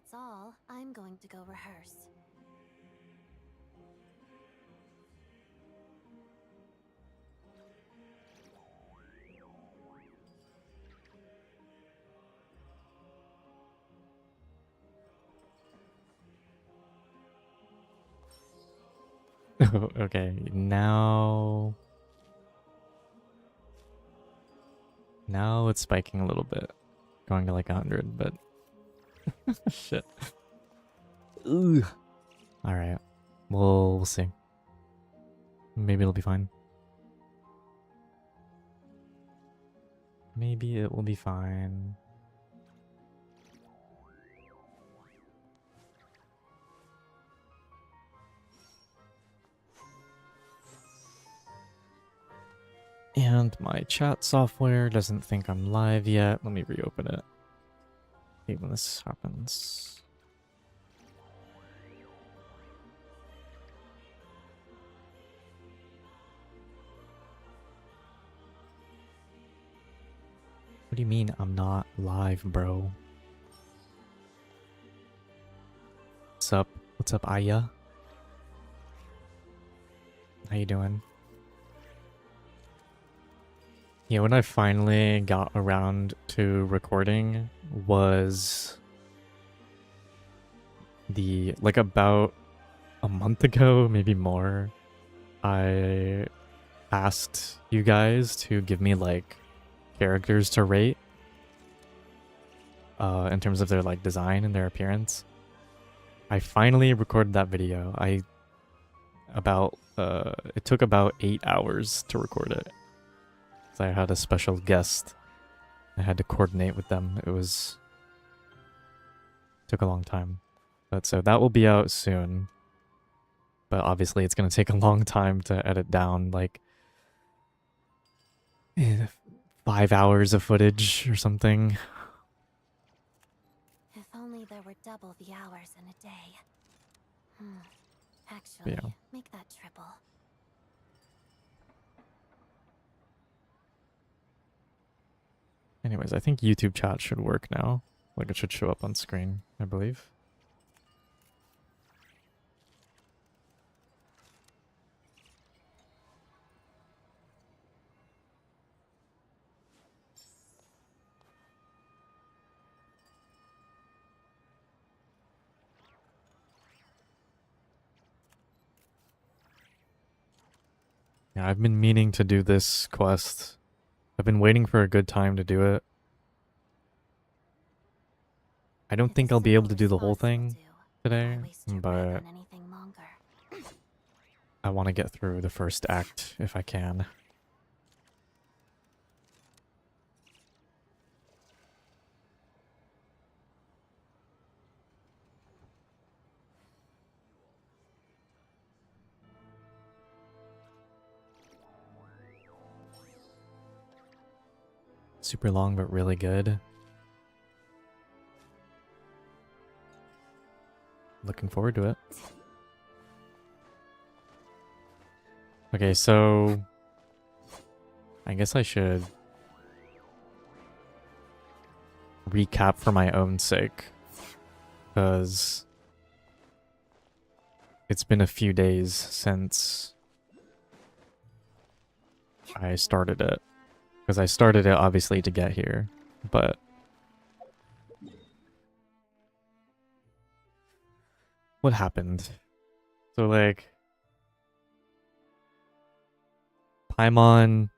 that's all, I'm going to go rehearse. Okay, now it's spiking a little bit, going to like 100, but shit. Ugh. All right, we'll see. Maybe it'll be fine. Maybe it will be fine. And my chat software doesn't think I'm live yet. Let me reopen it. See when this happens. What do you mean I'm not live, bro? What's up? What's up, Aya? How you doing? Yeah, when I finally got around to recording was like about a month ago, maybe more. I asked you guys to give me like characters to rate in terms of their like design and their appearance. I finally recorded that video. It took about 8 hours to record it. So I had a special guest. I had to coordinate with them. Took a long time. But so that will be out soon. But obviously it's going to take a long time to edit down, like 5 hours of footage or something. If only there were double the hours in a day. Actually, Yeah. make that triple. Anyways, I think YouTube chat should work now. Like it should show up on screen, I believe. Yeah, I've been meaning to do this quest. I've been waiting for a good time to do it. I don't think I'll be able to do the whole thing today, but I want to get through the first act if I can. Super long, but really good. Looking forward to it. Okay, so I guess I should recap for my own sake, because it's been a few days since I started it. Because I started it obviously to get here, but what happened? So like Paimon,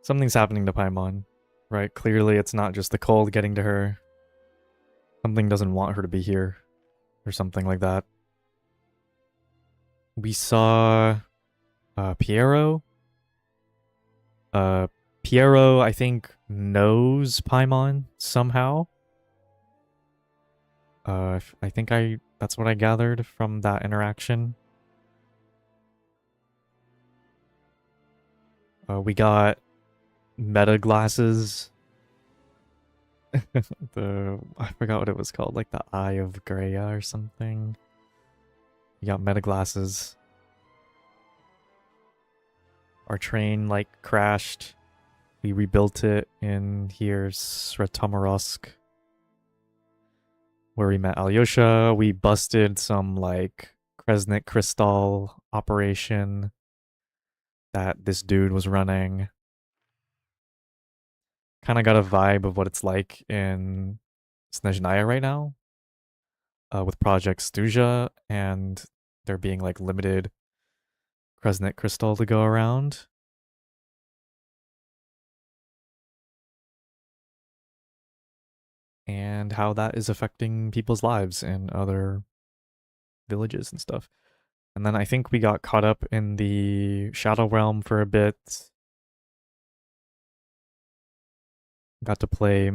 something's happening to Paimon, right? Clearly it's not just the cold getting to her. Something doesn't want her to be here or something like that. We saw Piero. Piero, I think, knows Paimon somehow. I think that's what I gathered from that interaction. We got meta glasses. I forgot what it was called, like the Eye of Greya or something. We got meta glasses. Our train like crashed. We rebuilt it in here, Sretomarovsk. where we met Alyosha. We busted some like Kresnik crystal operation that this dude was running. Kind of got a vibe of what it's like in Snezhnaya right now, with Project Stuja and there being like limited Kresnik crystal to go around. And how that is affecting people's lives in other villages and stuff. And then I think we got caught up in the Shadow Realm for a bit. Got to play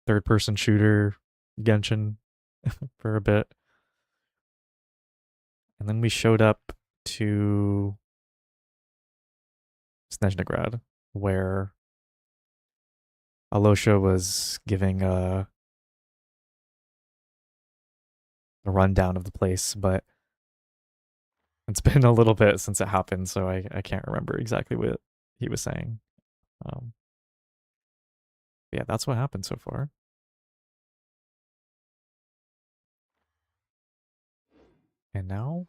third-person shooter Genshin for a bit. And then we showed up to Snezhnegrad, where Alosha was giving a rundown of the place, but it's been a little bit since it happened, so I can't remember exactly what he was saying. Yeah, that's what happened so far. And now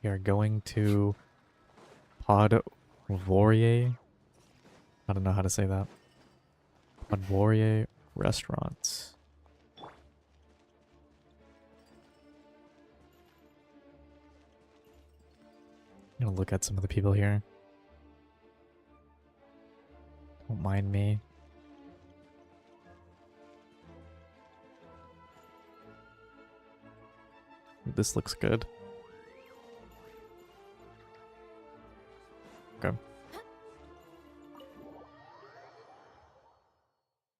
we are going to Podvorye. I don't know how to say that. Podvorye restaurant. I'm gonna look at some of the people here. Don't mind me. This looks good. Okay.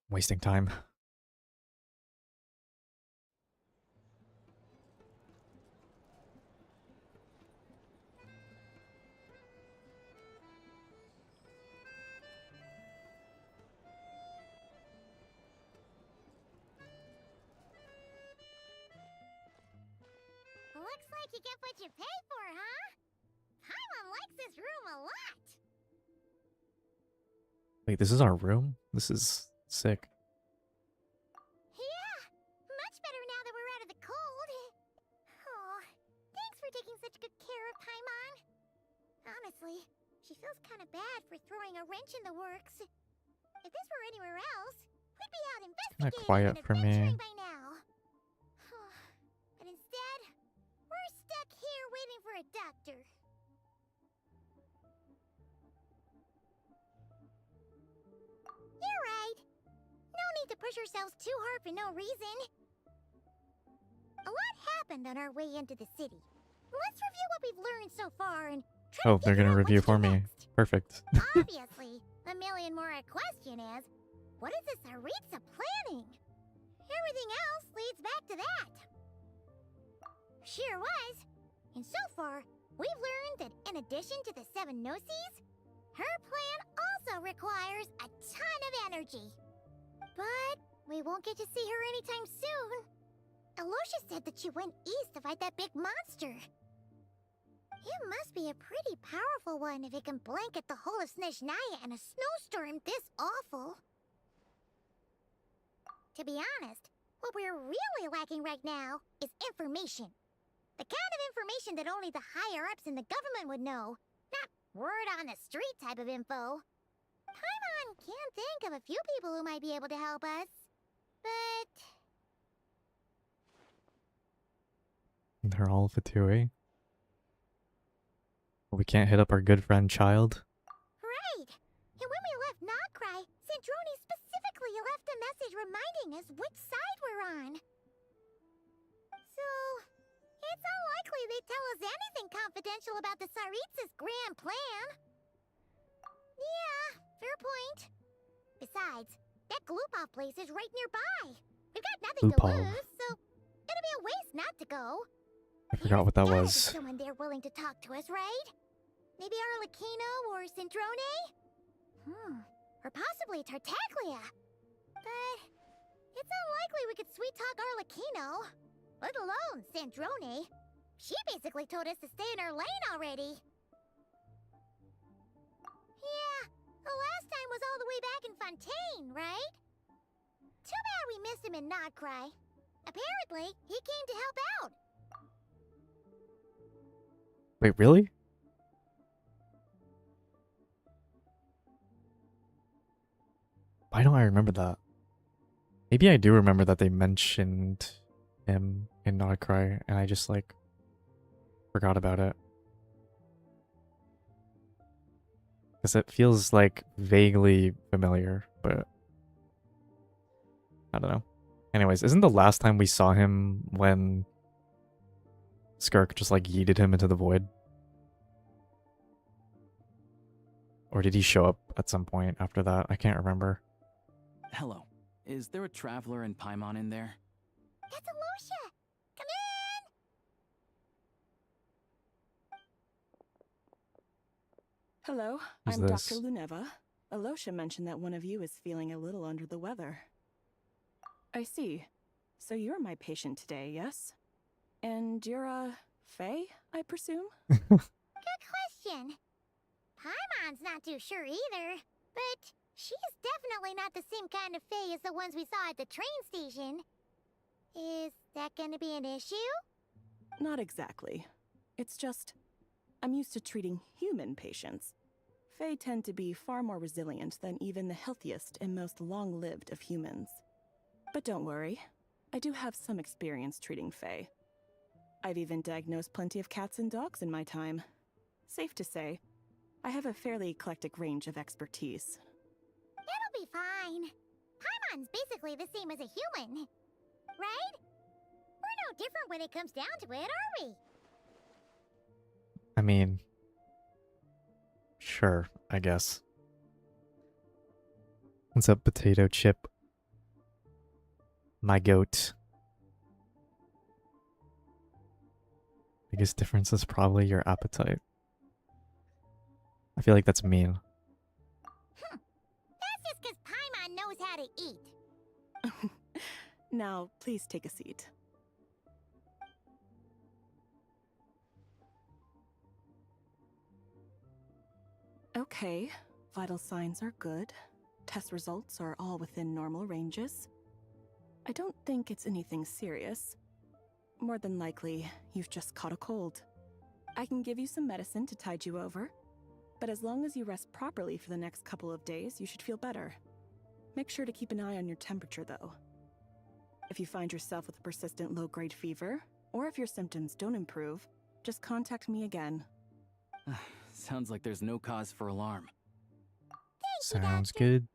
Wasting time. Looks like you get what you pay for, huh? Paimon likes this room a lot. Wait, this is our room? This is sick. Yeah, much better now that we're out of the cold. Oh, thanks for taking such good care of Paimon. Honestly, she feels kind of bad for throwing a wrench in the works. If this were anywhere else, we'd be out Kinda investigating quiet and for me. adventuring by now. But instead, we're stuck here waiting for a doctor. You're right. No need to push ourselves too hard for no reason. A lot happened on our way into the city. Let's review what we've learned so far and try Oh, to they're figure gonna out what review to for do me. next. Perfect. Obviously, a million more a question is, what is this Saritsa planning? Everything else leads back to that. Sure was. And so far, we've learned that in addition to the 7 Gnosis, her plan also requires a ton of energy. But we won't get to see her anytime soon. Alosha said that she went east to fight that big monster. It must be a pretty powerful one if it can blanket the whole of Snezhnaya in a snowstorm this awful. To be honest, what we're really lacking right now is information. The kind of information that only the higher-ups in the government would know. Not word on the street type of info. Paimon can't think of a few people who might be able to help us. But... They're all Fatui. We can't hit up our good friend Child. Right! And when we left Nogcry, Sandrone specifically left a message reminding us which side we're on. So, it's unlikely they'd tell us anything confidential about the Saritsa's grand plan. Yeah, fair point. Besides, that Glupov place is right nearby. We've got nothing to Glupov. lose, so it'd be a waste not to go. I forgot what that There's gotta was. be someone there willing to talk to us, right? Maybe Arlecchino or Sandrone? Or possibly Tartaglia. But it's unlikely we could sweet-talk Arlecchino. Let alone Sandrone. She basically told us to stay in her lane already. Yeah, the last time was all the way back in Fontaine, right? Too bad we missed him in Nogcry. Apparently, he came to help out. Wait, really? Why don't I remember that? Maybe I do remember that they mentioned him in Not a Cry, and I just, like, forgot about it. Because it feels, like, vaguely familiar, but I don't know. Anyways, isn't the last time we saw him when Skirk just, like, yeeted him into the void? Or did he show up at some point after that? I can't remember. Hello. Is there a traveler in Paimon in there? That's Alosha! Come in! Hello, Who's I'm this? Dr. Luneva. Alosha mentioned that one of you is feeling a little under the weather. I see. So you're my patient today, yes? And you're a Fae, I presume? Good question. Paimon's not too sure either, but she's definitely not the same kind of Fae as the ones we saw at the train station. Is that gonna be an issue? Not exactly. It's just, I'm used to treating human patients. Fae tend to be far more resilient than even the healthiest and most long-lived of humans. But don't worry, I do have some experience treating Fae. I've even diagnosed plenty of cats and dogs in my time. Safe to say, I have a fairly eclectic range of expertise. It'll be fine. Paimon's basically the same as a human. Right? We're no different when it comes down to it, are we? I mean, sure, I guess. What's up, potato chip? My goat. Biggest difference is probably your appetite. I feel like that's mean. That's just because Paimon knows how to eat. Now, please take a seat. Okay, vital signs are good. Test results are all within normal ranges. I don't think it's anything serious. More than likely, you've just caught a cold. I can give you some medicine to tide you over, but as long as you rest properly for the next couple of days, you should feel better. Make sure to keep an eye on your temperature, though. If you find yourself with a persistent low-grade fever, or if your symptoms don't improve, just contact me again. Sounds like there's no cause for alarm. Sounds good.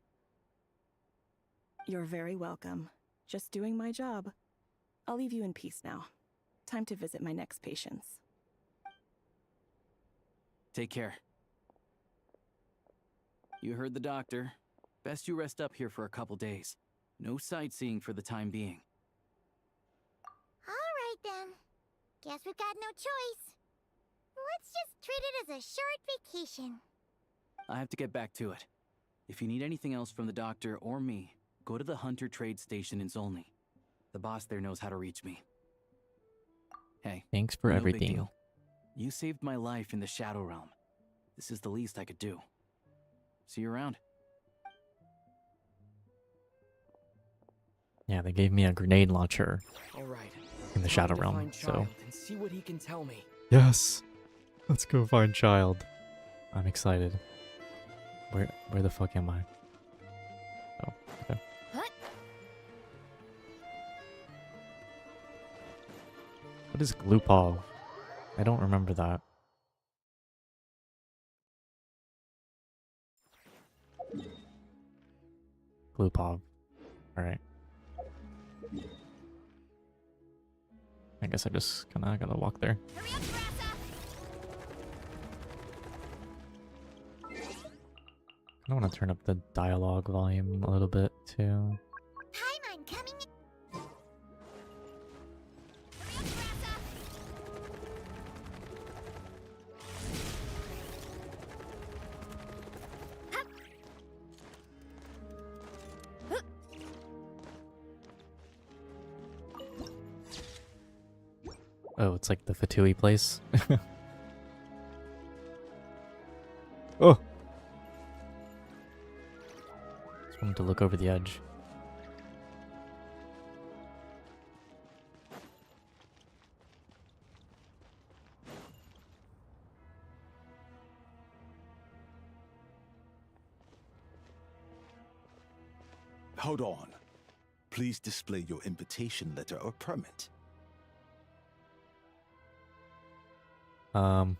You're very welcome. Just doing my job. I'll leave you in peace now. Time to visit my next patients. Take care. You heard the doctor. Best you rest up here for a couple days. No sightseeing for the time being. Alright then. Guess we've got no choice. Let's just treat it as a short vacation. I have to get back to it. If you need anything else from the doctor or me, go to the Hunter Trade Station in Zolny. The boss there knows how to reach me. Hey, Thanks for no big everything. deal. You saved my life in the Shadow Realm. This is the least I could do. See you around. Yeah, they gave me a grenade launcher All right. in the Shadow Time to Realm, find so Child and see what he can tell me. yes, let's go find Child. I'm excited. Where the fuck am I? Oh, okay. What? What is Glupov? I don't remember that. Glupov. Alright. I guess I just kinda gotta walk there. Hurry up, Grassa! I want to turn up the dialogue volume a little bit too. Paimon coming in. Hurry up, Grassa! Hup. Oh, it's like the Fatui place. Oh! Just wanted to look over the edge. Hold on. Please display your invitation letter or permit. I'm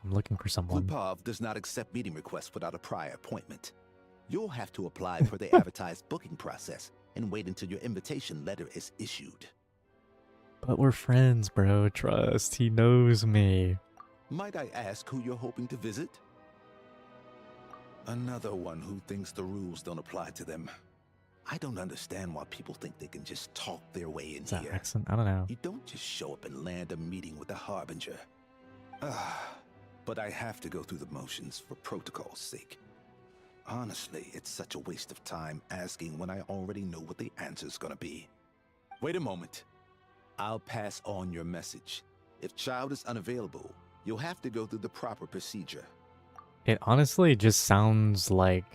looking for someone. Glupov does not accept meeting requests without a prior appointment. You'll have to apply for the advertised booking process and wait until your invitation letter is issued. But we're friends, bro. Trust. He knows me. Might I ask who you're hoping to visit? Another one who thinks the rules don't apply to them. I don't understand why people think they can just talk their way in Is that here. accent? I don't know. You don't just show up and land a meeting with the Harbinger. But I have to go through the motions for protocol's sake. Honestly, it's such a waste of time asking when I already know what the answer's gonna be. Wait a moment. I'll pass on your message. If Child is unavailable, you'll have to go through the proper procedure. It honestly just sounds like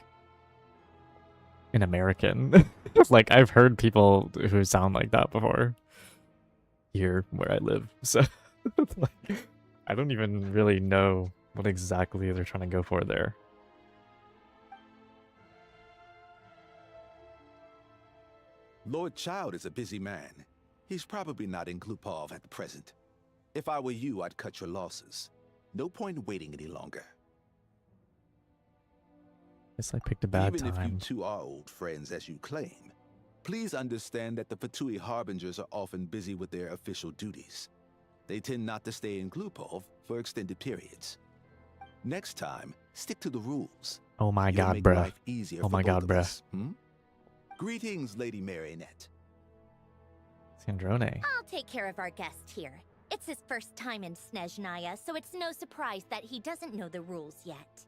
an American. Like, I've heard people who sound like that before here where I live. So, like, I don't even really know what exactly they're trying to go for there. Lord Child is a busy man. He's probably not in Glupov at the present. If I were you, I'd cut your losses. No point waiting any longer. Guess I picked a bad Even if you time. two are old friends as you claim, please understand that the Fatui Harbingers are often busy with their official duties. They tend not to stay in Glupov for extended periods. Next time, stick to the rules. Oh my You'll god, make bruh. life easier Oh for my both god, of bruh. us, Greetings, Lady Marionette. Sandrone. I'll take care of our guest here. It's his first time in Snezhnaya, so it's no surprise that he doesn't know the rules yet.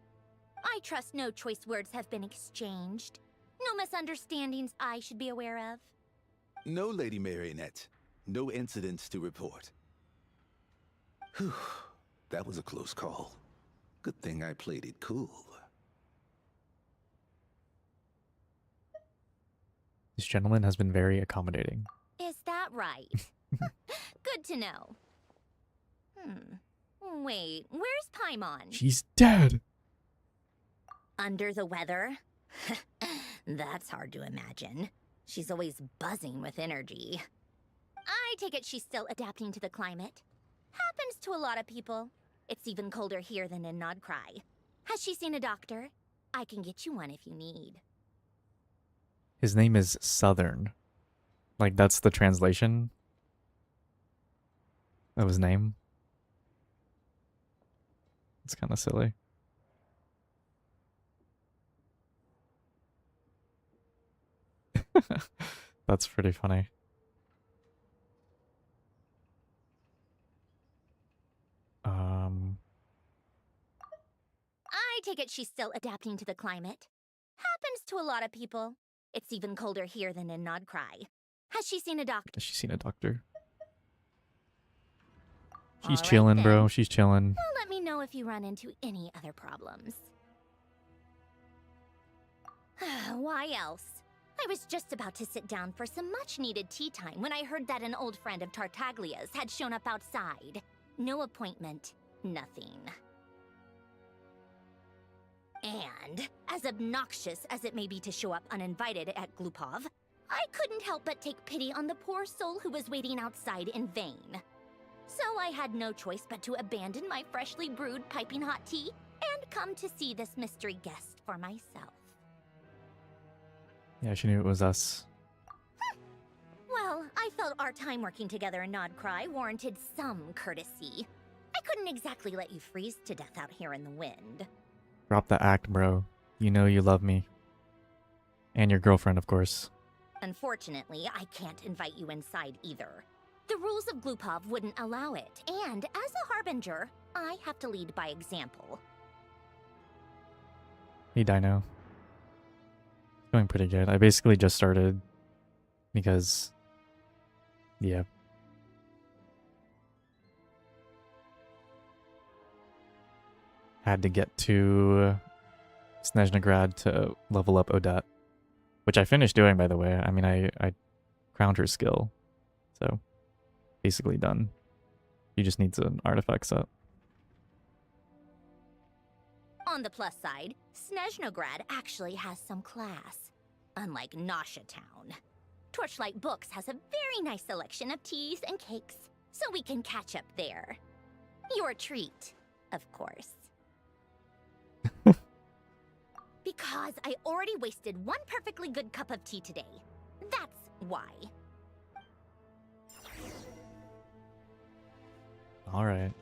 I trust no choice words have been exchanged. No misunderstandings I should be aware of. No, Lady Marionette. No incidents to report. Whew, that was a close call. Good thing I played it cool. This gentleman has been very accommodating. Is that right? Good to know. Wait, where's Paimon? She's dead! Under the weather? That's hard to imagine. She's always buzzing with energy. I take it she's still adapting to the climate. Happens to a lot of people. It's even colder here than in Nodcry. Has she seen a doctor? I can get you one if you need. His name is Southern. Like, that's the translation of his name. It's kind of silly. That's pretty funny. I take it she's still adapting to the climate. Happens to a lot of people. It's even colder here than in Nodcry. Has she seen a doctor? Has she seen a doctor? She's All right, chilling, bro. then. She's chilling. Well, let me know if you run into any other problems. Why else? I was just about to sit down for some much-needed tea time when I heard that an old friend of Tartaglia's had shown up outside. No appointment, nothing. And, as obnoxious as it may be to show up uninvited at Glupov, I couldn't help but take pity on the poor soul who was waiting outside in vain. So I had no choice but to abandon my freshly brewed piping hot tea and come to see this mystery guest for myself. Yeah, she knew it was us. Well, I felt our time working together in Nodcry warranted some courtesy. I couldn't exactly let you freeze to death out here in the wind. Drop the act, bro. You know you love me. And your girlfriend, of course. Unfortunately, I can't invite you inside either. The rules of Glupov wouldn't allow it, and as a harbinger, I have to lead by example. Hey, Dino. It's going pretty good. I basically just started because, yeah. Had to get to Snezhnagrad to level up Odette, which I finished doing, by the way. I mean, I crowned her skill, so basically done. She just needs an artifact set. On the plus side, Snezhnograd actually has some class. unlike Nasha Town. Torchlight Books has a very nice selection of teas and cakes, so we can catch up there. Your treat, of course. Because I already wasted one perfectly good cup of tea today. That's why. Alright.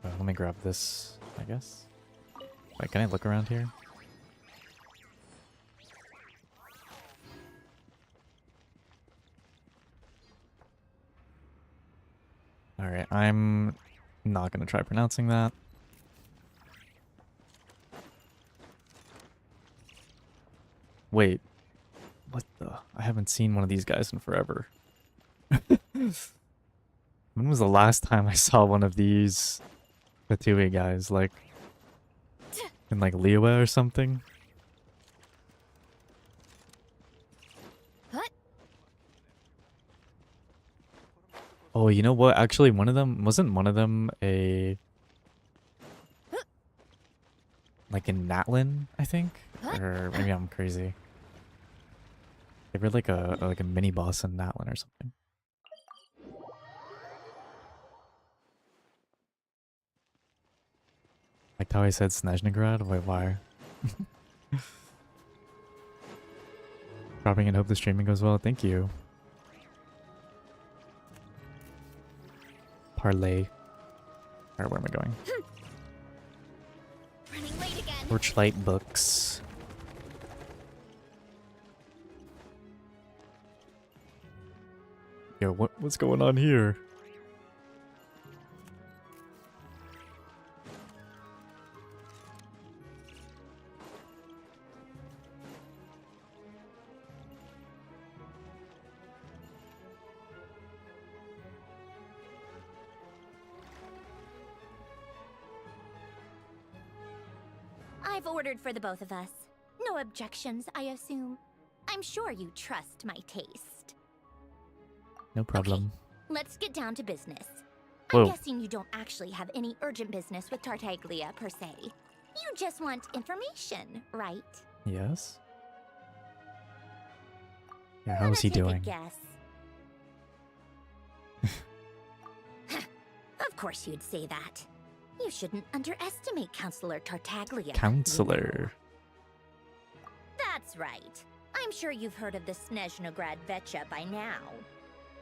Let me grab this, I guess. Wait, can I look around here? Alright, I'm not gonna try pronouncing that. Wait. What the? I haven't seen one of these guys in forever. When was the last time I saw one of these Fatui guys? Like, in like Liyue or something? What? Oh, you know what? Actually, wasn't one of them a like in Natlin, I think? Or maybe I'm crazy. They were like a mini boss in Natlin or something. Like how I said Snezhnagrad? Wait, why? Dropping and hope the streaming goes well. Thank you. Parlay. Alright, where am I going? Running late again. Torchlight Books. Yo, what's going on here? I've ordered for the both of us. No objections, I assume. I'm sure you trust my taste. No problem. Let's get down to business. Whoa. I'm guessing you don't actually have any urgent business with Tartaglia, per se. You just want information, right? Yes? Yeah, how Wanna is he take a doing? guess? Of course you'd say that. You shouldn't underestimate Counselor Tartaglia. Counselor. That's right. I'm sure you've heard of the Snezhnagrad Vecha by now.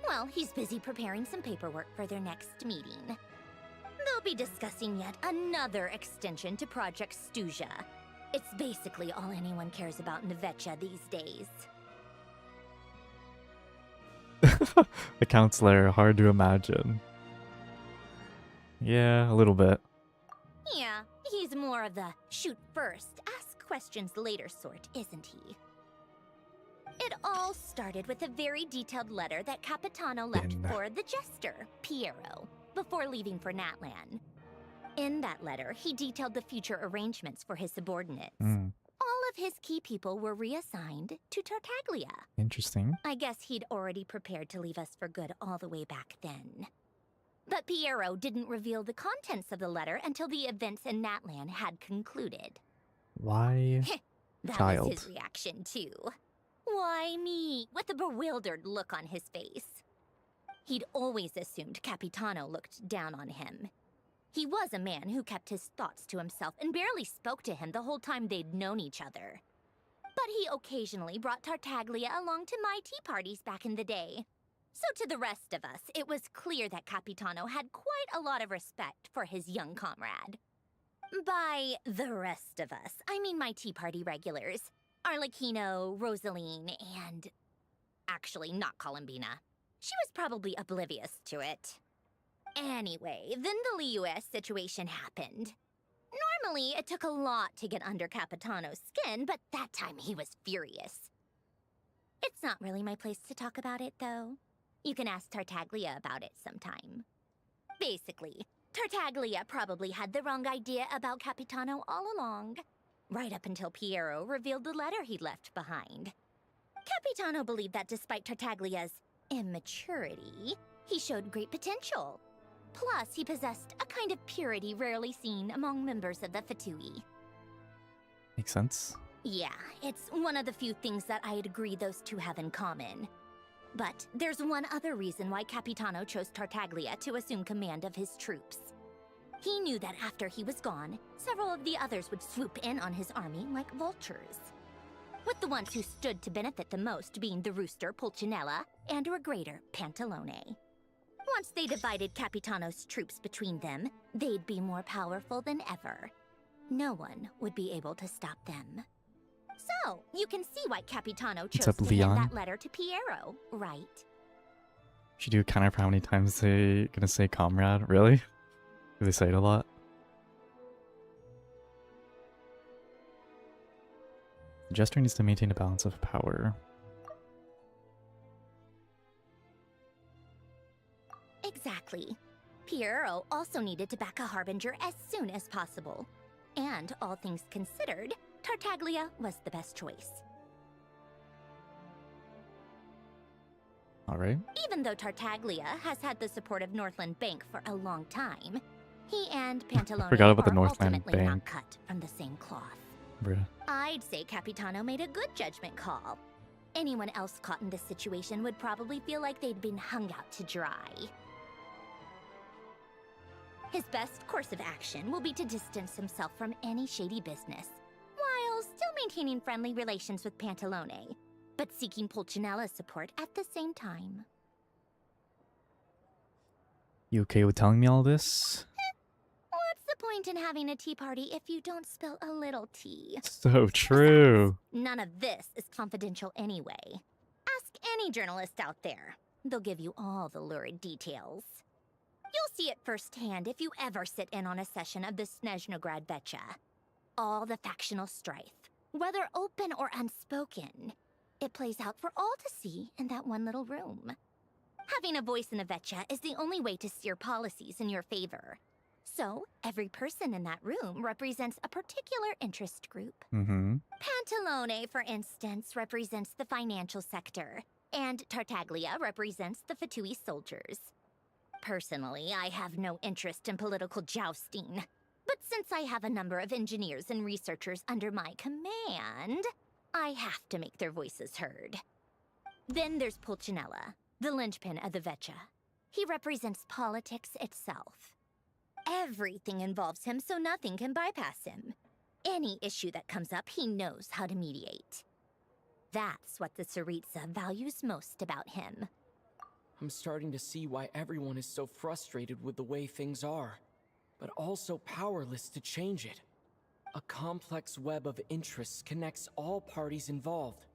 Well, he's busy preparing some paperwork for their next meeting. They'll be discussing yet another extension to Project Stuzha. It's basically all anyone cares about in the Vecha these days. The counselor, hard to imagine. Yeah, a little bit. Yeah, he's more of the shoot first, ask questions later sort, isn't he? It all started with a very detailed letter that Capitano left for the jester, Piero, before leaving for Natlan. In that letter, he detailed the future arrangements for his subordinates. All of his key people were reassigned to Tartaglia. Interesting. I guess he'd already prepared to leave us for good all the way back then. But Piero didn't reveal the contents of the letter until the events in Natlan had concluded. Why? That Child. was his reaction, too. Why me? With a bewildered look on his face. He'd always assumed Capitano looked down on him. He was a man who kept his thoughts to himself and barely spoke to him the whole time they'd known each other. But he occasionally brought Tartaglia along to my tea parties back in the day. So to the rest of us, it was clear that Capitano had quite a lot of respect for his young comrade. By the rest of us, I mean my tea party regulars. Arlecchino, Rosaline, and... actually, not Columbina. She was probably oblivious to it. Anyway, then the Liyue situation happened. Normally, it took a lot to get under Capitano's skin, but that time he was furious. It's not really my place to talk about it, though. You can ask Tartaglia about it sometime. Basically, Tartaglia probably had the wrong idea about Capitano all along. Right up until Piero revealed the letter he'd left behind. Capitano believed that despite Tartaglia's immaturity, he showed great potential. Plus, he possessed a kind of purity rarely seen among members of the Fatui. Makes sense. Yeah, it's one of the few things that I'd agree those two have in common. But there's one other reason why Capitano chose Tartaglia to assume command of his troops. He knew that after he was gone, several of the others would swoop in on his army like vultures. With the ones who stood to benefit the most being the rooster Pulcinella and Regrator Pantalone. Once they divided Capitano's troops between them, they'd be more powerful than ever. No one would be able to stop them. So, you can see why Capitano chose up, to Leon? hand that letter to Piero, right? Should you counter for how many times they gonna say comrade? Really? Do they say it a lot? The jester needs to maintain a balance of power. Exactly. Piero also needed to back a harbinger as soon as possible. And all things considered, Tartaglia was the best choice. Alright. Even though Tartaglia has had the support of Northland Bank for a long time, he and Pantalone Forgot about the are Northland ultimately not Bank. cut from the same cloth. Bruh. I'd say Capitano made a good judgment call. Anyone else caught in this situation would probably feel like they'd been hung out to dry. His best course of action will be to distance himself from any shady business, while still maintaining friendly relations with Pantalone, but seeking Pulcinella's support at the same time. You okay with telling me all this? What's the point in having a tea party if you don't spill a little tea? So true. None of this is confidential anyway. Ask any journalist out there. They'll give you all the lurid details. You'll see it firsthand if you ever sit in on a session of the Snezhnograd Vecha. All the factional strife, whether open or unspoken, it plays out for all to see in that one little room. Having a voice in the Vecha is the only way to steer policies in your favor. So, every person in that room represents a particular interest group. Mm-hmm. Pantalone, for instance, represents the financial sector, and Tartaglia represents the Fatui soldiers. Personally, I have no interest in political jousting. But since I have a number of engineers and researchers under my command, I have to make their voices heard. Then there's Pulcinella, the linchpin of the Vecha. He represents politics itself. Everything involves him, so nothing can bypass him. Any issue that comes up, he knows how to mediate. That's what the Tsaritsa values most about him. I'm starting to see why everyone is so frustrated with the way things are, but also powerless to change it. A complex web of interests connects all parties involved,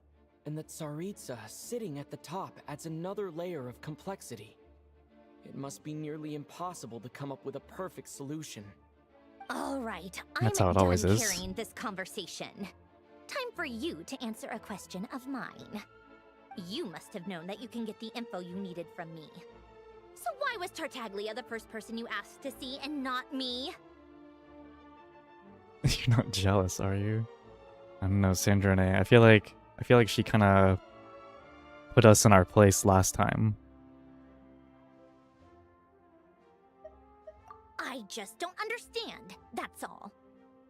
and the Tsaritsa sitting at the top adds another layer of complexity. It must be nearly impossible to come up with a perfect solution. All right, That's I'm how it always done is. carrying this conversation. Time for you to answer a question of mine. You must have known that you can get the info you needed from me. So why was Tartaglia the first person you asked to see and not me? You're not jealous, are you? I don't know, snezhnaya. I feel like she kind of put us in our place last time. I just don't understand, that's all.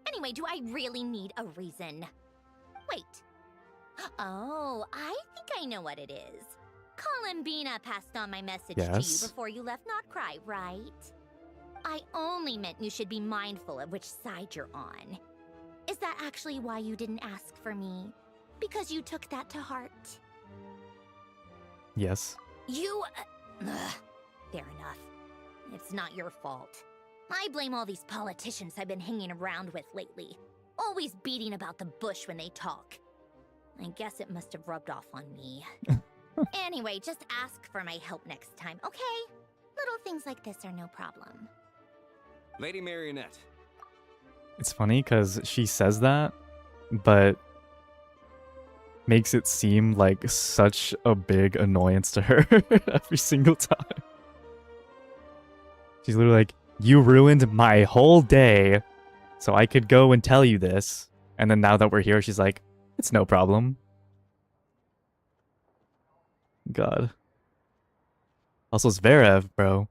Anyway, do I really need a reason? Wait. Oh, I think I know what it is. Columbina passed on my message to Yes. you before you left Notcry, right? I only meant you should be mindful of which side you're on. Is that actually why you didn't ask for me? Because you took that to heart? Yes. You... fair enough. It's not your fault. I blame all these politicians I've been hanging around with lately. Always beating about the bush when they talk. I guess it must have rubbed off on me. Anyway, just ask for my help next time, okay? Little things like this are no problem. Lady Marionette. It's funny because she says that, but makes it seem like such a big annoyance to her every single time. She's literally like, you ruined my whole day, so I could go and tell you this. And then now that we're here, she's like, it's no problem. God. Also, Zverev, bro.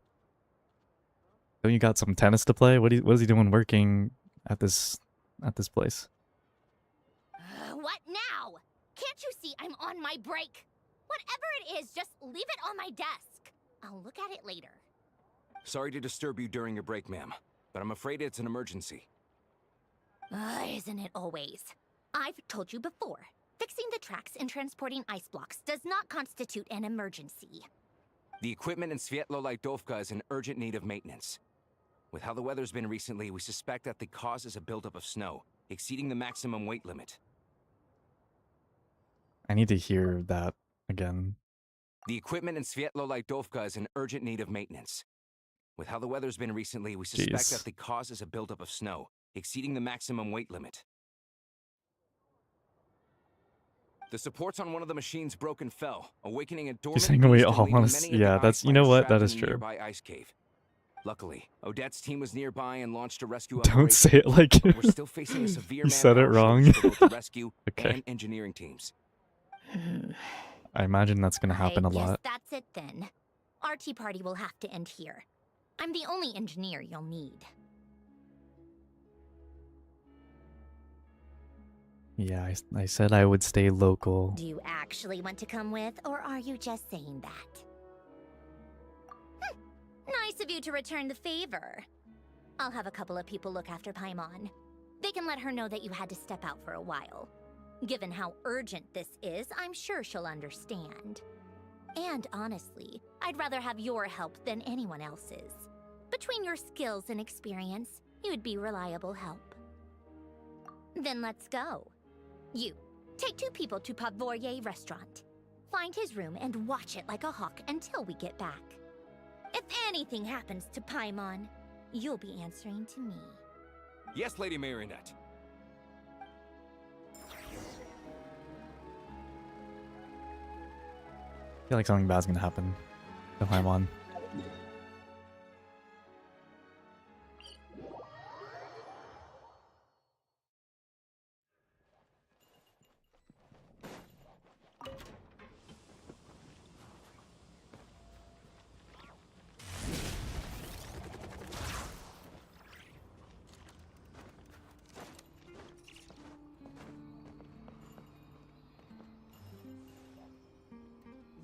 Don't you got some tennis to play? What is he doing working at this place? What now? Can't you see I'm on my break? Whatever it is, just leave it on my desk. I'll look at it later. Sorry to disturb you during your break, ma'am, but I'm afraid it's an emergency. Isn't it always? I've told you before. Fixing the tracks and transporting ice blocks does not constitute an emergency. The equipment in Svietlo-Laidovka is in urgent need of maintenance. With how the weather's been recently, we suspect that the cause is a buildup of snow, exceeding the maximum weight limit. I need to hear that again. The equipment in Svietlo-Laidovka is in urgent need of maintenance. With how the weather's been recently, we suspect Jeez. that the cause is a buildup of snow, exceeding the maximum weight limit. The supports on one of the machines broke and fell, awakening a dormant saying we beast and all leaving wanna many s- of the yeah, ice that's- you know miners what? trapped That in is the true. nearby ice cave. Luckily, Odette's team was nearby and launched a rescue Don't operation. say it like But we're still facing a severe you said it manpower wrong. shortage for both the rescue Okay. and engineering teams. I imagine that's gonna happen a I guess lot. that's it then. Our tea party will have to end here. I'm the only engineer you'll need. Yeah, I said I would stay local. Do you actually want to come with, or are you just saying that? Nice of you to return the favor. I'll have a couple of people look after Paimon. They can let her know that you had to step out for a while. Given how urgent this is, I'm sure she'll understand. And honestly, I'd rather have your help than anyone else's. Between your skills and experience, you'd be reliable help. Then let's go. You, take 2 people to Pavoyer restaurant. Find his room and watch it like a hawk until we get back. If anything happens to Paimon, you'll be answering to me. Yes, Lady Marionette. I feel like something bad's gonna happen to Paimon.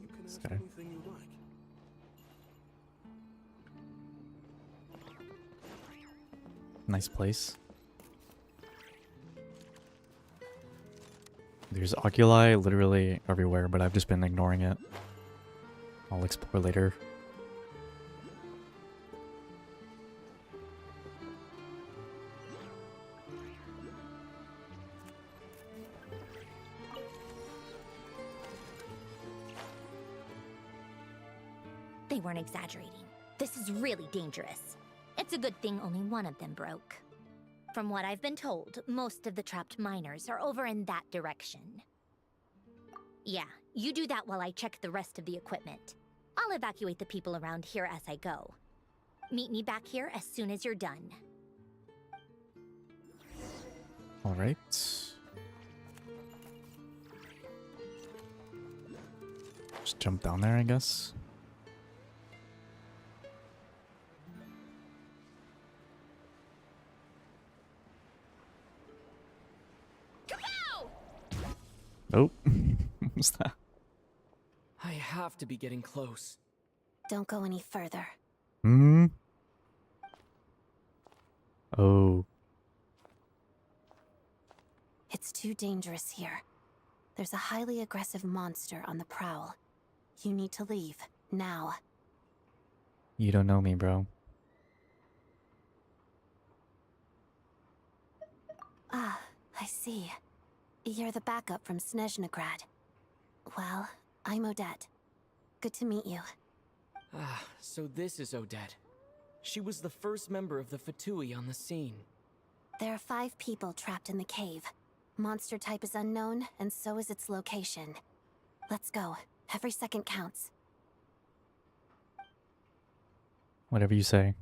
You can ask Okay. anything you like. Nice place. There's oculi literally everywhere, but I've just been ignoring it. I'll explore later. They weren't exaggerating. This is really dangerous. It's a good thing only one of them broke. From what I've been told, most of the trapped miners are over in that direction. Yeah, you do that while I check the rest of the equipment. I'll evacuate the people around here as I go. Meet me back here as soon as you're done. Alright. Just jump down there, I guess. Nope. What was that? I have to be getting close. Don't go any further. Hmm? Oh. It's too dangerous here. There's a highly aggressive monster on the prowl. You need to leave, now. You don't know me, bro. Ah, I see. You're the backup from Snezhnaya. Well, I'm Odette. Good to meet you. Ah, so this is Odette. She was the first member of the Fatui on the scene. There are 5 people trapped in the cave. Monster type is unknown, and so is its location. Let's go. Every second counts. Whatever you say.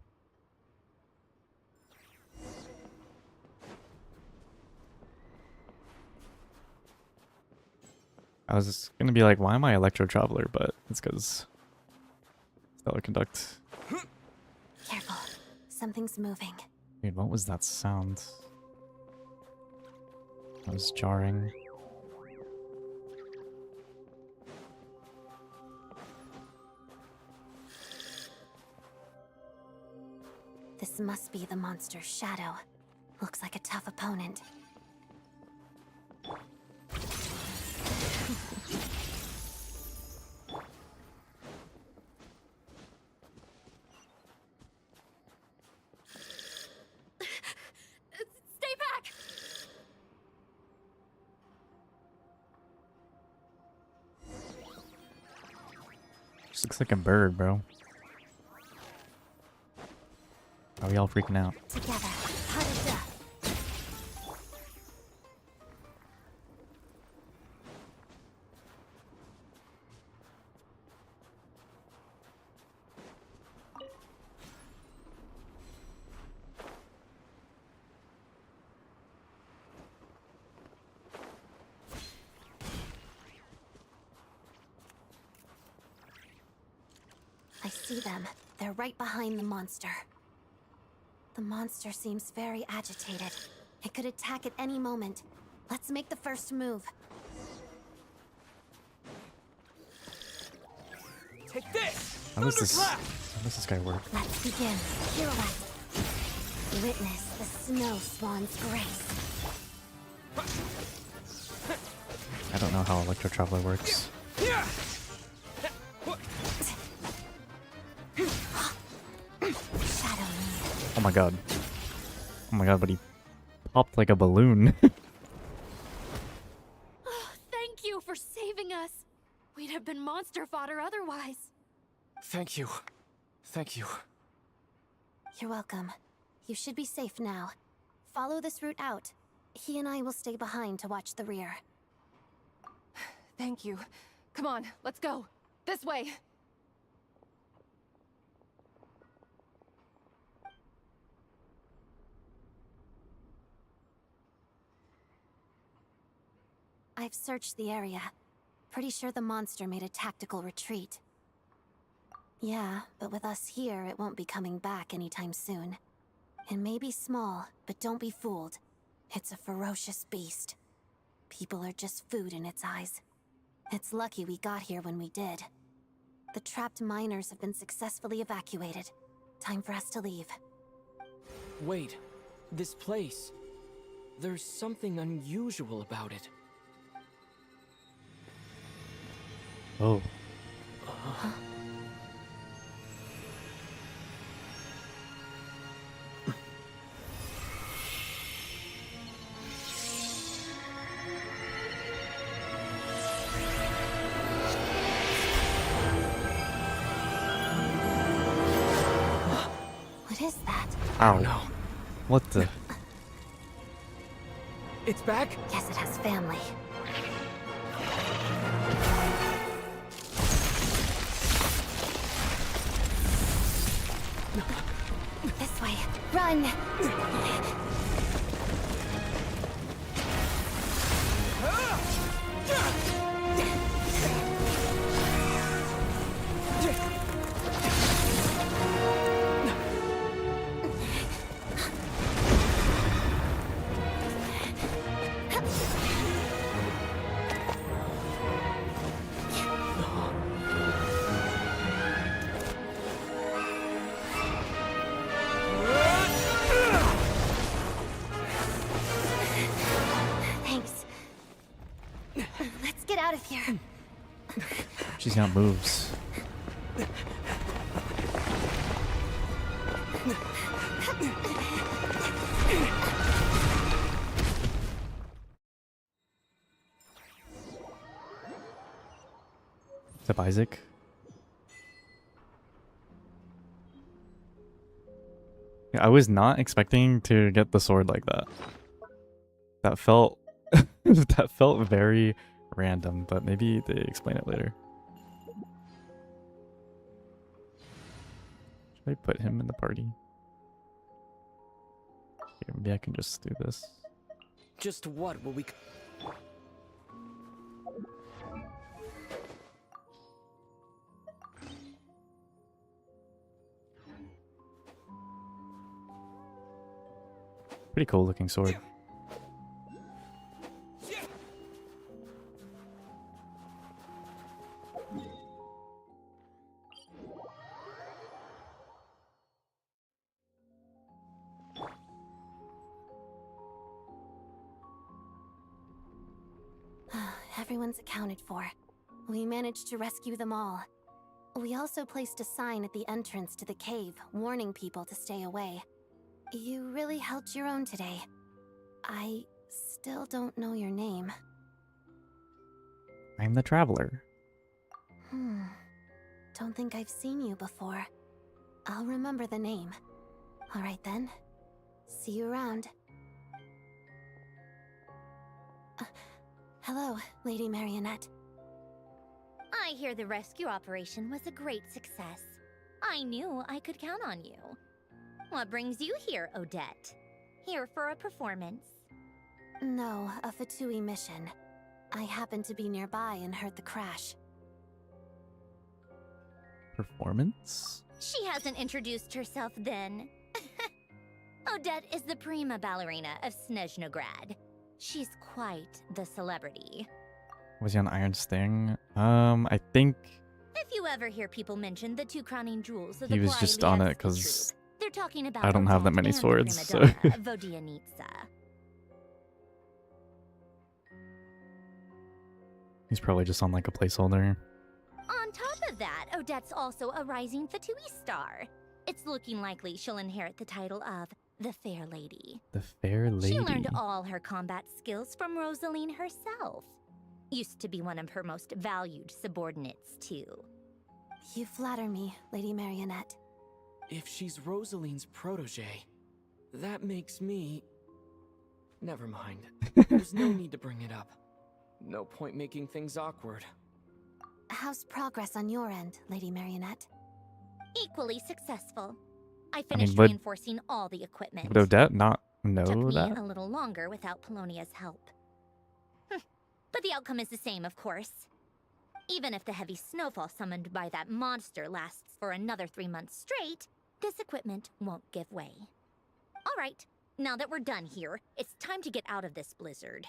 I was gonna be like, why am I Electro Traveler? But it's because Stellar Conduct. Careful. Something's moving. Dude, what was that sound? That was jarring. This must be the monster's shadow. Looks like a tough opponent. Stay back! Just looks like a bird, bro. Are we all freaking out? Together, heart of death. I see them. They're right behind the monster. The monster seems very agitated. It could attack at any moment. Let's make the first move. Take this! How does this guy work? Let's begin. Pirouette. Witness the snow swan's grace. I don't know how Electro Traveler works. Shadow me. Oh my god. Oh my god, but he popped like a balloon. Thank you for saving us. We'd have been monster fodder otherwise. Thank you. Thank you. You're welcome. You should be safe now. Follow this route out. He and I will stay behind to watch the rear. Thank you. Come on, let's go. This way. I've searched the area. Pretty sure the monster made a tactical retreat. Yeah, but with us here, it won't be coming back anytime soon. It may be small, but don't be fooled. It's a ferocious beast. People are just food in its eyes. It's lucky we got here when we did. The trapped miners have been successfully evacuated. Time for us to leave. Wait, this place. There's something unusual about it. Oh. What is that? Ow. No. What the? It's back? Guess it has family. This way. Run! Thanks. Let's get out of here. She's got moves. Is that Isaac? Yeah, I was not expecting to get the sword like that. That felt that felt very random, but maybe they explain it later. Should I put him in the party? Here, maybe I can just do this. Just what will we... Pretty cool looking sword. everyone's accounted for. We managed to rescue them all. We also placed a sign at the entrance to the cave, warning people to stay away. You really held your own today. I still don't know your name. I'm the Traveler. Don't think I've seen you before. I'll remember the name. Alright then. See you around. Hello, Lady Marionette. I hear the rescue operation was a great success. I knew I could count on you. What brings you here, Odette? Here for a performance? No, a Fatui mission. I happened to be nearby and heard the crash. Performance? She hasn't introduced herself then. Odette is the prima ballerina of Snezhnograd. She's quite the celebrity. Was he on Iron Sting? I think If you ever hear people mention the two crowning jewels of the he was just on it Brylliesque because troupe, they're talking about I don't have that Odette many and the swords, so. prima donna, Vodianitsa. He's probably just on like a placeholder. On top of that, Odette's also a rising Fatui star. It's looking likely she'll inherit the title of the Fair Lady. The Fair Lady. She learned all her combat skills from Rosaline herself. Used to be one of her most valued subordinates, too. You flatter me, Lady Marionette. If she's Rosaline's protege, that makes me... Never mind. There's no need to bring it up. No point making things awkward. How's progress on your end, Lady Marionette? Equally successful. I mean, finished would- reinforcing all the equipment. Would Odette not know Took me that? a little longer without Polonia's help. But the outcome is the same, of course. Even if the heavy snowfall summoned by that monster lasts for another 3 months straight, this equipment won't give way. All right, now that we're done here, it's time to get out of this blizzard.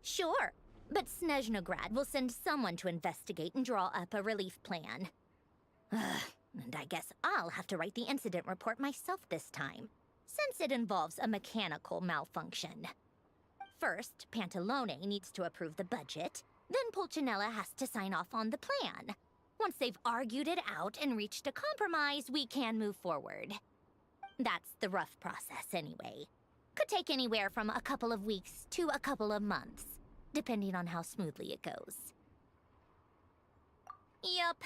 Sure, but Snezhnograd will send someone to investigate and draw up a relief plan. And I guess I'll have to write the incident report myself this time, since it involves a mechanical malfunction. First, Pantalone needs to approve the budget, then Pulcinella has to sign off on the plan. Once they've argued it out and reached a compromise, we can move forward. That's the rough process anyway. Could take anywhere from a couple of weeks to a couple of months, depending on how smoothly it goes. Yup,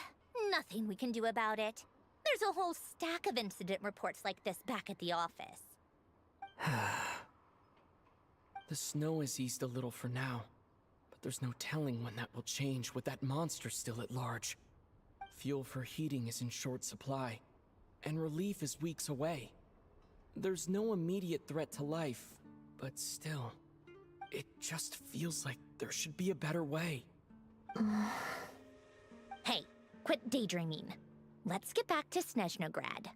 nothing we can do about it. There's a whole stack of incident reports like this back at the office. The snow has eased a little for now, but there's no telling when that will change with that monster still at large. Fuel for heating is in short supply, and relief is weeks away. There's no immediate threat to life, but still, it just feels like there should be a better way. Hey, quit daydreaming. Let's get back to Snezhnograd.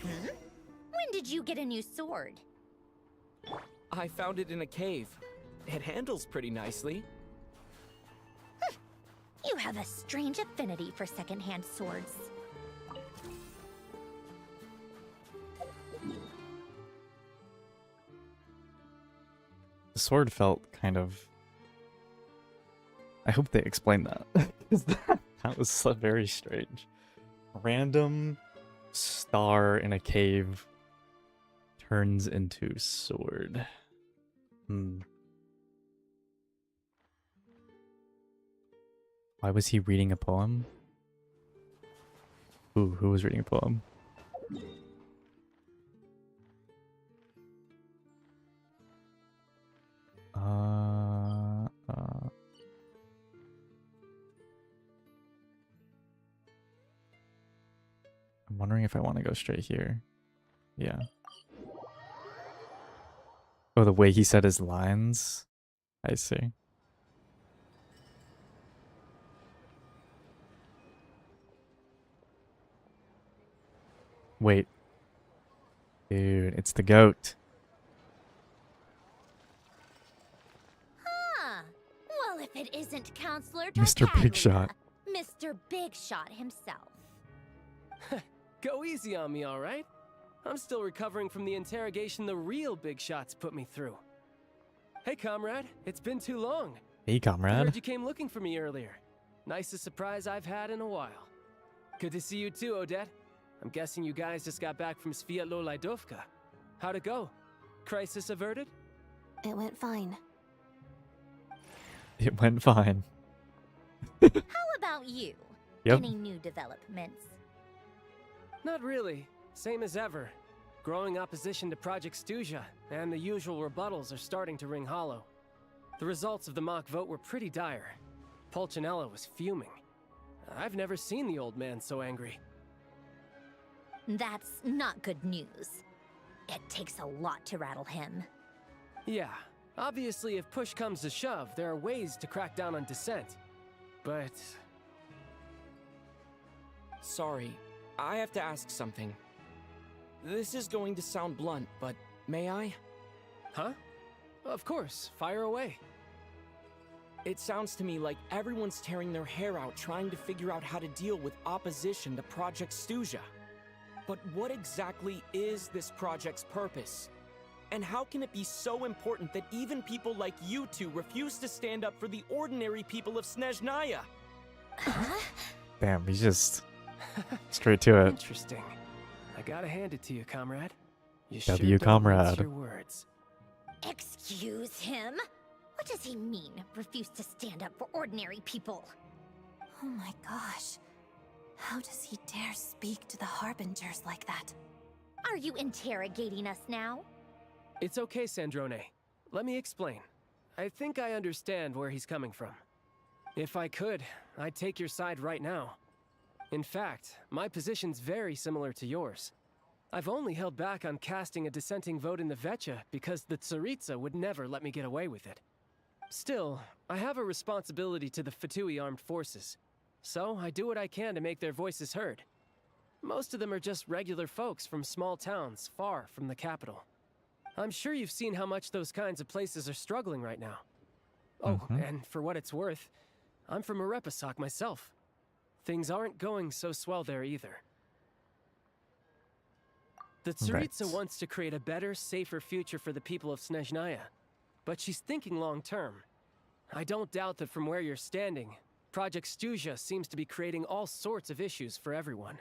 When did you get a new sword? I found it in a cave. It handles pretty nicely. You have a strange affinity for secondhand swords. The sword felt kind of... I hope they explained that. 'Cause that was so very strange. Random star in a cave turns into sword. Why was he reading a poem? Ooh, who was reading a poem? I'm wondering if I want to go straight here. Yeah. Oh, the way he said his lines? I see. Wait. Dude, it's the goat. Huh. Well, if it isn't Counselor Mr. Big Shot. Mr. Big Shot himself. Go easy on me, all right? I'm still recovering from the interrogation the real big shots put me through. Hey, comrade. It's been too long. Hey, I comrade. heard you came looking for me earlier. Nicest surprise I've had in a while. Good to see you too, Odette. I'm guessing you guys just got back from Sviatlo-Laidovka. How'd it go? Crisis averted? It went fine. It went fine. How about you? Yep. Any new developments? Not really. Same as ever. Growing opposition to Project Stuja, and the usual rebuttals are starting to ring hollow. The results of the mock vote were pretty dire. Pulcinella was fuming. I've never seen the old man so angry. That's not good news. It takes a lot to rattle him. Yeah, obviously if push comes to shove, there are ways to crack down on dissent. But... Sorry, I have to ask something. This is going to sound blunt, but may I? Huh? Of course, fire away. It sounds to me like everyone's tearing their hair out trying to figure out how to deal with opposition to Project Stuja. But what exactly is this project's purpose? And how can it be so important that even people like you two refuse to stand up for the ordinary people of Snezhnaya? Damn, he's just straight to it. Interesting. I gotta hand it to you, comrade. You W, sure don't comrade. mince your words. Excuse him? What does he mean, refuse to stand up for ordinary people? Oh my gosh. How does he dare speak to the Harbingers like that? Are you interrogating us now? It's okay, Sandrone. Let me explain. I think I understand where he's coming from. If I could, I'd take your side right now. In fact, my position's very similar to yours. I've only held back on casting a dissenting vote in the Vecha because the Tsaritsa would never let me get away with it. Still, I have a responsibility to the Fatui armed forces, so I do what I can to make their voices heard. Most of them are just regular folks from small towns far from the capital. I'm sure you've seen how much those kinds of places are struggling right now. Oh, and for what it's worth, I'm from Arepasak myself. Things aren't going so swell there either. The Tsaritsa Right. wants to create a better, safer future for the people of Snezhnaya, but she's thinking long term. I don't doubt that from where you're standing, Project Stuja seems to be creating all sorts of issues for everyone.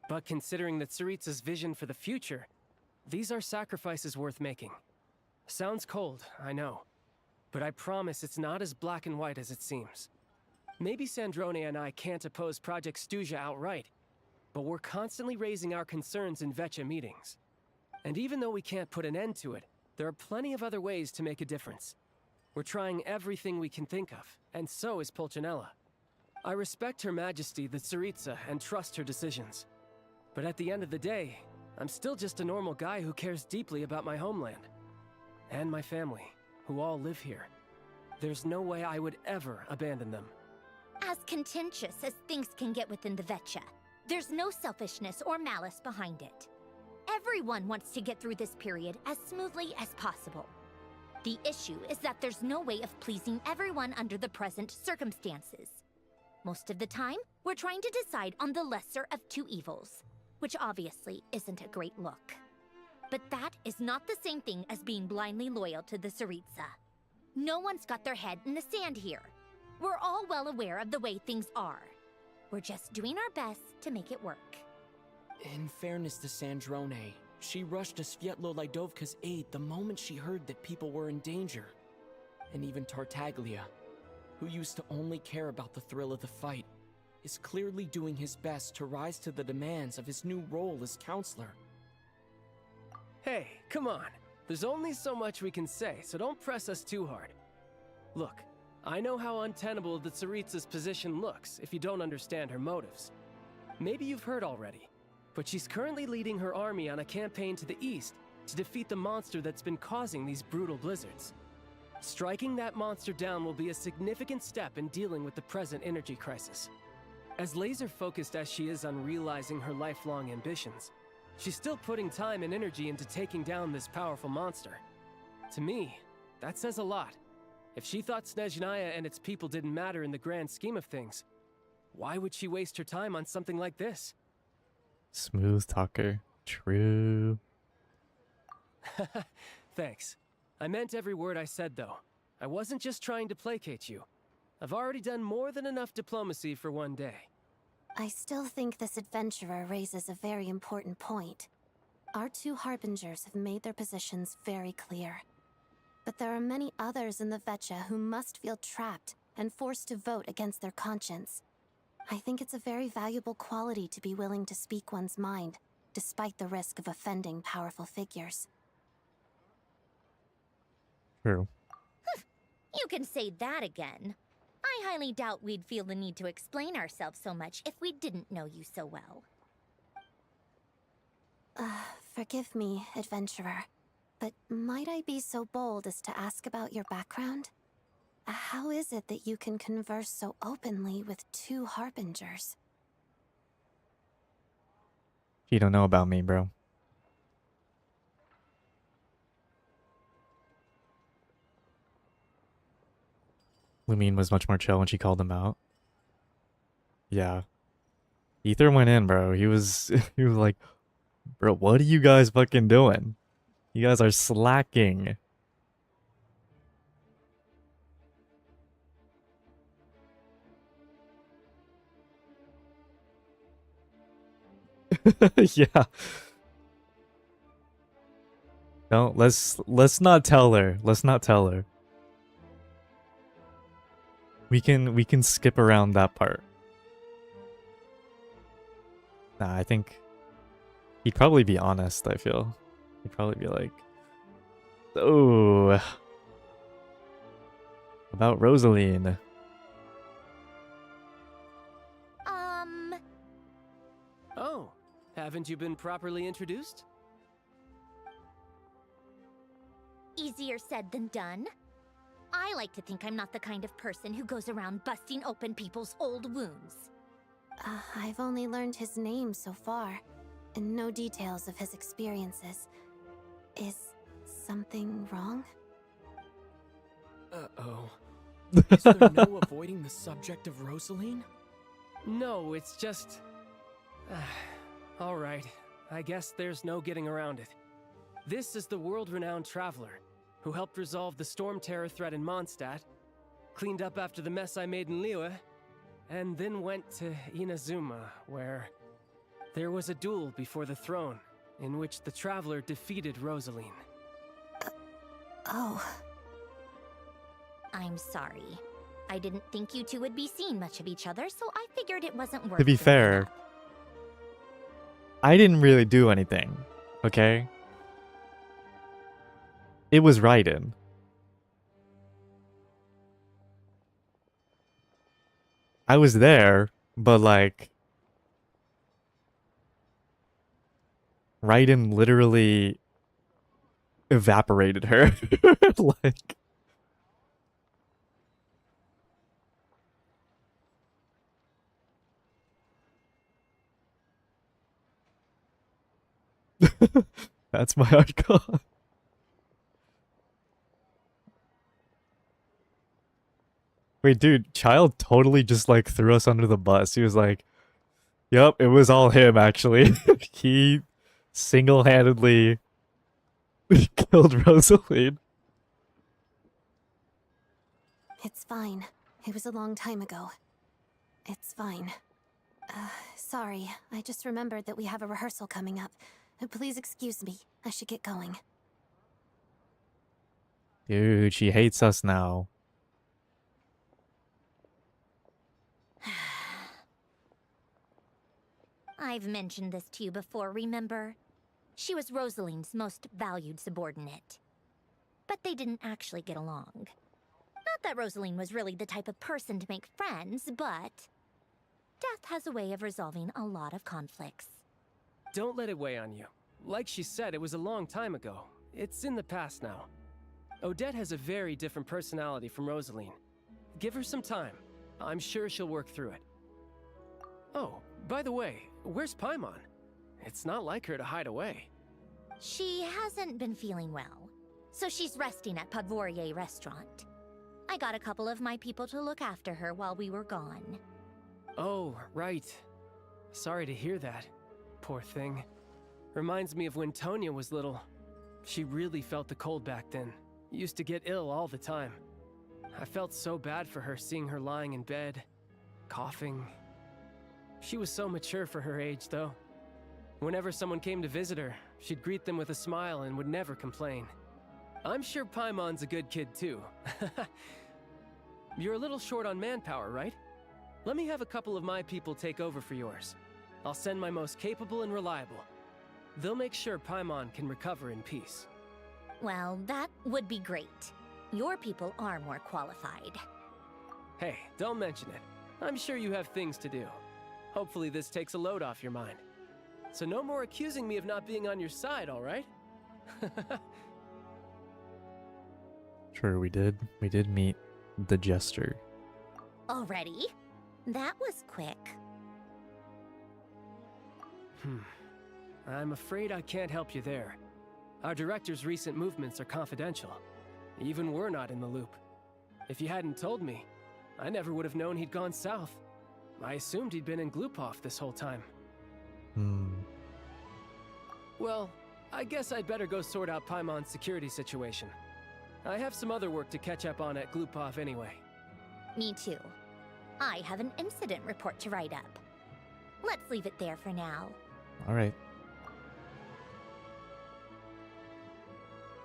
But considering the Tsaritsa's vision for the future, these are sacrifices worth making. Sounds cold, I know, but I promise it's not as black and white as it seems. Maybe Sandrone and I can't oppose Project Stuja outright, but we're constantly raising our concerns in Vecha meetings. And even though we can't put an end to it, there are plenty of other ways to make a difference. We're trying everything we can think of, and so is Pulcinella. I respect Her Majesty, the Tsaritsa, and trust her decisions. But at the end of the day, I'm still just a normal guy who cares deeply about my homeland. And my family, who all live here. There's no way I would ever abandon them. As contentious as things can get within the Vecha, there's no selfishness or malice behind it. Everyone wants to get through this period as smoothly as possible. The issue is that there's no way of pleasing everyone under the present circumstances. Most of the time, we're trying to decide on the lesser of two evils, which obviously isn't a great look. But that is not the same thing as being blindly loyal to the Tsaritsa. No one's got their head in the sand here. We're all well aware of the way things are. We're just doing our best to make it work. In fairness to Sandrone, she rushed to Sviatlo-Laidovka's aid the moment she heard that people were in danger. And even Tartaglia, who used to only care about the thrill of the fight, is clearly doing his best to rise to the demands of his new role as counselor. Hey, come on. There's only so much we can say, so don't press us too hard. Look, I know how untenable the Tsaritsa's position looks if you don't understand her motives. Maybe you've heard already, but she's currently leading her army on a campaign to the east to defeat the monster that's been causing these brutal blizzards. Striking that monster down will be a significant step in dealing with the present energy crisis. As laser-focused as she is on realizing her lifelong ambitions, she's still putting time and energy into taking down this powerful monster. To me, that says a lot. If she thought Snezhnaya and its people didn't matter in the grand scheme of things, why would she waste her time on something like this? Smooth talker. True. Thanks. I meant every word I said, though. I wasn't just trying to placate you. I've already done more than enough diplomacy for one day. I still think this adventurer raises a very important point. Our two harbingers have made their positions very clear. But there are many others in the Vetcha who must feel trapped and forced to vote against their conscience. I think it's a very valuable quality to be willing to speak one's mind, despite the risk of offending powerful figures. True. You can say that again. I highly doubt we'd feel the need to explain ourselves so much if we didn't know you so well. Forgive me, adventurer, but might I be so bold as to ask about your background? How is it that you can converse so openly with two harbingers? You don't know about me, bro. Lumine was much more chill when she called him out. Yeah. Ether went in, bro. He was he was like, bro, what are you guys fucking doing? You guys are slacking. Yeah. No, let's not tell her. Let's not tell her. We can skip around that part. Nah, I think he'd probably be honest, I feel. He'd probably be like, oh, about Rosaline. Oh, haven't you been properly introduced? Easier said than done. I like to think I'm not the kind of person who goes around busting open people's old wounds. I've only learned his name so far, and no details of his experiences. Is something wrong? Uh-oh. Is there no avoiding the subject of Rosaline? No, it's just... Alright, I guess there's no getting around it. This is the world-renowned traveler, who helped resolve the storm terror threat in Mondstadt, cleaned up after the mess I made in Liyue, and then went to Inazuma, where there was a duel before the throne, in which the traveler defeated Rosaline. Oh. I'm sorry. I didn't think you two would be seeing much of each other, so I figured it wasn't worth To be bringing fair, up. I didn't really do anything, okay? It was Raiden. I was there, but like... Raiden literally evaporated her. Like... That's my archon. Wait, dude, Child totally just like threw us under the bus. He was like, yep, it was all him actually. He single-handedly killed Rosaline. It's fine. It was a long time ago. It's fine. Sorry, I just remembered that we have a rehearsal coming up. Please excuse me. I should get going. Dude, she hates us now. I've mentioned this to you before, remember? She was Rosaline's most valued subordinate. But they didn't actually get along. Not that Rosaline was really the type of person to make friends, but death has a way of resolving a lot of conflicts. Don't let it weigh on you. Like she said, it was a long time ago. It's in the past now. Odette has a very different personality from Rosaline. Give her some time. I'm sure she'll work through it. Oh, by the way, where's Paimon? It's not like her to hide away. She hasn't been feeling well, so she's resting at Podvorier Restaurant. I got a couple of my people to look after her while we were gone. Oh, right. Sorry to hear that. Poor thing. Reminds me of when Tonya was little. She really felt the cold back then, used to get ill all the time. I felt so bad for her seeing her lying in bed, coughing. She was so mature for her age, though. Whenever someone came to visit her, she'd greet them with a smile and would never complain. I'm sure Paimon's a good kid, too. You're a little short on manpower, right? Let me have a couple of my people take over for yours. I'll send my most capable and reliable. They'll make sure Paimon can recover in peace. Well, that would be great. Your people are more qualified. Hey, don't mention it. I'm sure you have things to do. Hopefully this takes a load off your mind. So no more accusing me of not being on your side, all right? Sure, we did. We did meet the Jester. Already? That was quick. I'm afraid I can't help you there. Our director's recent movements are confidential. Even we're not in the loop. If you hadn't told me, I never would have known he'd gone south. I assumed he'd been in Glupov this whole time. Well, I guess I'd better go sort out Paimon's security situation. I have some other work to catch up on at Glupov anyway. Me too. I have an incident report to write up. Let's leave it there for now. Alright.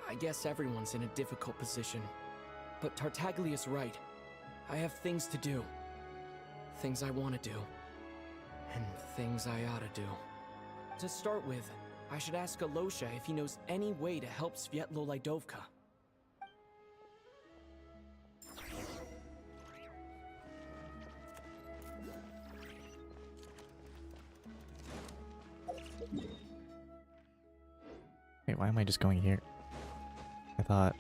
I guess everyone's in a difficult position. But Tartaglia's right. I have things to do. Things I want to do. And things I ought to do. To start with, I should ask Alosha if he knows any way to help Svietlo-Lidovka. Wait, why am I just going here? I thought...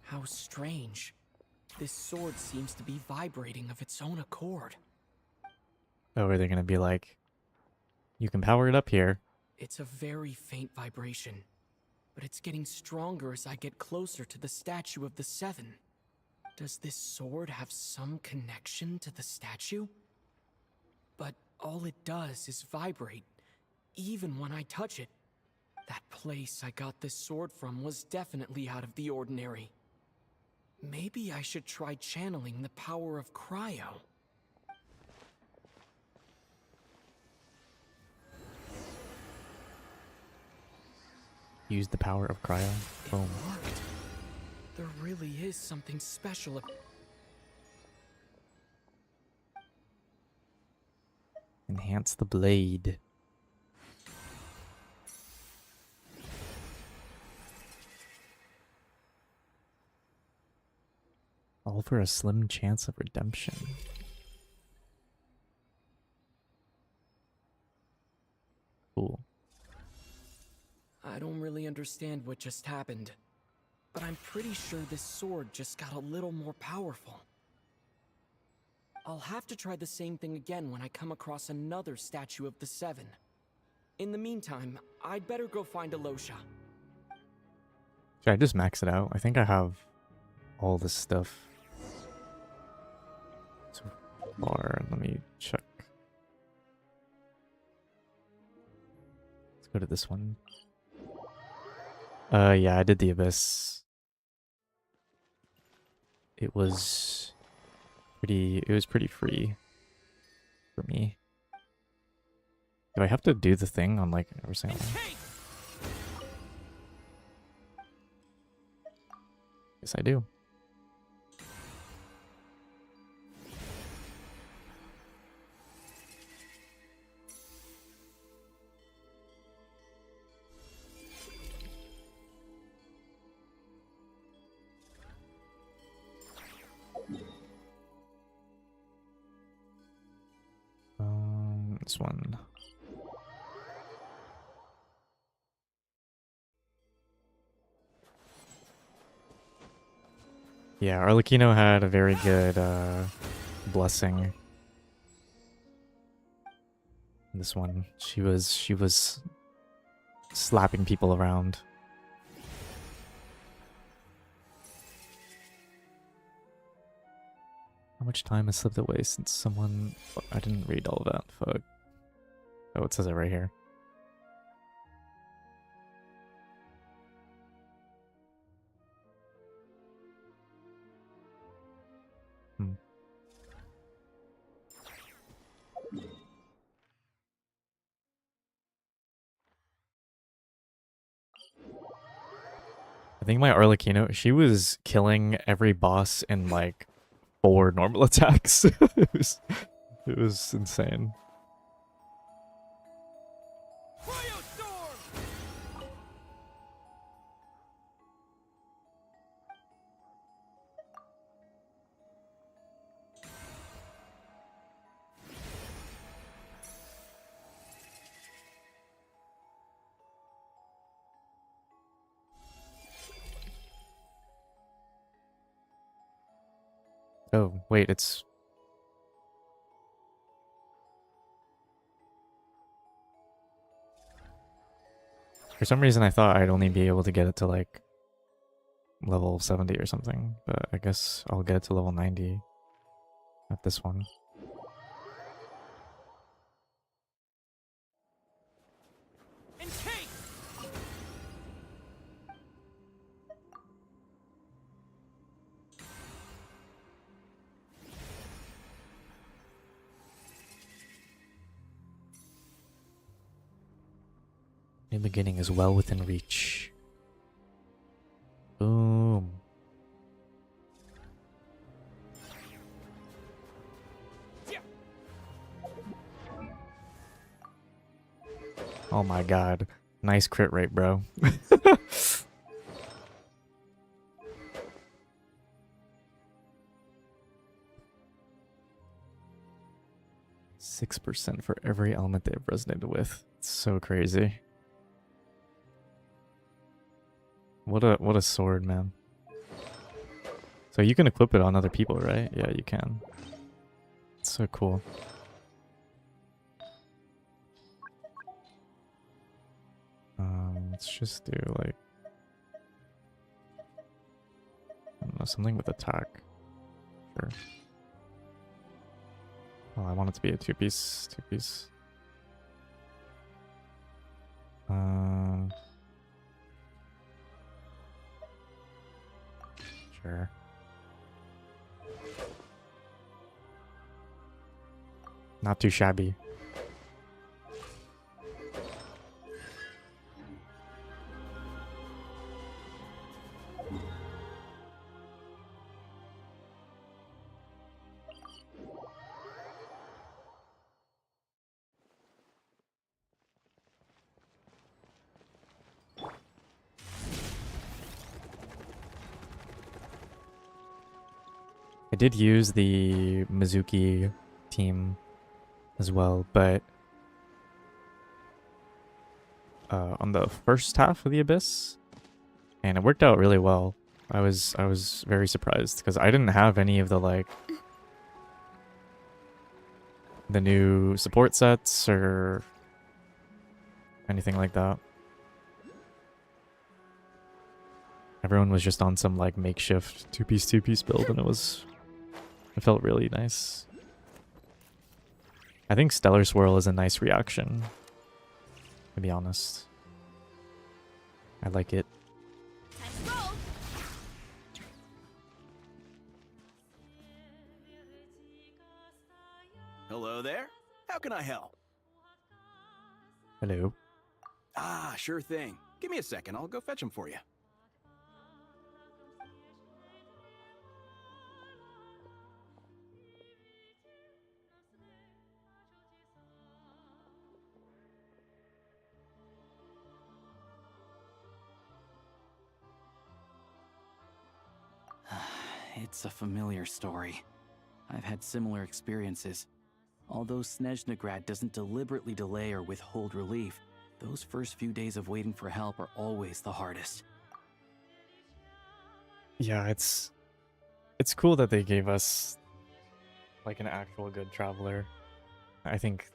How strange. This sword seems to be vibrating of its own accord. Oh, are they gonna be like, you can power it up here? It's a very faint vibration, but it's getting stronger as I get closer to the statue of the Seven. Does this sword have some connection to the statue? But all it does is vibrate, even when I touch it. That place I got this sword from was definitely out of the ordinary. Maybe I should try channeling the power of cryo. Use the power of cryo. Boom. It worked. There really is something special. Enhance the blade. All for a slim chance of redemption. Cool. I don't really understand what just happened, but I'm pretty sure this sword just got a little more powerful. I'll have to try the same thing again when I come across another statue of the Seven. In the meantime, I'd better go find Alosha. Should I just max it out? I think I have all this stuff so far. Let me check. Let's go to this one. Yeah, I did the Abyss. It was pretty free for me. Do I have to do the thing on like every single one? Yes, I do. This one. Yeah, Arlecchino had a very good blessing. This one, she was slapping people around. How much time has slipped away since someone... I didn't read all of that. Fuck. Oh, it says it right here. I think my Arlecchino, she was killing every boss in like 4 normal attacks. It was insane. Oh, wait, it's... For some reason I thought I'd only be able to get it to like level 70 or something, but I guess I'll get it to level 90 at this one. New beginning is well within reach. Boom. Oh my god. Nice crit rate, bro. 6% for every element they've resonated with. It's so crazy. What a sword, man. So you can equip it on other people, right? Yeah, you can. It's so cool. Let's just do like, I don't know, something with attack. Sure. Oh, I want it to be a two-piece. Sure. Not too shabby. I did use the Mizuki team as well, but on the first half of the Abyss, and it worked out really well. I was very surprised because I didn't have any of the like the new support sets or anything like that. Everyone was just on some like makeshift two-piece build, and it felt really nice. I think Stellar Swirl is a nice reaction, to be honest. I like it. Hello there. How can I help? Hello. Ah, sure thing. Give me a second. I'll go fetch them for you. It's a familiar story. I've had similar experiences. Although Snezhnagrad doesn't deliberately delay or withhold relief, those first few days of waiting for help are always the hardest. Yeah, it's cool that they gave us like an actual good traveler. I think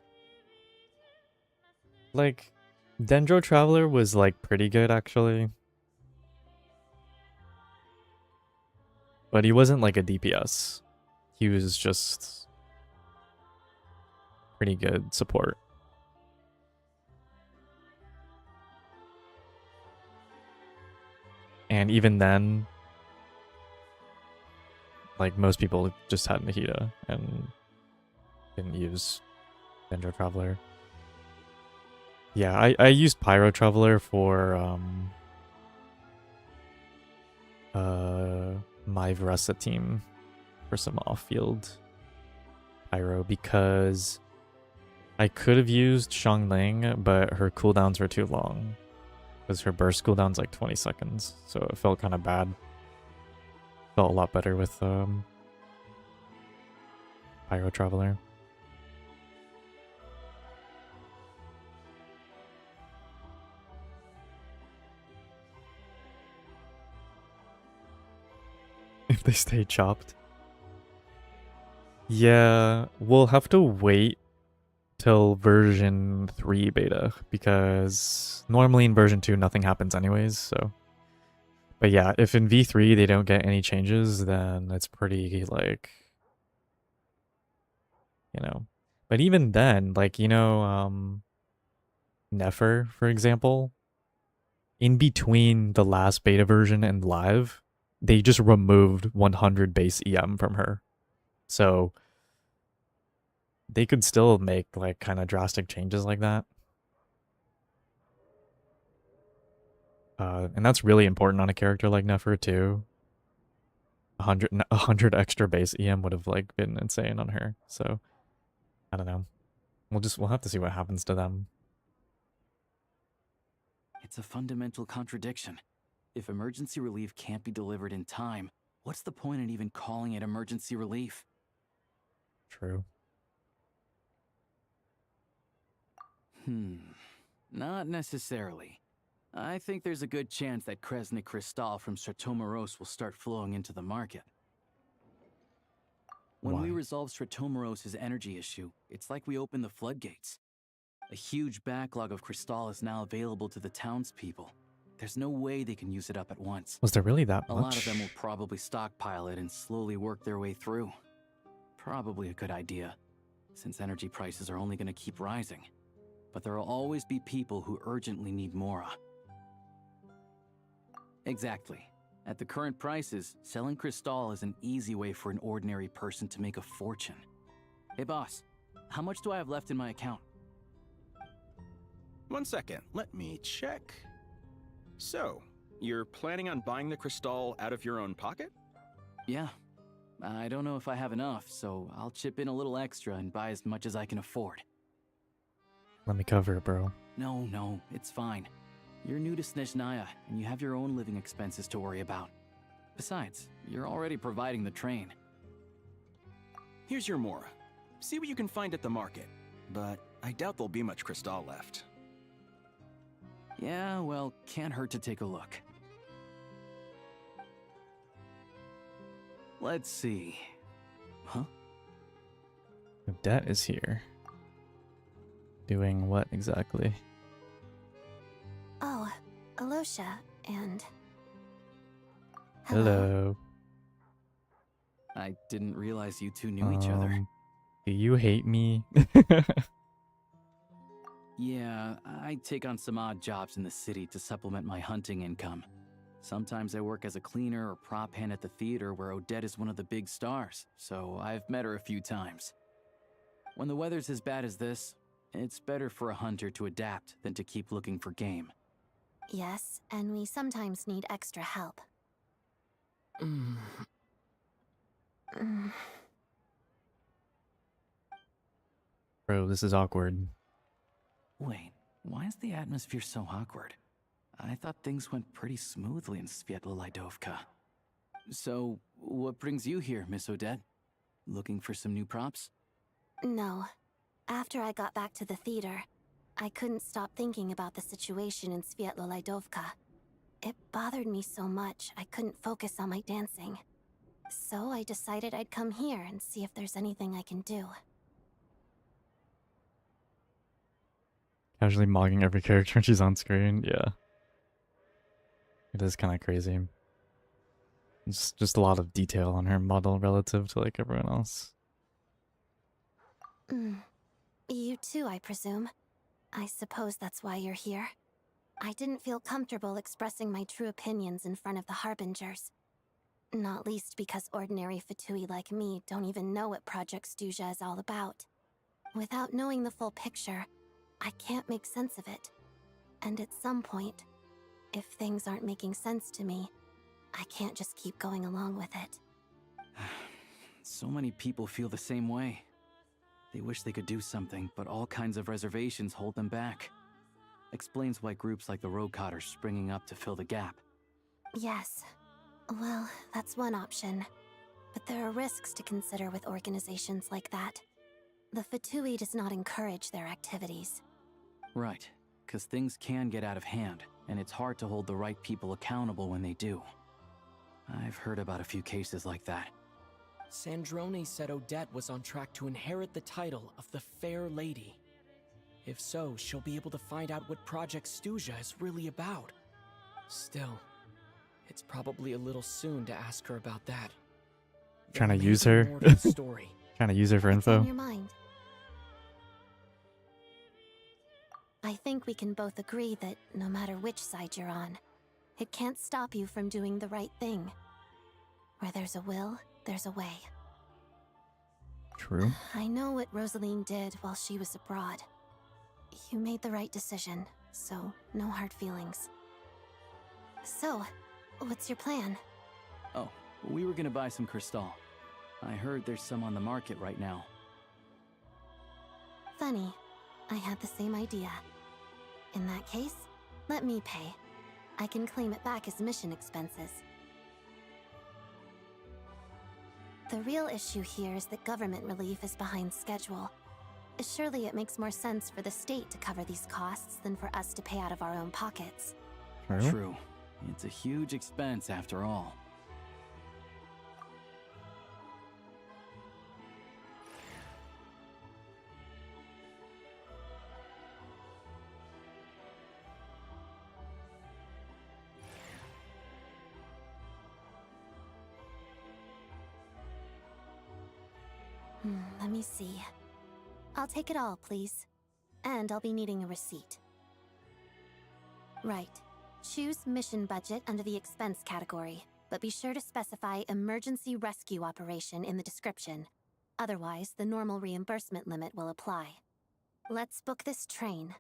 Like, Dendro Traveler was like pretty good actually. But he wasn't like a DPS. He was just pretty good support. And even then, like most people just had Nahida and didn't use Dendro Traveler. Yeah, I used Pyro Traveler for my Veressa team for some off-field Pyro because I could have used Xiangling, but her cooldowns were too long. Because her burst cooldown's like 20 seconds, so it felt kind of bad. Felt a lot better with Pyro Traveler. If they stay chopped. Yeah, we'll have to wait till version 3 beta, because normally in version 2 nothing happens anyways, so... But yeah, if in V3 they don't get any changes, then it's pretty, like... You know... But even then, like, you know, Nefer, for example, in between the last beta version and live, they just removed 100 base EM from her. So they could still make like kind of drastic changes like that. And that's really important on a character like Nefer too. 100 extra base EM would have like been insane on her. So I don't know. We'll have to see what happens to them. It's a fundamental contradiction. If emergency relief can't be delivered in time, what's the point in even calling it emergency relief? True. Not necessarily. I think there's a good chance that Kresnik Crystal from Stratomeros will start flowing into the market. When we resolve Stratomeros' energy issue, it's like we open the floodgates. A huge backlog of Crystal is now available to the townspeople. There's no way they can use it up at once. Was there really that much? A lot of them will probably stockpile it and slowly work their way through. Probably a good idea, since energy prices are only going to keep rising. But there will always be people who urgently need Mora. Exactly. At the current prices, selling Crystal is an easy way for an ordinary person to make a fortune. Hey boss, how much do I have left in my account? 1 second, let me check. So, you're planning on buying the Crystal out of your own pocket? Yeah. I don't know if I have enough, so I'll chip in a little extra and buy as much as I can afford. Let me cover it, bro. No, it's fine. You're new to Snezhnaya, and you have your own living expenses to worry about. Besides, you're already providing the train. Here's your Mora. See what you can find at the market, but I doubt there'll be much Crystal left. Yeah, well, can't hurt to take a look. Let's see. Huh? Odette is here. Doing what exactly? Oh, Alosha, and... Hello. I didn't realize you two knew each other. Do you hate me? Yeah, I take on some odd jobs in the city to supplement my hunting income. Sometimes I work as a cleaner or prop hand at the theater where Odette is one of the big stars, so I've met her a few times. When the weather's as bad as this, it's better for a hunter to adapt than to keep looking for game. Yes, and we sometimes need extra help. Bro, this is awkward. Wait, why is the atmosphere so awkward? I thought things went pretty smoothly in Svietlo-Lidovka. So, what brings you here, Miss Odette? Looking for some new props? No. After I got back to the theater, I couldn't stop thinking about the situation in Svietlo-Lidovka. It bothered me so much I couldn't focus on my dancing. So I decided I'd come here and see if there's anything I can do. Casually mogging every character when she's on screen. Yeah. It is kind of crazy. It's just a lot of detail on her model relative to like everyone else. You too, I presume. I suppose that's why you're here. I didn't feel comfortable expressing my true opinions in front of the Harbingers. Not least because ordinary Fatui like me don't even know what Project Stuja is all about. Without knowing the full picture, I can't make sense of it. And at some point, if things aren't making sense to me, I can't just keep going along with it. So many people feel the same way. They wish they could do something, but all kinds of reservations hold them back. Explains why groups like the Roadcott are springing up to fill the gap. Yes. Well, that's one option. But there are risks to consider with organizations like that. The Fatui does not encourage their activities. Right, because things can get out of hand, and it's hard to hold the right people accountable when they do. I've heard about a few cases like that. Sandrone said Odette was on track to inherit the title of the Fair Lady. If so, she'll be able to find out what Project Stuja is really about. Still, it's probably a little soon to ask her about that. Trying to There may use be her. more to the story. Trying to use her for What's on info. your mind? I think we can both agree that no matter which side you're on, it can't stop you from doing the right thing. Where there's a will, there's a way. True. I know what Rosaline did while she was abroad. You made the right decision, so no hard feelings. So, what's your plan? Oh, we were gonna buy some crystal. I heard there's some on the market right now. Funny, I had the same idea. In that case, let me pay. I can claim it back as mission expenses. The real issue here is that government relief is behind schedule. Surely it makes more sense for the state to cover these costs than for us to pay out of our own pockets. True. It's a huge expense after all. Let me see. I'll take it all, please. And I'll be needing a receipt. Right. Choose mission budget under the expense category, but be sure to specify emergency rescue operation in the description. Otherwise, the normal reimbursement limit will apply. Let's book this train.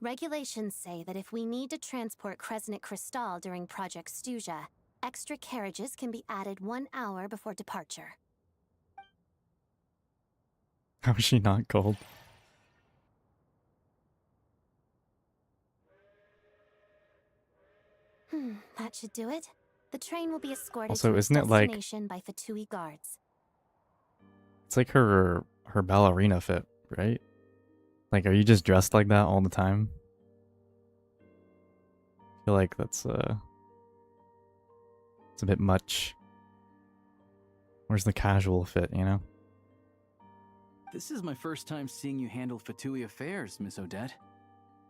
Regulations say that if we need to transport Kresnik Crystal during Project Stuja, extra carriages can be added 1 hour before departure. How is she not gold? That should do it. The train will be escorted Also, to its isn't it like destination by Fatui guards. it's like her ballerina fit, right? Like, are you just dressed like that all the time? I feel like that's it's a bit much. Where's the casual fit, you know? This is my first time seeing you handle Fatui affairs, Miss Odette.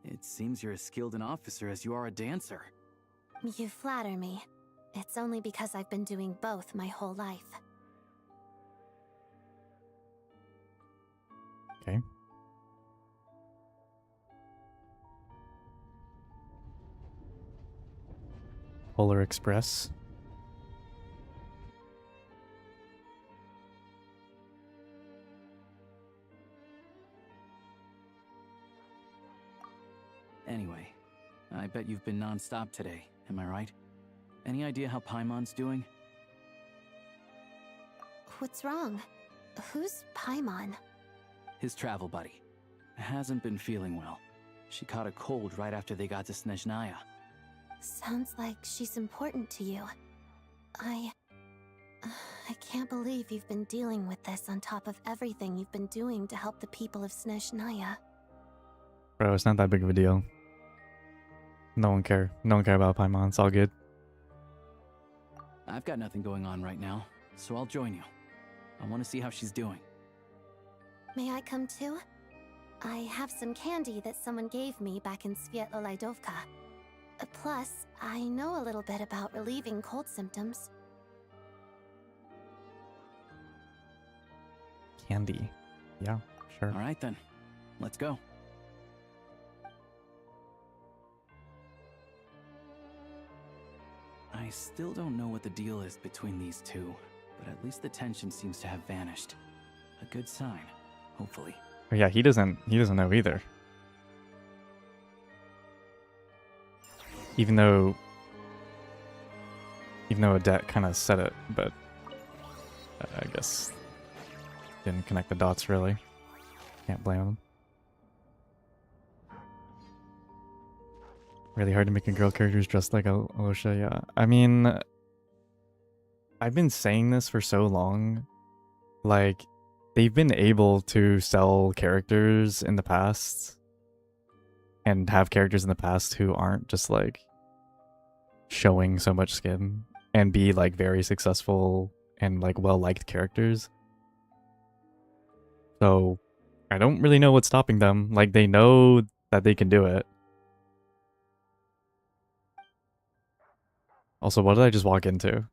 It seems you're as skilled an officer as you are a dancer. You flatter me. It's only because I've been doing both my whole life. Okay. Polar Express. Anyway, I bet you've been non-stop today, am I right? Any idea how Paimon's doing? What's wrong? Who's Paimon? His travel buddy. Hasn't been feeling well. She caught a cold right after they got to Snezhnaya. Sounds like she's important to you. I can't believe you've been dealing with this on top of everything you've been doing to help the people of Snezhnaya. Bro, it's not that big of a deal. No one care. No one care about Paimon. It's all good. I've got nothing going on right now, so I'll join you. I want to see how she's doing. May I come too? I have some candy that someone gave me back in Svietlolaidovka. Plus, I know a little bit about relieving cold symptoms. Candy. Yeah, sure. All right then, let's go. I still don't know what the deal is between these two, but at least the tension seems to have vanished. A good sign, hopefully. Oh, yeah, he doesn't know either. Even though Odette kind of said it, but I guess didn't connect the dots really. Can't blame him. Really hard to make a girl character who's dressed like Alosha, yeah. I mean, I've been saying this for so long. Like, they've been able to sell characters in the past and have characters in the past who aren't just like showing so much skin and be like very successful and like well-liked characters. So I don't really know what's stopping them. Like, they know that they can do it. Also, what did I just walk into?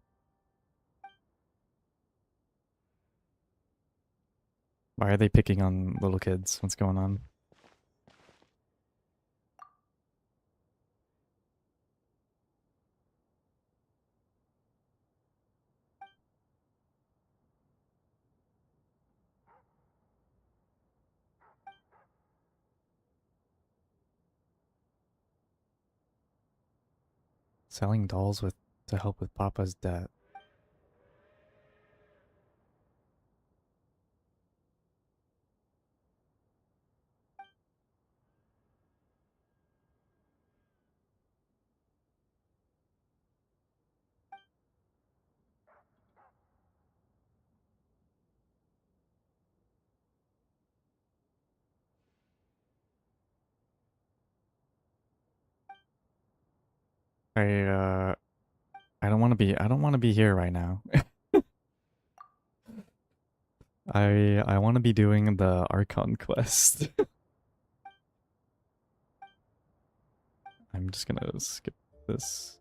Why are they picking on little kids? What's going on? Selling dolls to help with Papa's debt. I don't want to be here right now. I want to be doing the Archon quest. I'm just gonna skip this.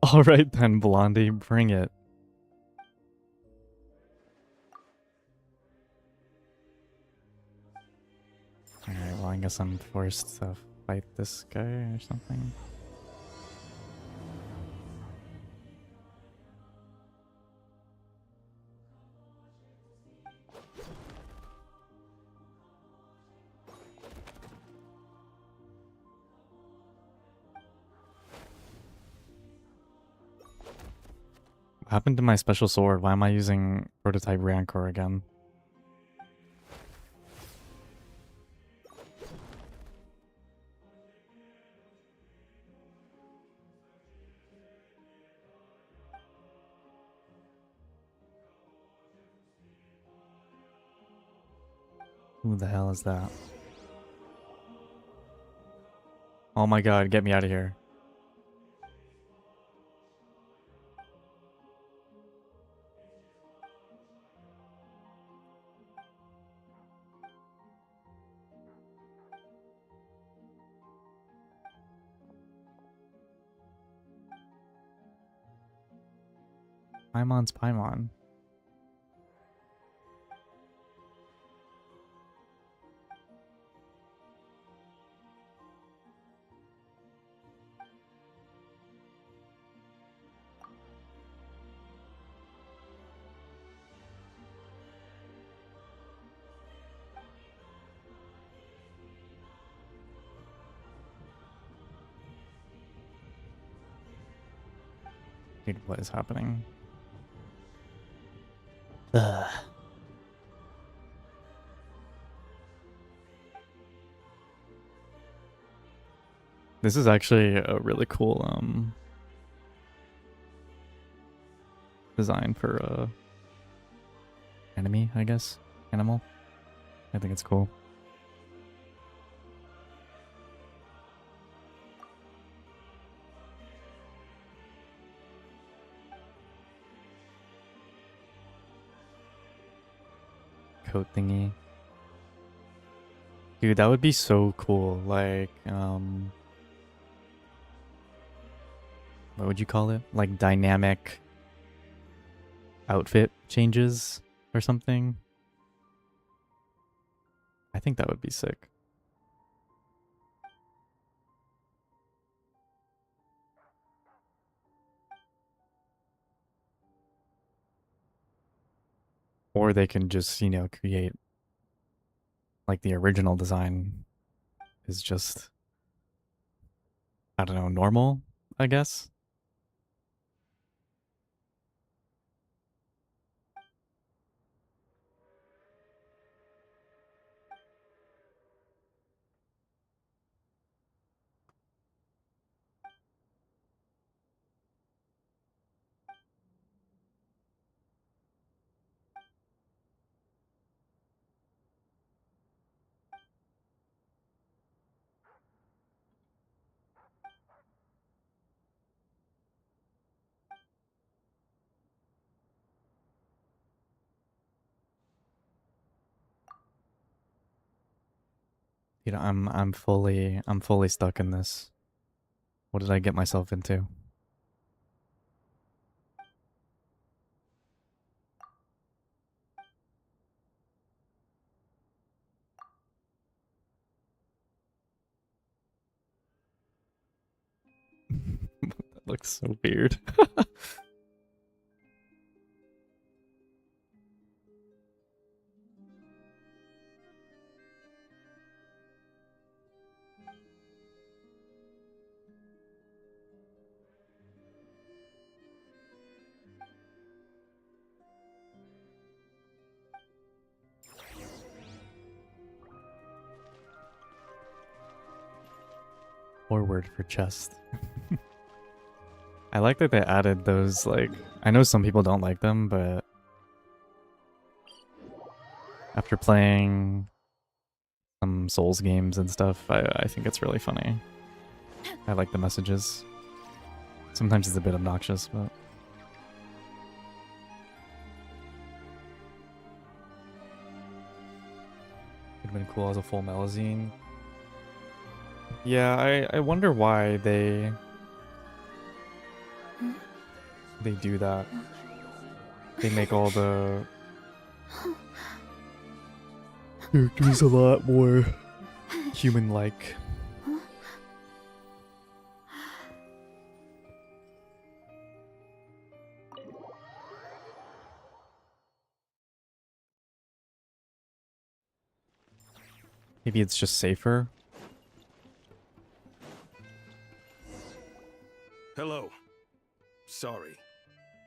Alright then, Blondie, bring it. Alright, well I guess I'm forced to fight this guy or something. What happened to my special sword? Why am I using prototype Rancor again? Who the hell is that? Oh my god, get me out of here. Paimon's Paimon. Dude, what is happening? Ugh. This is actually a really cool design for enemy, I guess. Animal. I think it's cool. coat thingy. Dude, that would be so cool. Like, what would you call it? Like dynamic outfit changes or something. I think that would be sick. Or they can just, you know, create like the original design is just, I don't know, normal, I guess. You know, I'm fully stuck in this. What did I get myself into? That looks so weird. Forward for chest. I like that they added those, like, I know some people don't like them, but after playing some Souls games and stuff, I think it's really funny. I like the messages. Sometimes it's a bit obnoxious, but... Would have been cool as a full Melazine. Yeah, I wonder why they do that. They make all the characters a lot more human-like. Maybe it's just safer. Hello. Sorry,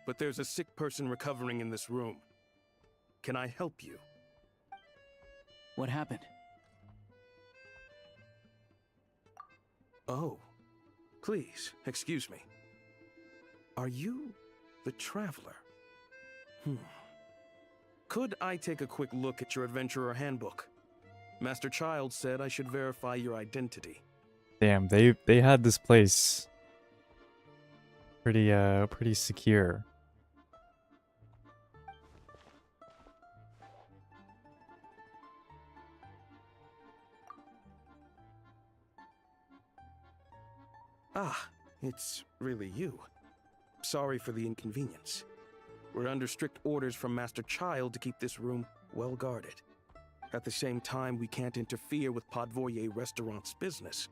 but there's a sick person recovering in this room. Can I help you? What happened? Oh, please, excuse me. Are you the Traveler? Could I take a quick look at your Adventurer Handbook? Master Child said I should verify your identity. Damn, they had this place pretty secure. Ah, it's really you. Sorry for the inconvenience. We're under strict orders from Master Child to keep this room well guarded. At the same time, we can't interfere with Podvoye Restaurant's business.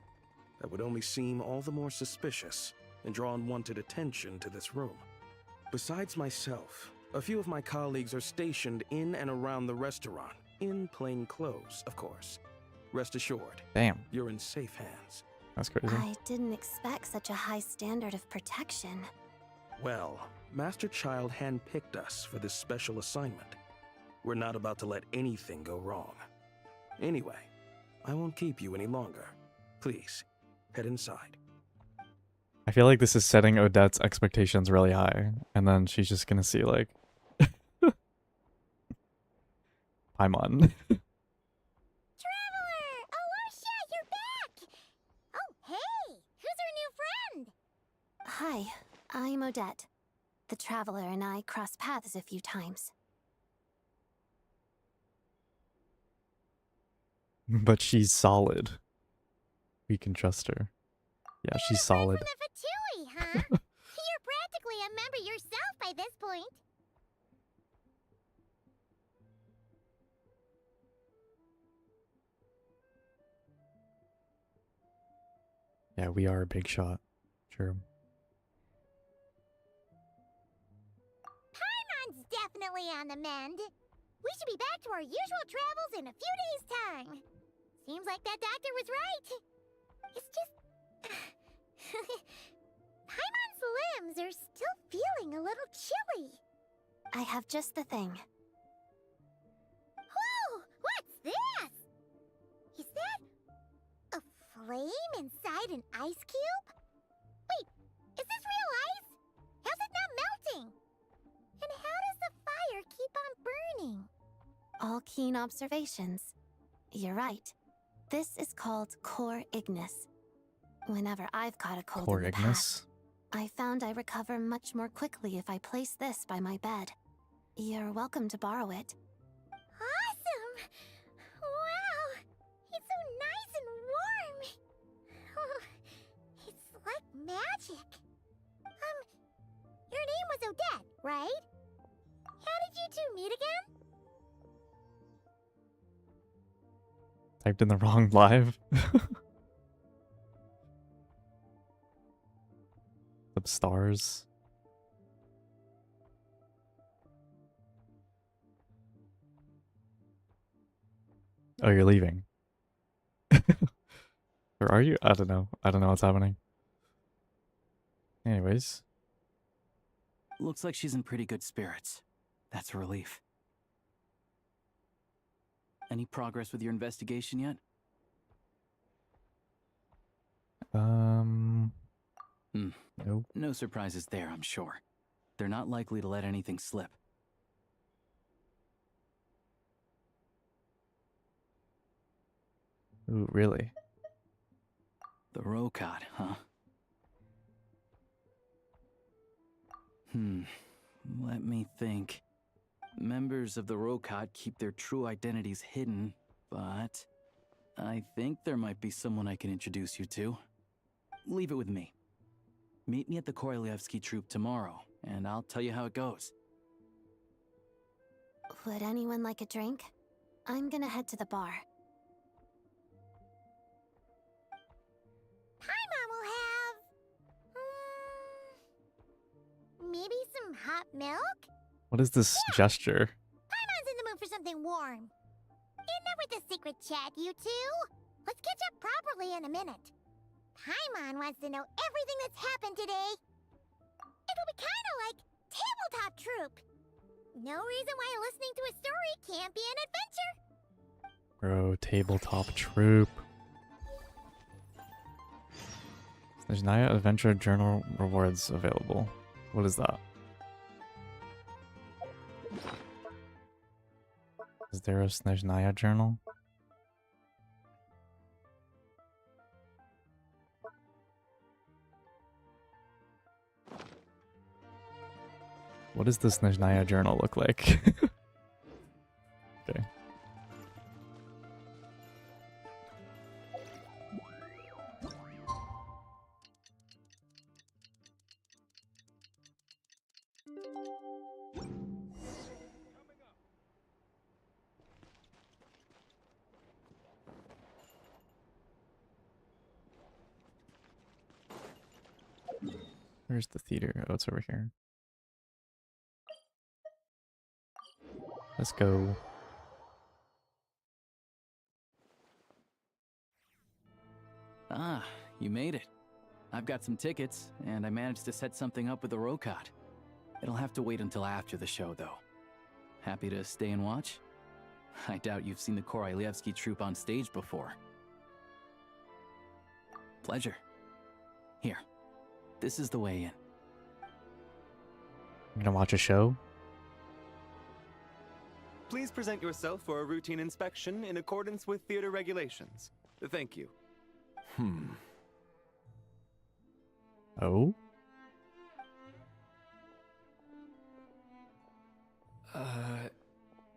That would only seem all the more suspicious and draw unwanted attention to this room. Besides myself, a few of my colleagues are stationed in and around the restaurant, in plain clothes, of course. Rest assured, Damn, you're in safe hands. that's crazy. I didn't expect such a high standard of protection. Well, Master Child handpicked us for this special assignment. We're not about to let anything go wrong. Anyway, I won't keep you any longer. Please, head inside. I feel like this is setting Odette's expectations really high, and then she's just gonna see, like... Paimon. Traveler! Alosha, you're back! Oh, hey! Who's our new friend? Hi, I'm Odette. The Traveler and I crossed paths a few times. But she's solid. We can trust her. Yeah, she's solid. The Fatui, huh? You're practically a member yourself by this point. Yeah, we are a big shot. True. Paimon's definitely on the mend. We should be back to our usual travels in a few days' time. Seems like that doctor was right. It's just... Paimon's limbs are still feeling a little chilly. I have just the thing. Whoa! What's this? Is that a flame inside an ice cube? Wait, is this real ice? How's it not melting? And how does the fire keep on burning? All keen observations. You're right. This is called core ignis. Whenever I've caught a cold Core in the ignis. past, I found I recover much more quickly if I place this by my bed. You're welcome to borrow it. Awesome! Wow! It's so nice and warm! Oh, it's like magic. Your name was Odette, right? How did you two meet again? Typed in the wrong live. Some stars. Oh, you're leaving. Or are you? I don't know. I don't know what's happening. Anyways. Looks like she's in pretty good spirits. That's a relief. Any progress with your investigation yet? Nope. No surprises there, I'm sure. They're not likely to let anything slip. Ooh, really? The Rokad, huh? Let me think. Members of the Rokad keep their true identities hidden, but I think there might be someone I can introduce you to. Leave it with me. Meet me at the Korolyevsky troop tomorrow, and I'll tell you how it goes. Would anyone like a drink? I'm gonna head to the bar. Paimon will have... maybe some hot milk? What is this gesture? Paimon's in the mood for something warm. Enough with the secret chat, you two. Let's catch up properly in a minute. Paimon wants to know everything that's happened today. It'll be kind of like Tabletop Troop. No reason why listening to a story can't be an adventure. Bro, tabletop troop. Snezhnaya Adventure Journal rewards available. What is that? Is there a Snezhnaya journal? What does the Snezhnaya journal look like? Okay. Where's the theater? Oh, it's over here. Let's go. Ah, you made it. I've got some tickets, and I managed to set something up with the Rokad. It'll have to wait until after the show, though. Happy to stay and watch? I doubt you've seen the Korolyevsky troupe on stage before. Pleasure. Here, this is the way in. You gonna watch a show? Please present yourself for a routine inspection in accordance with theater regulations. Thank you. Oh?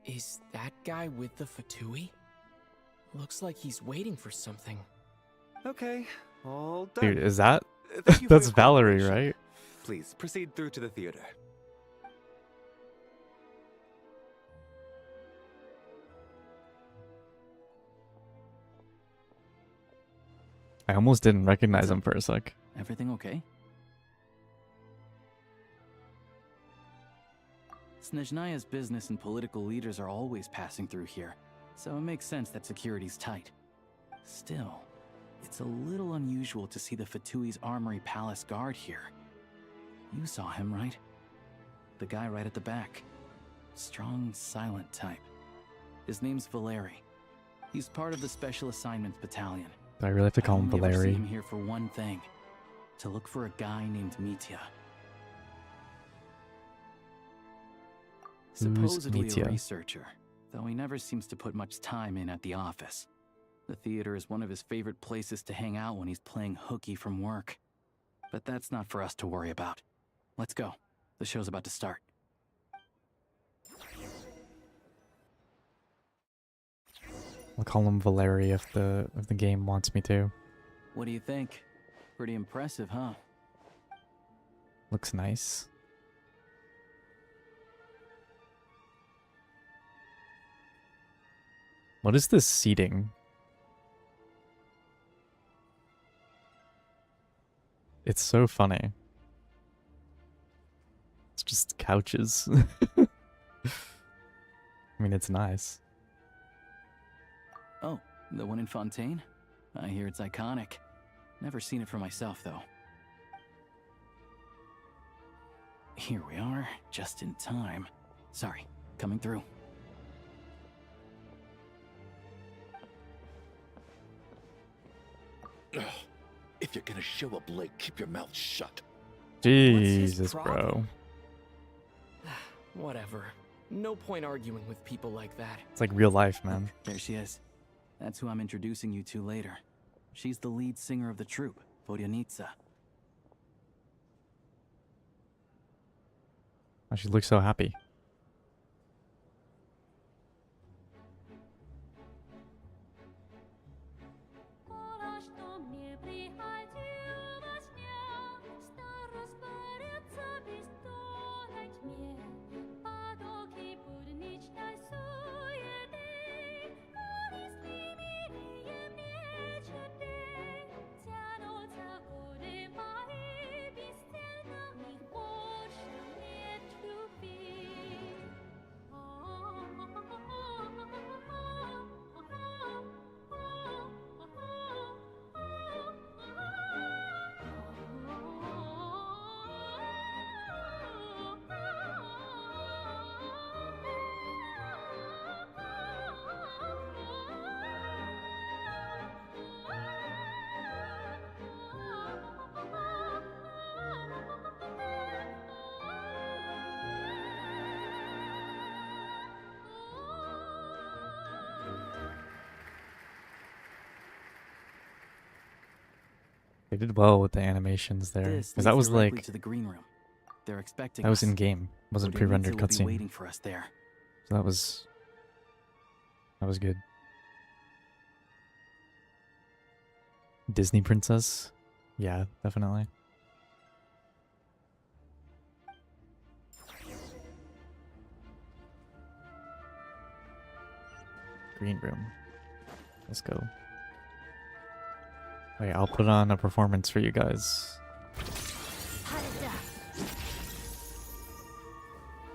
Is that guy with the Fatui? Looks like he's waiting for something. Okay, all done. Dude, is that Thank you for that's your Valerie, cooperation. right? Please proceed through to the theater. I almost didn't recognize him for a sec. Everything okay? Snezhnaya's business and political leaders are always passing through here, so it makes sense that security's tight. Still, it's a little unusual to see the Fatui's Armory Palace guard here. You saw him, right? The guy right at the back. Strong, silent type. His name's Valeri. He's part of the Special Assignments Battalion. Do I really have to call him I only ever see Valeri? him here for one thing. To look for a guy named Mitya. Supposedly a Mitya? researcher, though he never seems to put much time in at the office. The theater is one of his favorite places to hang out when he's playing hooky from work. But that's not for us to worry about. Let's go. The show's about to start. I'll call him Valeri if the game wants me to. What do you think? Pretty impressive, huh? Looks nice. What is this seating? It's so funny. It's just couches. I mean, it's nice. Oh, the one in Fontaine? I hear it's iconic. Never seen it for myself, though. Here we are, just in time. Sorry, coming through. Ugh. If you're gonna show up late, keep your mouth shut. Jesus, bro. Whatever. No point arguing with people like that. It's like real life, man. There she is. That's who I'm introducing you to later. She's the lead singer of the troupe, Vodyanitsa. Oh, she looks so happy. They did well with the animations there. This Because that leads was directly like... to the green room. They're expecting That was us. in-game. Wasn't Vodyanitsa pre-rendered will be cutscene. waiting for us there. So that was... That was good. Disney princess? Yeah, definitely. Green room. Let's go. Wait, I'll put on a performance for you guys.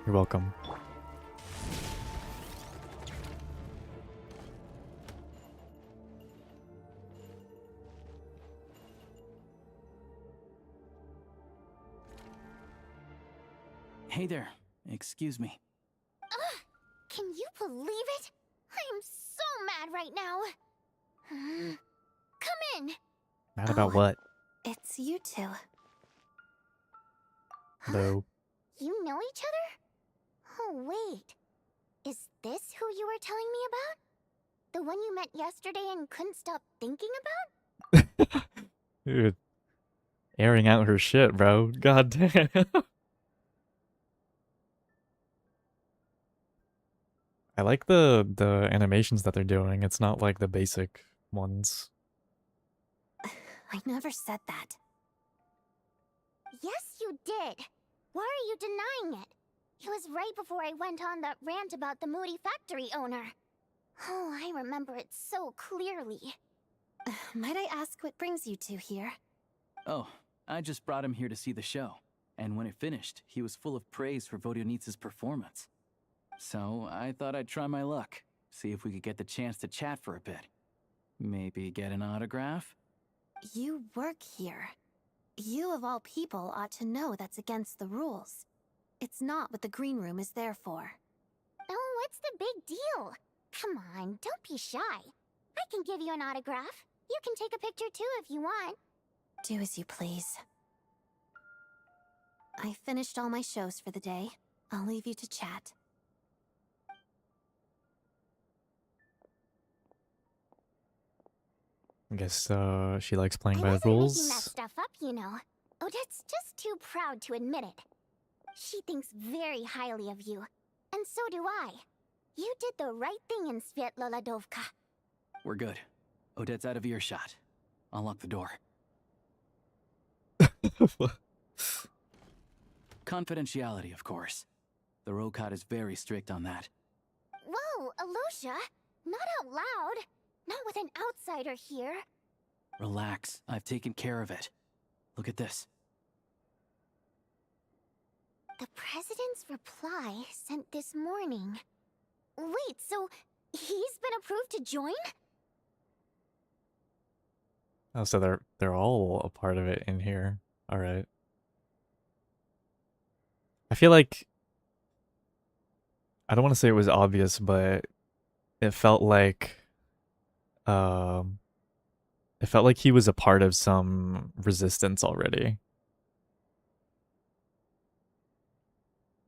You're welcome. Hey there. Excuse me. Can you believe it? I am so mad right now. Come in. Mad about what? It's you two. Hello. You know each other? Oh, wait. Is this who you were telling me about? The one you met yesterday and couldn't stop thinking about? Dude. Airing out her shit, bro. God damn. I like the animations that they're doing. It's not like the basic ones. I never said that. Yes, you did. Why are you denying it? It was right before I went on that rant about the moody factory owner. Oh, I remember it so clearly. Might I ask what brings you two here? Oh, I just brought him here to see the show. And when it finished, he was full of praise for Vodionitsa's performance. So I thought I'd try my luck, see if we could get the chance to chat for a bit. Maybe get an autograph? You work here. You of all people ought to know that's against the rules. It's not what the green room is there for. Oh, what's the big deal? Come on, don't be shy. I can give you an autograph. You can take a picture too if you want. Do as you please. I finished all my shows for the day. I'll leave you to chat. I guess she likes playing I by the wasn't making that rules. stuff up, you know. Odette's just too proud to admit it. She thinks very highly of you. And so do I. You did the right thing in Svietloladovka. We're good. Odette's out of earshot. I'll lock the door. Confidentiality, of course. The Rokot is very strict on that. Whoa, Alosha! Not out loud! Not with an outsider here. Relax, I've taken care of it. Look at this. The president's reply sent this morning. Wait, so he's been approved to join? Oh, so they're all a part of it in here. All right. I feel like I don't want to say it was obvious, but it felt like he was a part of some resistance already.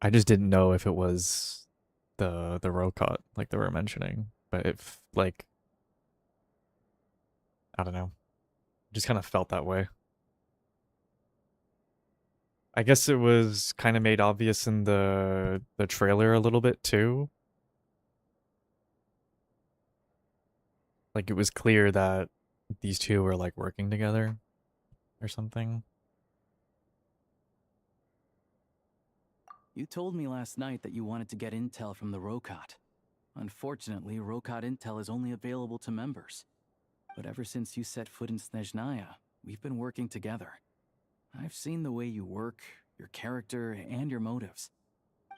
I just didn't know if it was the Rokot like they were mentioning, but if like I don't know. Just kind of felt that way. I guess it was kind of made obvious in the trailer a little bit too. Like it was clear that these two were like working together or something. You told me last night that you wanted to get intel from the Rokot. Unfortunately, Rokot intel is only available to members. But ever since you set foot in Snezhnaya, we've been working together. I've seen the way you work, your character, and your motives.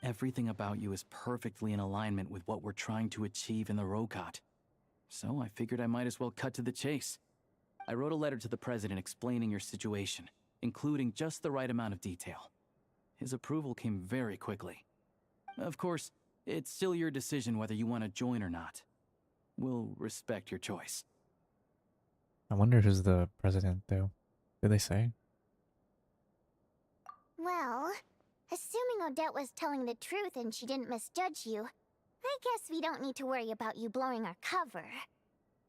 Everything about you is perfectly in alignment with what we're trying to achieve in the Rokot. So I figured I might as well cut to the chase. I wrote a letter to the president explaining your situation, including just the right amount of detail. His approval came very quickly. Of course, it's still your decision whether you want to join or not. We'll respect your choice. I wonder who's the president though. Did they say? Well, assuming Odette was telling the truth and she didn't misjudge you, I guess we don't need to worry about you blowing our cover.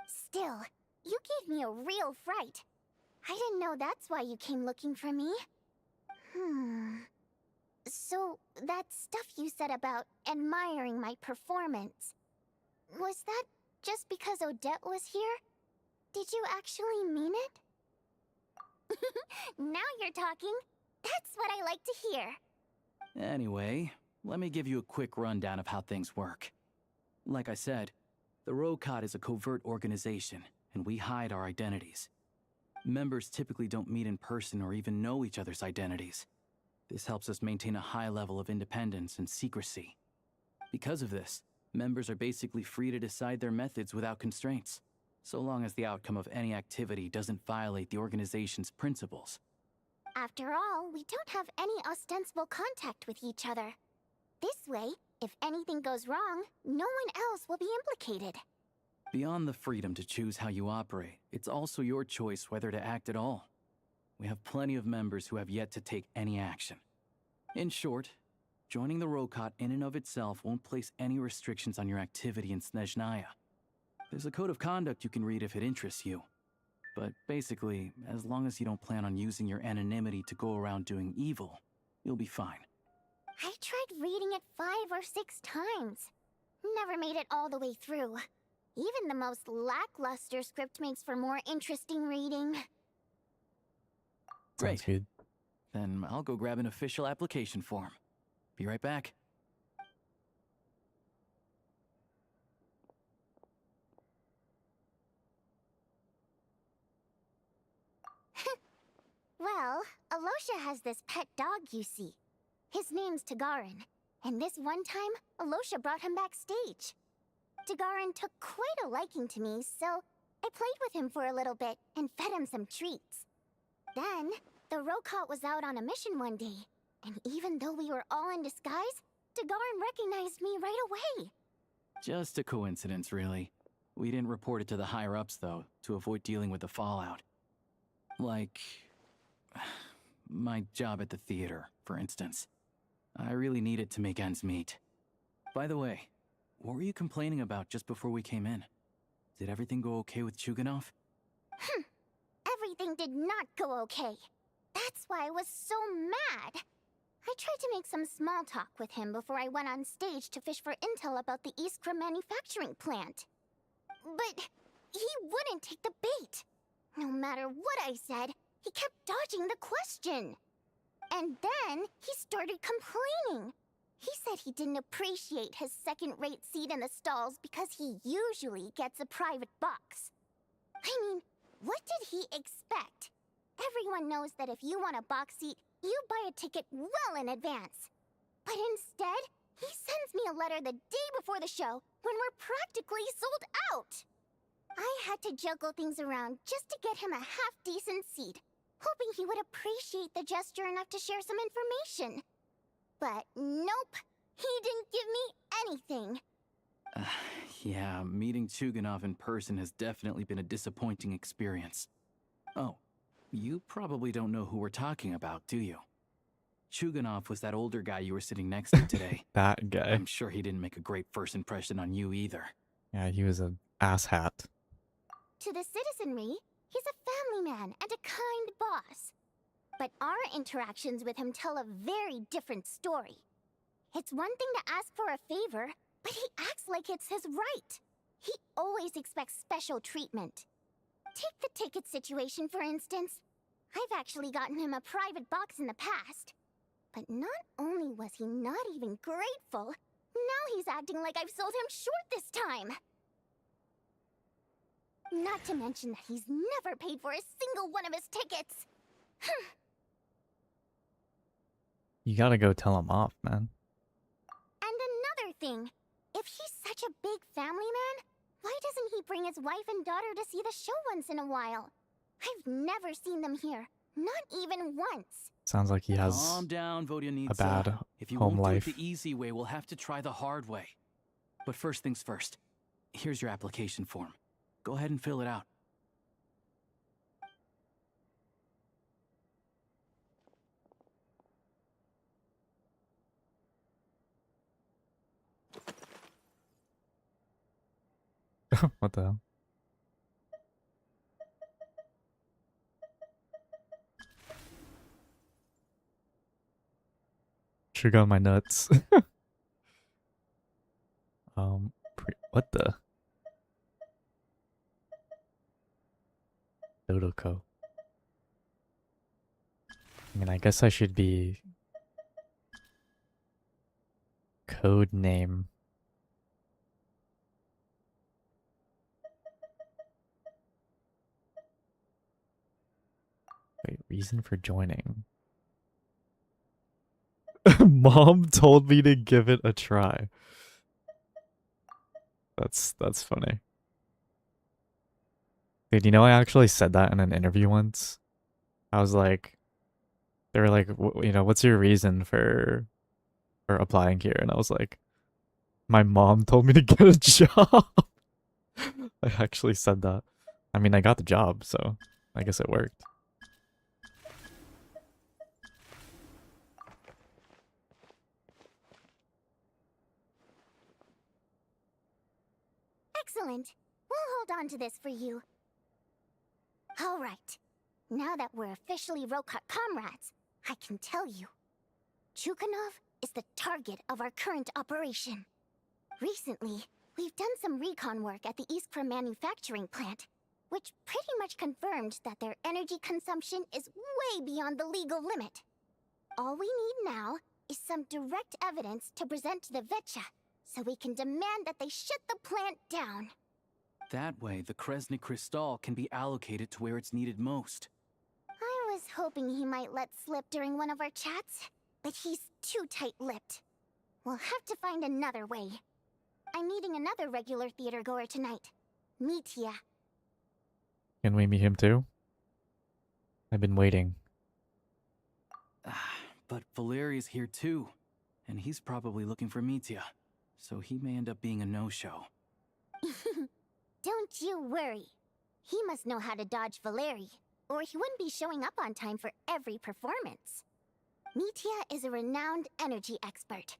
Still, you gave me a real fright. I didn't know that's why you came looking for me. So, that stuff you said about admiring my performance, was that just because Odette was here? Did you actually mean it? Now you're talking. That's what I like to hear. Anyway, let me give you a quick rundown of how things work. Like I said, the Rokot is a covert organization, and we hide our identities. Members typically don't meet in person or even know each other's identities. This helps us maintain a high level of independence and secrecy. Because of this, members are basically free to decide their methods without constraints, so long as the outcome of any activity doesn't violate the organization's principles. After all, we don't have any ostensible contact with each other. This way, if anything goes wrong, no one else will be implicated. Beyond the freedom to choose how you operate, it's also your choice whether to act at all. We have plenty of members who have yet to take any action. In short, joining the Rokot in and of itself won't place any restrictions on your activity in Snezhnaya. There's a code of conduct you can read if it interests you. But basically, as long as you don't plan on using your anonymity to go around doing evil, you'll be fine. I tried reading it 5 or 6 times. never made it all the way through. Even the most lackluster script makes for more interesting reading. Sounds good. Then I'll go grab an official application form. Be right back. Well, Alosha has this pet dog, you see. His name's Tagarin, and this one time, Alosha brought him backstage. Tagarin took quite a liking to me, so I played with him for a little bit and fed him some treats. Then, the Rokot was out on a mission one day, and even though we were all in disguise, Tagarin recognized me right away. Just a coincidence, really. We didn't report it to the higher-ups, though, to avoid dealing with the fallout. Like... my job at the theater, for instance. I really needed to make ends meet. By the way, what were you complaining about just before we came in? Did everything go okay with Chuganov? Everything did not go okay. That's why I was so mad. I tried to make some small talk with him before I went on stage to fish for intel about the Iskra manufacturing plant. But he wouldn't take the bait. No matter what I said, he kept dodging the question. And then he started complaining. He said he didn't appreciate his second-rate seat in the stalls because he usually gets a private box. I mean, what did he expect? Everyone knows that if you want a box seat, you buy a ticket well in advance. But instead, he sends me a letter the day before the show when we're practically sold out. I had to juggle things around just to get him a half-decent seat, hoping he would appreciate the gesture enough to share some information. But nope, he didn't give me anything. Yeah, meeting Chuganov in person has definitely been a disappointing experience. Oh, you probably don't know who we're talking about, do you? Chuganov was that older guy you were sitting next to today. That guy. I'm sure he didn't make a great first impression on you either. Yeah, he was an asshat. To the citizenry, he's a family man and a kind boss. But our interactions with him tell a very different story. It's one thing to ask for a favor, but he acts like it's his right. He always expects special treatment. Take the ticket situation, for instance. I've actually gotten him a private box in the past. But not only was he not even grateful, now he's acting like I've sold him short this time. Not to mention that he's never paid for a single one of his tickets. You gotta go tell him off, man. And another thing, if he's such a big family man, why doesn't he bring his wife and daughter to see the show once in a while? I've never seen them here, not even once. Sounds like he has Calm down, Vodyanitsa. a bad If you home won't life. do it the easy way, we'll have to try the hard way. But first things first. Here's your application form. Go ahead and fill it out. What the hell? Sugar on my nuts. What the? Dodoko. I mean, I guess I should be code name. Wait, reason for joining. Mom told me to give it a try. That's funny. Dude, you know, I actually said that in an interview once. I was like, they were like, you know, what's your reason for applying here? And I was like, my mom told me to get a job. I actually said that. I mean, I got the job, so I guess it worked. Excellent. We'll hold on to this for you. All right. Now that we're officially Rokot comrades, I can tell you. Chuganov is the target of our current operation. Recently, we've done some recon work at the Iskra manufacturing plant, which pretty much confirmed that their energy consumption is way beyond the legal limit. All we need now is some direct evidence to present to the Vetcha, so we can demand that they shut the plant down. That way, the Kresny Crystal can be allocated to where it's needed most. I was hoping he might let slip during one of our chats, but he's too tight-lipped. We'll have to find another way. I'm meeting another regular theater goer tonight, Mitya. Can we meet him too? I've been waiting. But Valeri's here too, and he's probably looking for Mitya, so he may end up being a no-show. Don't you worry. He must know how to dodge Valeri, or he wouldn't be showing up on time for every performance. Mitya is a renowned energy expert.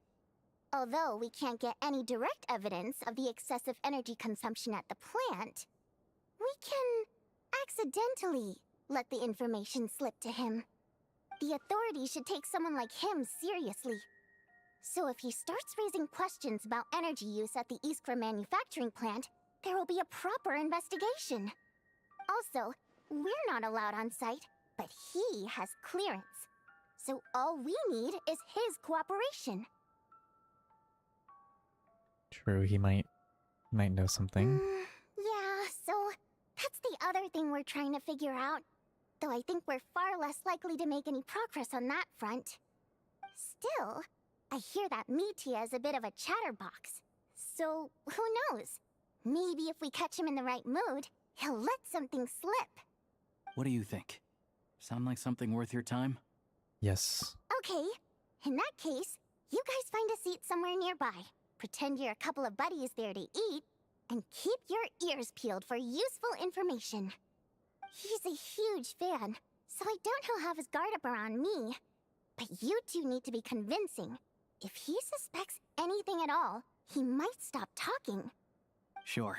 Although we can't get any direct evidence of the excessive energy consumption at the plant, we can accidentally let the information slip to him. The authorities should take someone like him seriously. So if he starts raising questions about energy use at the Iskra manufacturing plant, there will be a proper investigation. Also, we're not allowed on site, but he has clearance. So all we need is his cooperation. True, he might know something. Yeah, so that's the other thing we're trying to figure out. Though I think we're far less likely to make any progress on that front. Still, I hear that Mitya is a bit of a chatterbox. So, who knows? Maybe if we catch him in the right mood, he'll let something slip. What do you think? Sound like something worth your time? Yes. Okay, in that case, you guys find a seat somewhere nearby. Pretend you're a couple of buddies there to eat, and keep your ears peeled for useful information. He's a huge fan, so I doubt he'll have his guard up around me. But you two need to be convincing. If he suspects anything at all, he might stop talking. Sure.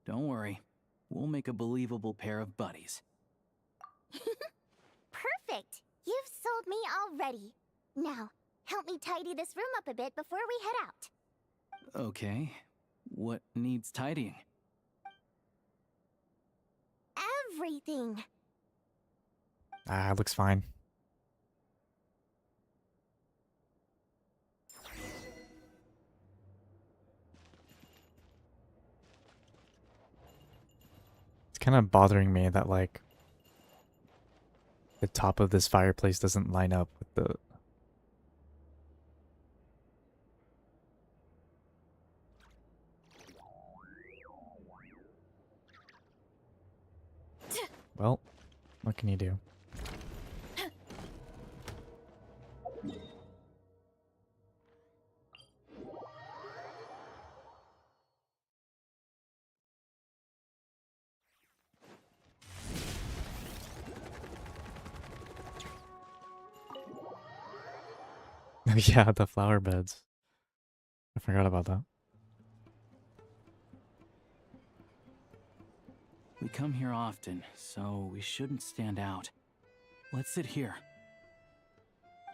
Don't worry. We'll make a believable pair of buddies. Perfect! You've sold me already. Now, help me tidy this room up a bit before we head out. Okay. What needs tidying? Everything. It looks fine. It's kind of bothering me that, like, the top of this fireplace doesn't line up with the... Well, what can you do? Yeah, the flower beds. I forgot about that. We come here often, so we shouldn't stand out. Let's sit here.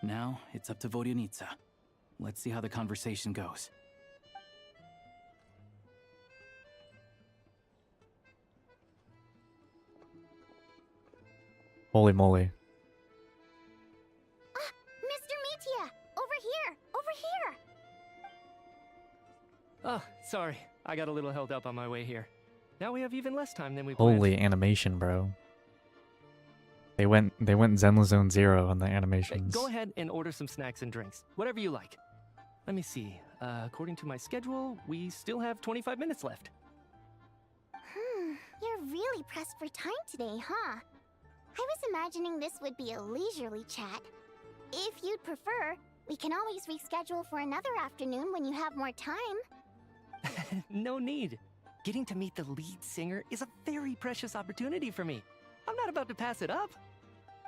Now, it's up to Vodyanitsa. Let's see how the conversation goes. Holy moly. Mr. Mitya! Over here! Over here! Oh, sorry. I got a little held up on my way here. Now we have even less time than we planned. Holy animation, bro. They went Zenla Zone 0 on the animations. Go ahead and order some snacks and drinks. Whatever you like. Let me see. According to my schedule, we still have 25 minutes left. You're really pressed for time today, huh? I was imagining this would be a leisurely chat. If you'd prefer, we can always reschedule for another afternoon when you have more time. No need. Getting to meet the lead singer is a very precious opportunity for me. I'm not about to pass it up.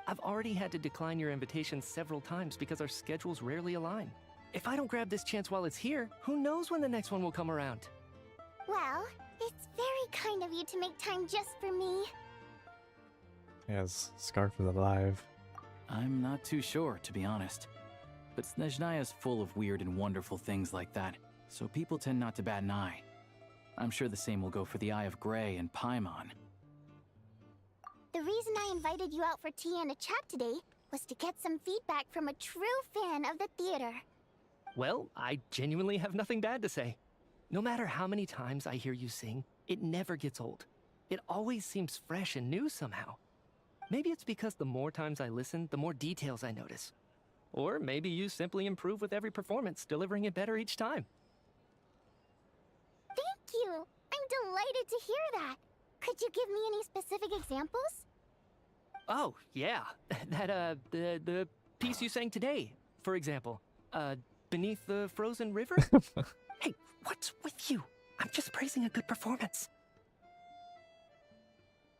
I've already had to decline your invitation several times because our schedules rarely align. If I don't grab this chance while it's here, who knows when the next one will come around? Well, it's very kind of you to make time just for me. Yes, Scarf is alive. I'm not too sure, to be honest. But Snezhnaya's full of weird and wonderful things like that. so people tend not to bat an eye. I'm sure the same will go for the Eye of Grey and Paimon. The reason I invited you out for tea and a chat today was to get some feedback from a true fan of the theater. Well, I genuinely have nothing bad to say. No matter how many times I hear you sing, it never gets old. It always seems fresh and new somehow. Maybe it's because the more times I listen, the more details I notice. Or maybe you simply improve with every performance, delivering it better each time. Thank you! I'm delighted to hear that! Could you give me any specific examples? Oh, yeah. The piece you sang today, for example. Beneath the Frozen River? Hey, what's with you? I'm just praising a good performance.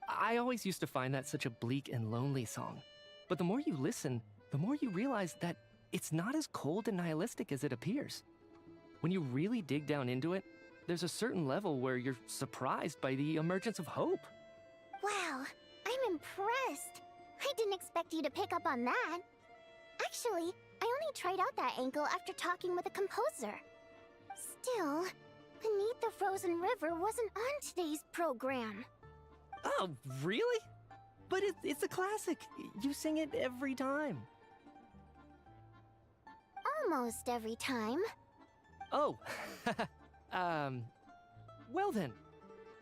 I always used to find that such a bleak and lonely song. But the more you listen, the more you realize that it's not as cold and nihilistic as it appears. When you really dig down into it, there's a certain level where you're surprised by the emergence of hope. Wow, I'm impressed. I didn't expect you to pick up on that. Actually, I only tried out that angle after talking with a composer. Still, Beneath the Frozen River wasn't on today's program. Oh, really? But it's a classic. You sing it every time. Almost every time. Oh, well then,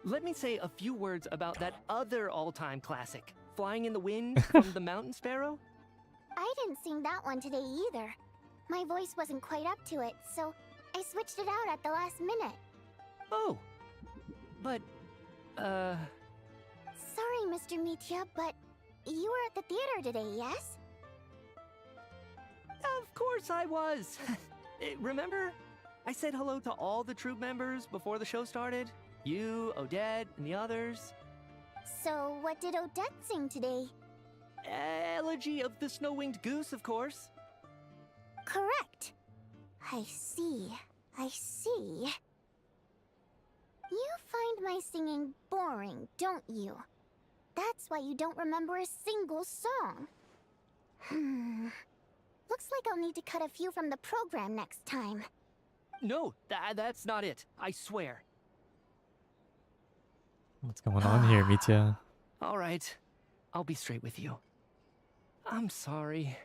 let me say a few words about that other all-time classic, Flying in the Wind from the Mountain Sparrow. I didn't sing that one today either. My voice wasn't quite up to it, so I switched it out at the last minute. Oh, but, Sorry, Mr. Mitya, but you were at the theater today, yes? Of course I was. Remember? I said hello to all the troupe members before the show started. You, Odette, and the others. So, what did Odette sing today? Elegy of the Snow-Winged Goose, of course. Correct. I see. I see. You find my singing boring, don't you? That's why you don't remember a single song. Looks like I'll need to cut a few from the program next time. No, that's not it. I swear. What's going on here, Mitya? All right. I'll be straight with you. I'm sorry.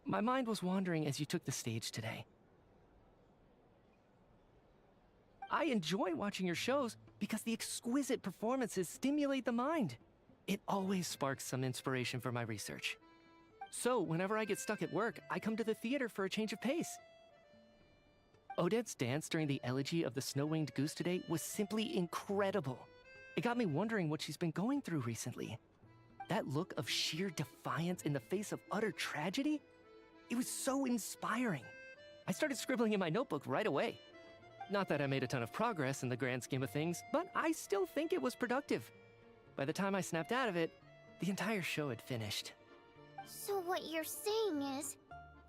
My mind was wandering as you took the stage today. I enjoy watching your shows because the exquisite performances stimulate the mind. It always sparks some inspiration for my research. So, whenever I get stuck at work, I come to the theater for a change of pace. Odette's dance during the Elegy of the Snow-Winged Goose today was simply incredible. It got me wondering what she's been going through recently. That look of sheer defiance in the face of utter tragedy? It was so inspiring. I started scribbling in my notebook right away. Not that I made a ton of progress in the grand scheme of things, but I still think it was productive. By the time I snapped out of it, the entire show had finished. So what you're saying is,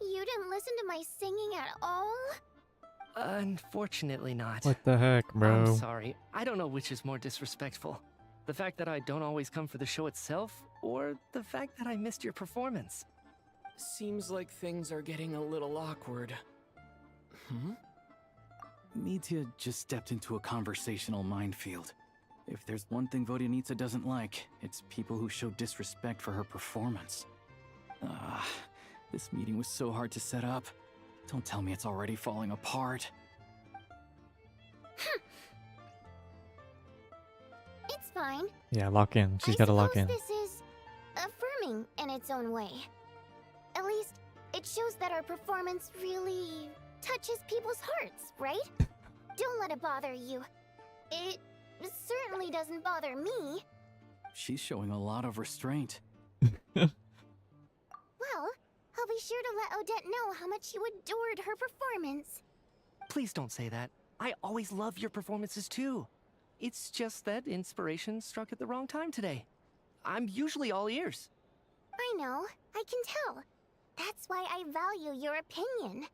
you didn't listen to my singing at all? Unfortunately not. What the heck, bro? I'm sorry. I don't know which is more disrespectful. The fact that I don't always come for the show itself, or the fact that I missed your performance. Seems like things are getting a little awkward. Mitya just stepped into a conversational minefield. If there's one thing Vodyanitsa doesn't like, it's people who show disrespect for her performance. This meeting was so hard to set up. Don't tell me it's already falling apart. It's fine. Yeah, lock in. She's gotta lock in. This is affirming in its own way. At least, it shows that our performance really touches people's hearts, right? Don't let it bother you. It certainly doesn't bother me. She's showing a lot of restraint. Well, I'll be sure to let Odette know how much you adored her performance. Please don't say that. I always love your performances too. It's just that inspiration struck at the wrong time today. I'm usually all ears. I know, I can tell. That's why I value your opinion.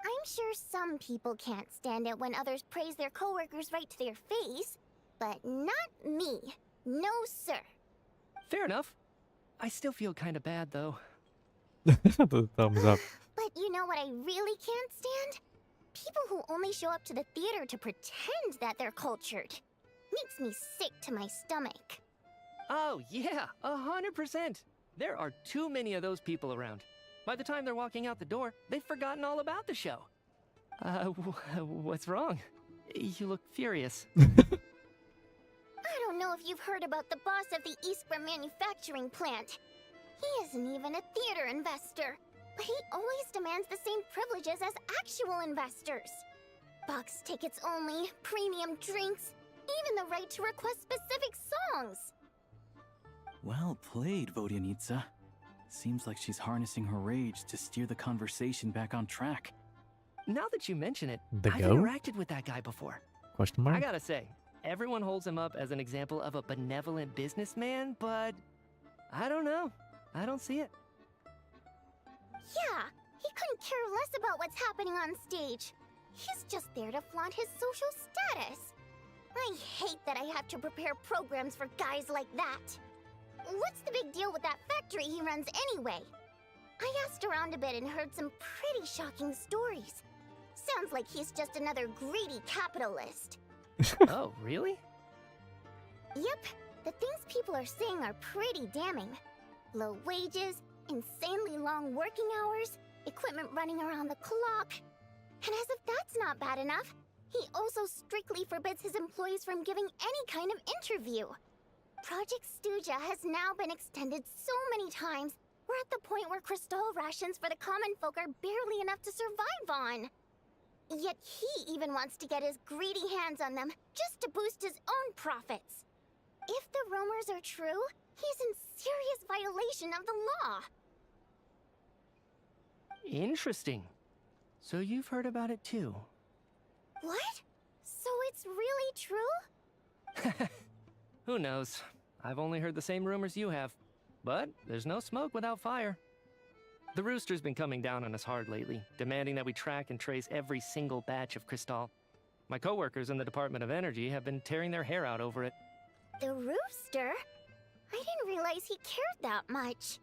I'm sure some people can't stand it when others praise their coworkers right to their face, but not me. No, sir. Fair enough. I still feel kind of bad, though. The thumbs up. But you know what I really can't stand? People who only show up to the theater to pretend that they're cultured. Makes me sick to my stomach. Oh, yeah, 100%. There are too many of those people around. By the time they're walking out the door, they've forgotten all about the show. What's wrong? You look furious. I don't know if you've heard about the boss of the Iskra manufacturing plant. He isn't even a theater investor, but he always demands the same privileges as actual investors. Box tickets only, premium drinks, even the right to request specific songs. Well played, Vodyanitsa. Seems like she's harnessing her rage to steer the conversation back on track. Now that you mention it, The I've goat? interacted with that guy before. Question mark? I gotta say, everyone holds him up as an example of a benevolent businessman, but I don't know. I don't see it. Yeah, he couldn't care less about what's happening on stage. He's just there to flaunt his social status. I hate that I have to prepare programs for guys like that. What's the big deal with that factory he runs anyway? I asked around a bit and heard some pretty shocking stories. Sounds like he's just another greedy capitalist. Oh, really? Yep, the things people are saying are pretty damning. Low wages, insanely long working hours, equipment running around the clock. And as if that's not bad enough, he also strictly forbids his employees from giving any kind of interview. Project Stuja has now been extended so many times, we're at the point where crystal rations for the common folk are barely enough to survive on. Yet he even wants to get his greedy hands on them just to boost his own profits. If the rumors are true, he's in serious violation of the law. Interesting. So you've heard about it too. What? So it's really true? Who knows? I've only heard the same rumors you have. But there's no smoke without fire. The Rooster's been coming down on us hard lately, demanding that we track and trace every single batch of Crystal. My coworkers in the Department of Energy have been tearing their hair out over it. The Rooster? I didn't realize he cared that much.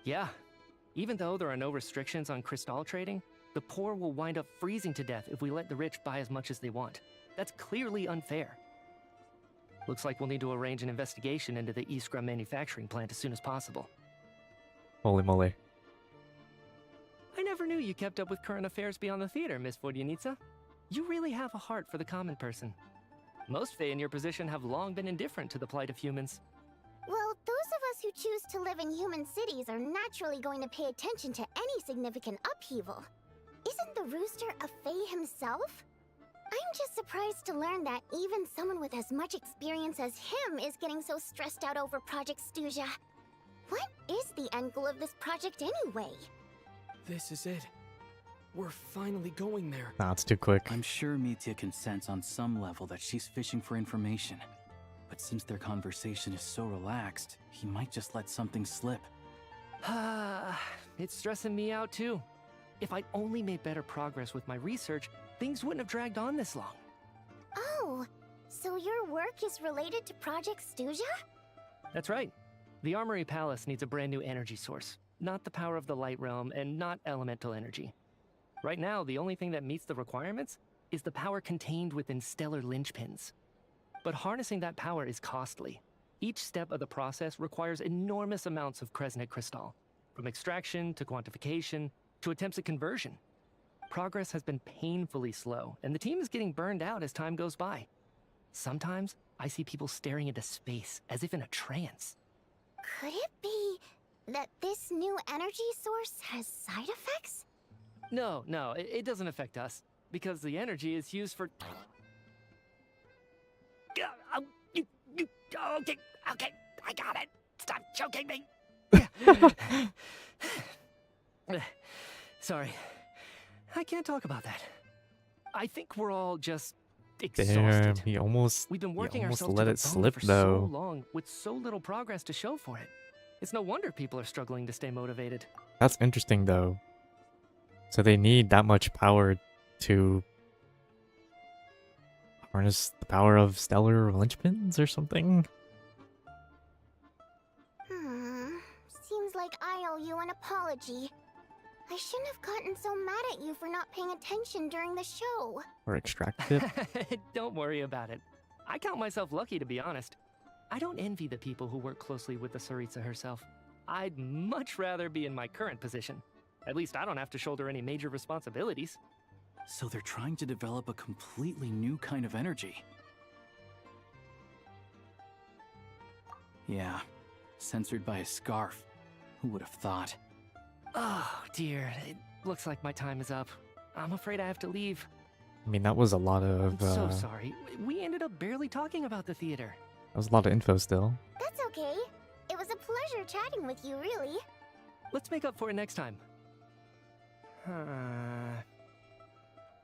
Yeah. Even though there are no restrictions on Crystal trading, the poor will wind up freezing to death if we let the rich buy as much as they want. That's clearly unfair. Looks like we'll need to arrange an investigation into the Iskra manufacturing plant as soon as possible. Holy moly. I never knew you kept up with current affairs beyond the theater, Miss Vodyanitsa. You really have a heart for the common person. Most Fae in your position have long been indifferent to the plight of humans. Well, those of us who choose to live in human cities are naturally going to pay attention to any significant upheaval. Isn't the Rooster a Fae himself? I'm just surprised to learn that even someone with as much experience as him is getting so stressed out over Project Stuja. What is the end goal of this project anyway? This is it. We're finally going there. Nah, it's too quick. I'm sure Mitya can sense on some level that she's fishing for information. But since their conversation is so relaxed, he might just let something slip. It's stressing me out too. If I'd only made better progress with my research, things wouldn't have dragged on this long. Oh, so your work is related to Project Stuja? That's right. The Armory Palace needs a brand new energy source. Not the power of the Light Realm and not elemental energy. Right now, the only thing that meets the requirements is the power contained within stellar linchpins. But harnessing that power is costly. Each step of the process requires enormous amounts of Kresnik crystal, from extraction to quantification to attempts at conversion. Progress has been painfully slow, and the team is getting burned out as time goes by. Sometimes, I see people staring into space as if in a trance. Could it be that this new energy source has side effects? No, it doesn't affect us, because the energy is used for... Okay, I got it. Stop choking me. Sorry, I can't talk about that. I think we're all just exhausted. Damn, he almost We've been working almost ourselves let to the it bone slip for though. so long, with so little progress to show for it. It's no wonder people are struggling to stay motivated. That's interesting though. So they need that much power to harness the power of stellar linchpins or something? Seems like I owe you an apology. I shouldn't have gotten so mad at you for not paying attention during the show. Or extracted it. Don't worry about it. I count myself lucky, to be honest. I don't envy the people who work closely with the Tsaritsa herself. I'd much rather be in my current position. At least I don't have to shoulder any major responsibilities. So they're trying to develop a completely new kind of energy. Yeah, censored by a scarf. Who would have thought? Oh, dear. It looks like my time is up. I'm afraid I have to leave. I mean, that was a lot of I'm so sorry. We ended up barely talking about the theater. that was a lot of info still. That's okay. It was a pleasure chatting with you, really. Let's make up for it next time.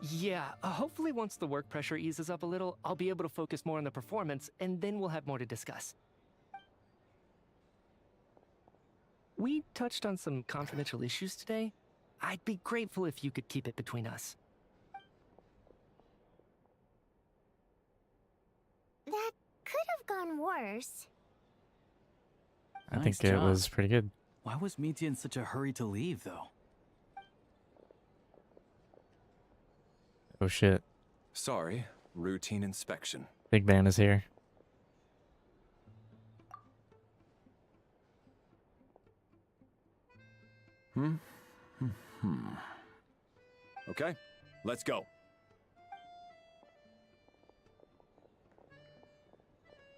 Yeah, hopefully once the work pressure eases up a little, I'll be able to focus more on the performance, and then we'll have more to discuss. We touched on some confidential issues today. I'd be grateful if you could keep it between us. That could have gone worse. I Nice think it job. was pretty good. Why was Mitya in such a hurry to leave, though? Oh shit. Sorry, routine inspection. Big man is here. Okay, let's go.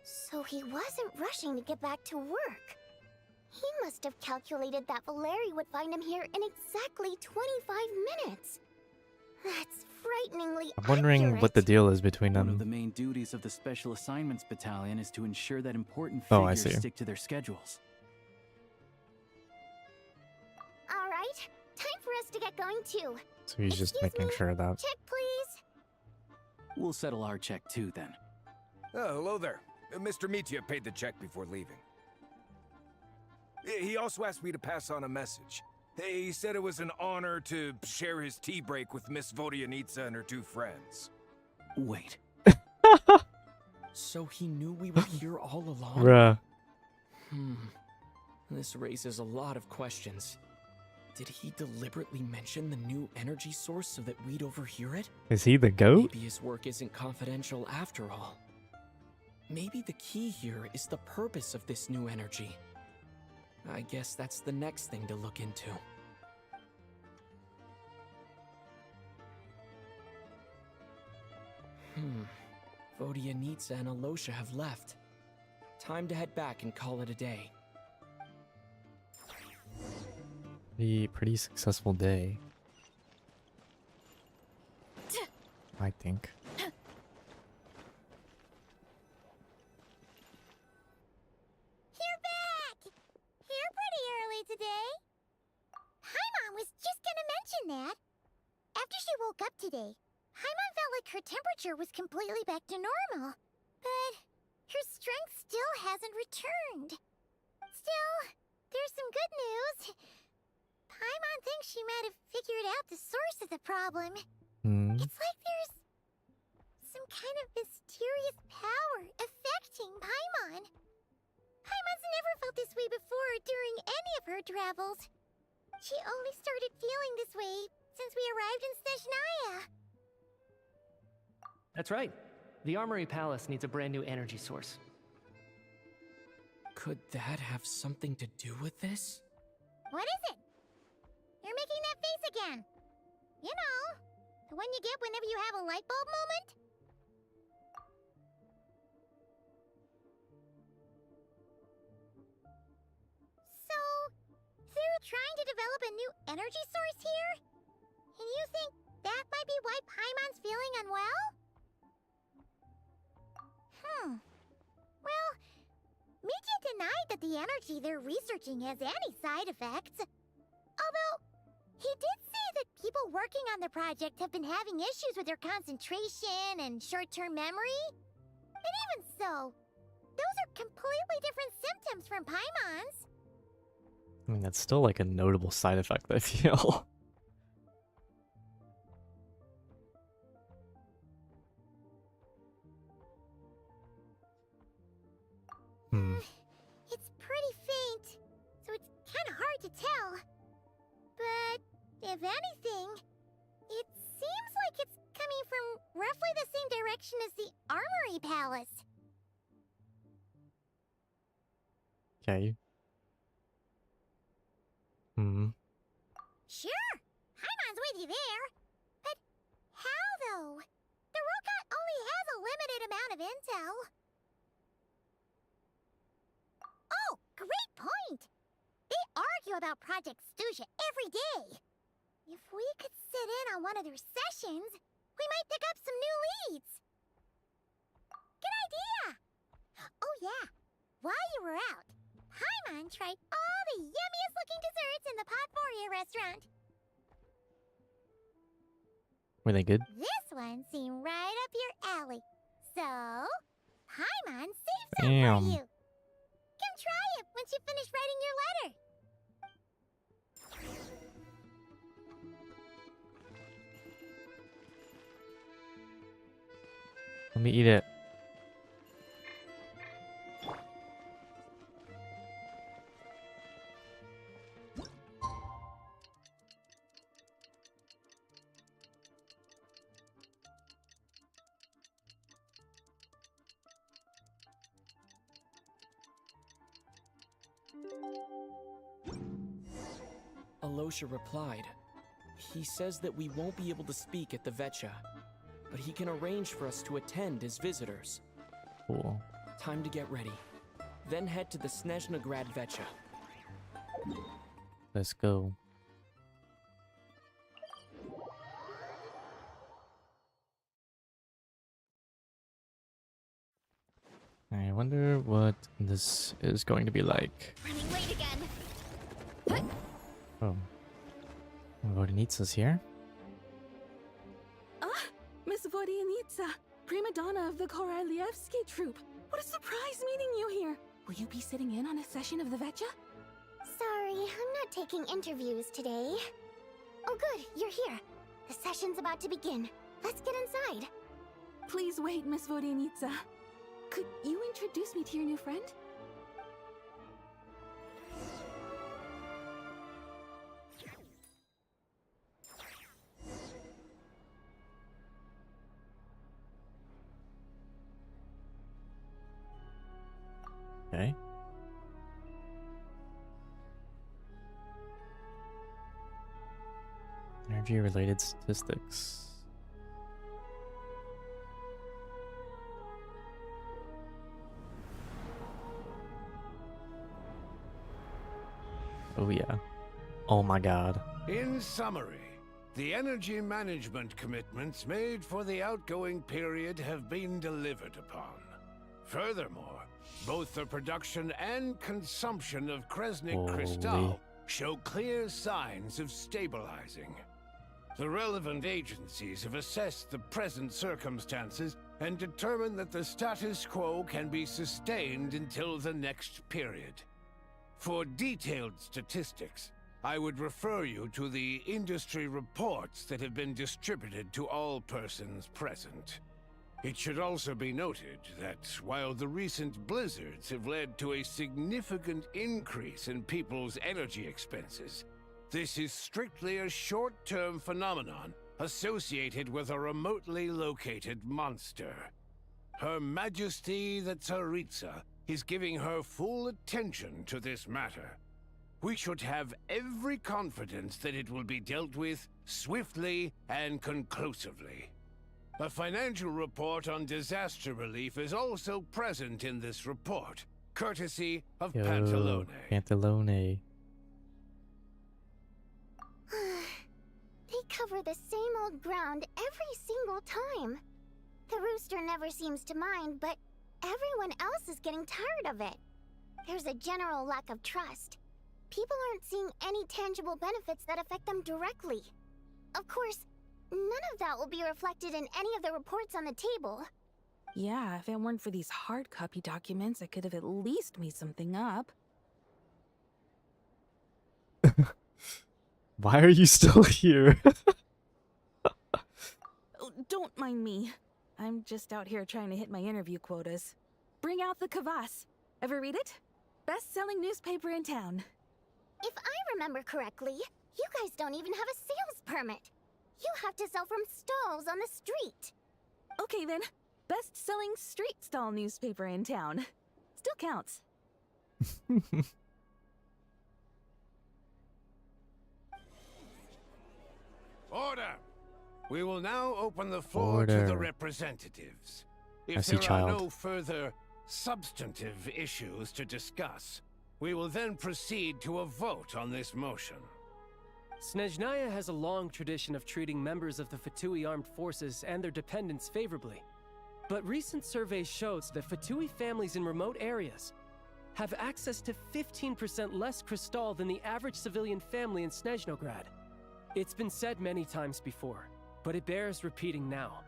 So he wasn't rushing to get back to work. He must have calculated that Valeri would find him here in exactly 25 minutes. That's frighteningly I'm wondering what the accurate. deal is between One of them. the main duties of the Special Assignments Battalion is to ensure that important Oh, I figures see. stick to their schedules. All right, time for us to get going too. So he's just Excuse making me, sure that. Check, please. We'll settle our check too, then. Oh, hello there. Mr. Mitya paid the check before leaving. He also asked me to pass on a message. He said it was an honor to share his tea break with Miss Vodyanitsa and her two friends. Wait. So he knew we were here all along? Bruh. This raises a lot of questions. Did he deliberately mention the new energy source so that we'd overhear it? Is he the goat? Maybe his work isn't confidential after all. Maybe the key here is the purpose of this new energy. I guess that's the next thing to look into. Vodyanitsa and Alosha have left. Time to head back and call it a day. Pretty successful day. I think. You're back! Here pretty early today. Paimon was just gonna mention that. After she woke up today, Paimon felt like her temperature was completely back to normal. But her strength still hasn't returned. Still, there's some good news. Paimon thinks she might have figured out the source of the problem. It's like there's some kind of mysterious power affecting Paimon. Paimon's never felt this way before during any of her travels. She only started feeling this way since we arrived in Snezhnaya. That's right. The Armory Palace needs a brand new energy source. Could that have something to do with this? What is it? You're making that face again. You know, the one you get whenever you have a light bulb moment? So, they're trying to develop a new energy source here? And you think that might be why Paimon's feeling unwell? Well, Mitya denied that the energy they're researching has any side effects. Although, he did say that people working on the project have been having issues with their concentration and short-term memory. And even so, those are completely different symptoms from Paimon's. I mean, that's still like a notable side effect, I feel. It's pretty faint, so it's kind of hard to tell. But if anything, it seems like it's coming from roughly the same direction as the Armory Palace. Okay. Sure, Haimon's with you there. But how, though? The robot only has a limited amount of intel. Oh, great point! They argue about Project Stuja every day. If we could sit in on one of their sessions, we might pick up some new leads. Good idea! Oh yeah, while you were out, Paimon tried all the yummiest looking desserts in the Potpourri restaurant. Were they good? This one seemed right up your alley. So, Paimon saved some Damn. for you. Come try it once you finish writing your letter. Let me eat it. Alosha replied. He says that we won't be able to speak at the Vetcha, but he can arrange for us to attend as visitors. Cool. Time to get ready. Then head to the Snezhnaya Vetcha. Let's go. I wonder what this is going to be like. Running late again. Oh. Vodinitsa's here? Ah, Miss Vodinitsa, prima donna of the Korolievsky troupe. What a surprise meeting you here. Will you be sitting in on a session of the Vetcha? Sorry, I'm not taking interviews today. Oh good, you're here. The session's about to begin. Let's get inside. Please wait, Miss Vodinitsa. Could you introduce me to your new friend? Okay. Energy-related statistics. Oh yeah. Oh my god. In summary, the energy management commitments made for the outgoing period have been delivered upon. Furthermore, both the production and consumption of Kresnik Crystal show clear signs of stabilizing. The relevant agencies have assessed the present circumstances and determined that the status quo can be sustained until the next period. For detailed statistics, I would refer you to the industry reports that have been distributed to all persons present. It should also be noted that while the recent blizzards have led to a significant increase in people's energy expenses, this is strictly a short-term phenomenon associated with a remotely located monster. Her Majesty the Tsaritsa is giving her full attention to this matter. We should have every confidence that it will be dealt with swiftly and conclusively. A financial report on disaster relief is also present in this report, courtesy of Pantalone. Pantalone. They cover the same old ground every single time. The rooster never seems to mind, but everyone else is getting tired of it. There's a general lack of trust. People aren't seeing any tangible benefits that affect them directly. Of course, none of that will be reflected in any of the reports on the table. Yeah, if it weren't for these hard copy documents, I could have at least made something up. Why are you still here? Oh, don't mind me. I'm just out here trying to hit my interview quotas. Bring out the Kvass. Ever read it? Best-selling newspaper in town. If I remember correctly, You guys don't even have a sales permit. You have to sell from stalls on the street. Okay then, best-selling street stall newspaper in town. Still counts. Order! We will now open the floor to the Order. representatives. I If see there are child. no further substantive issues to discuss, we will then proceed to a vote on this motion. Snezhnaya has a long tradition of treating members of the Fatui armed forces and their dependents favorably. But recent surveys shows that Fatui families in remote areas have access to 15% less crystal than the average civilian family in Snezhnograd. It's been said many times before, but it bears repeating now.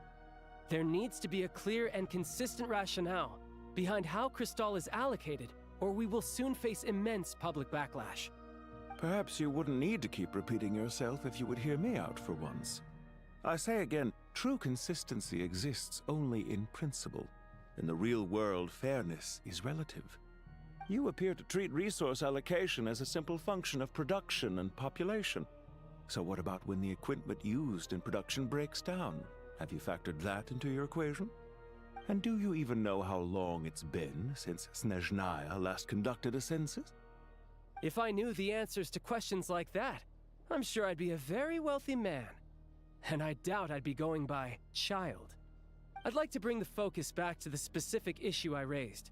There needs to be a clear and consistent rationale behind how crystal is allocated, or we will soon face immense public backlash. Perhaps you wouldn't need to keep repeating yourself if you would hear me out for once. I say again, true consistency exists only in principle. In the real world, fairness is relative. You appear to treat resource allocation as a simple function of production and population. So what about when the equipment used in production breaks down? Have you factored that into your equation? And do you even know how long it's been since Snezhnaya last conducted a census? If I knew the answers to questions like that, I'm sure I'd be a very wealthy man. And I doubt I'd be going by child. I'd like to bring the focus back to the specific issue I raised.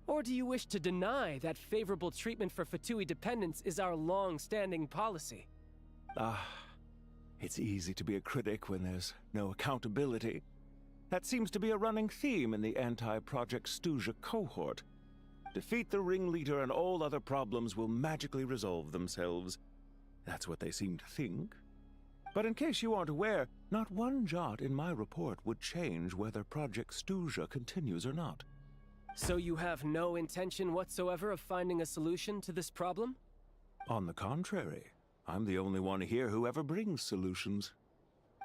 Or do you wish to deny that favorable treatment for Fatui dependents is our long-standing policy? It's easy to be a critic when there's no accountability. That seems to be a running theme in the anti-Project Stuja cohort. Defeat the ringleader and all other problems will magically resolve themselves. That's what they seem to think. But in case you aren't aware, not one jot in my report would change whether Project Stuja continues or not. So you have no intention whatsoever of finding a solution to this problem? On the contrary, I'm the only one here who ever brings solutions.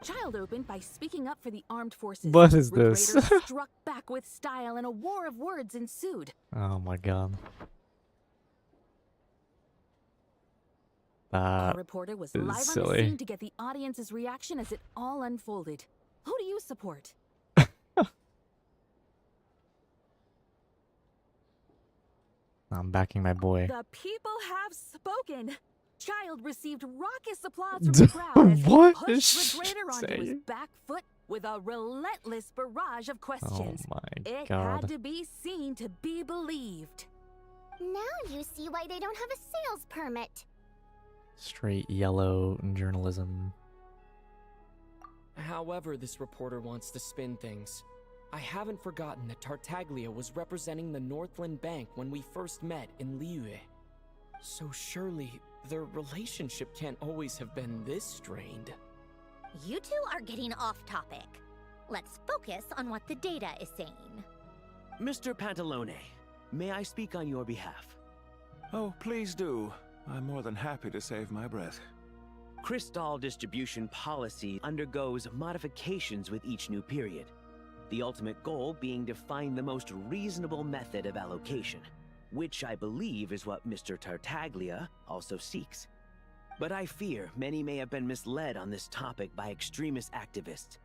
Child opened by speaking up for the armed forces. What is Root this? Raiders struck back with style and a war of words ensued. Oh my god. Our reporter was is live on the silly. scene to get the audience's reaction as it all unfolded. Who do you support? I'm backing my boy. The people have spoken. Child received raucous applause from the crowd as What he is pushed the she Raider onto his saying? back foot with a relentless barrage of questions. Oh my It god. had to be seen to be believed. Now you see why they don't have a sales permit. Straight yellow journalism. However this reporter wants to spin things, I haven't forgotten that Tartaglia was representing the Northland Bank when we first met in Liyue. So surely their relationship can't always have been this strained. You two are getting off topic. Let's focus on what the data is saying. Mr. Pantalone, may I speak on your behalf? Oh, please do. I'm more than happy to save my breath. Crystal distribution policy undergoes modifications with each new period. The ultimate goal being to find the most reasonable method of allocation, which I believe is what Mr. Tartaglia also seeks. But I fear many may have been misled on this topic by extremist activists.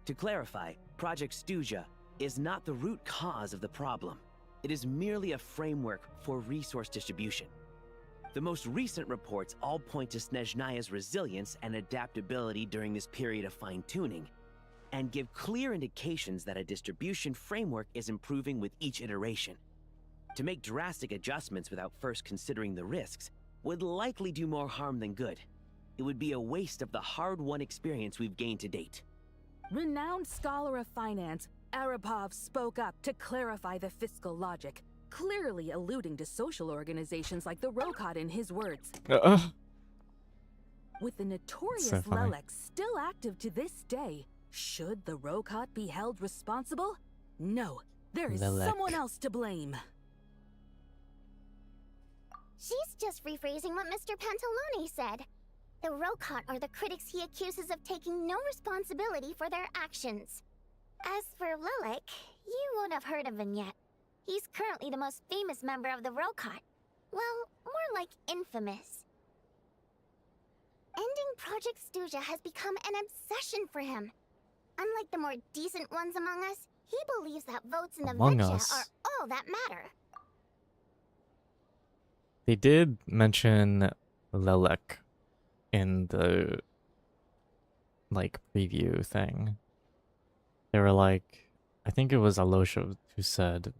To clarify, Project Stuja is not the root cause of the problem. It is merely a framework for resource distribution. The most recent reports all point to Snezhnaya's resilience and adaptability during this period of fine-tuning, and give clear indications that a distribution framework is improving with each iteration. To make drastic adjustments without first considering the risks would likely do more harm than good. It would be a waste of the hard-won experience we've gained to date. Renowned scholar of finance, Arapov spoke up to clarify the fiscal logic, clearly alluding to social organizations like the Rokot in his words. With the notorious So funny. Lelek still active to this day, should the Rokot be held responsible? No, there is Lelek. someone else to blame. She's just rephrasing what Mr. Pantalone said. The Rokot are the critics he accuses of taking no responsibility for their actions. As for Lilik, you won't have heard of him yet. He's currently the most famous member of the Rokot. Well, more like infamous. Ending Project Stuja has become an obsession for him. Unlike the more decent ones among us, he believes that votes in the Among Venture us. are all that matter. They did mention Lelek in the like preview thing. They were like, I think it was Alosha who said,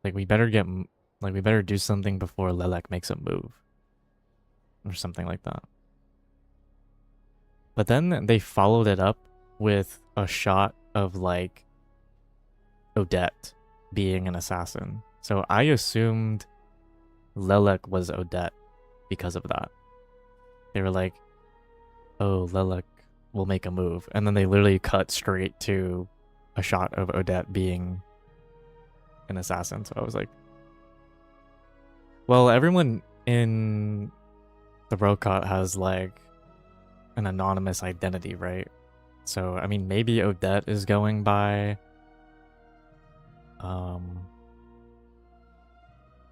like, we better do something before Lelek makes a move, or something like that. But then they followed it up with a shot of like Odette being an assassin. So I assumed Lelek was Odette because of that. They were like, oh, Lelek will make a move. And then they literally cut straight to a shot of Odette being an assassin. So I was like, well, everyone in the Rokot has like an anonymous identity, right? So, I mean, maybe Odette is going by, I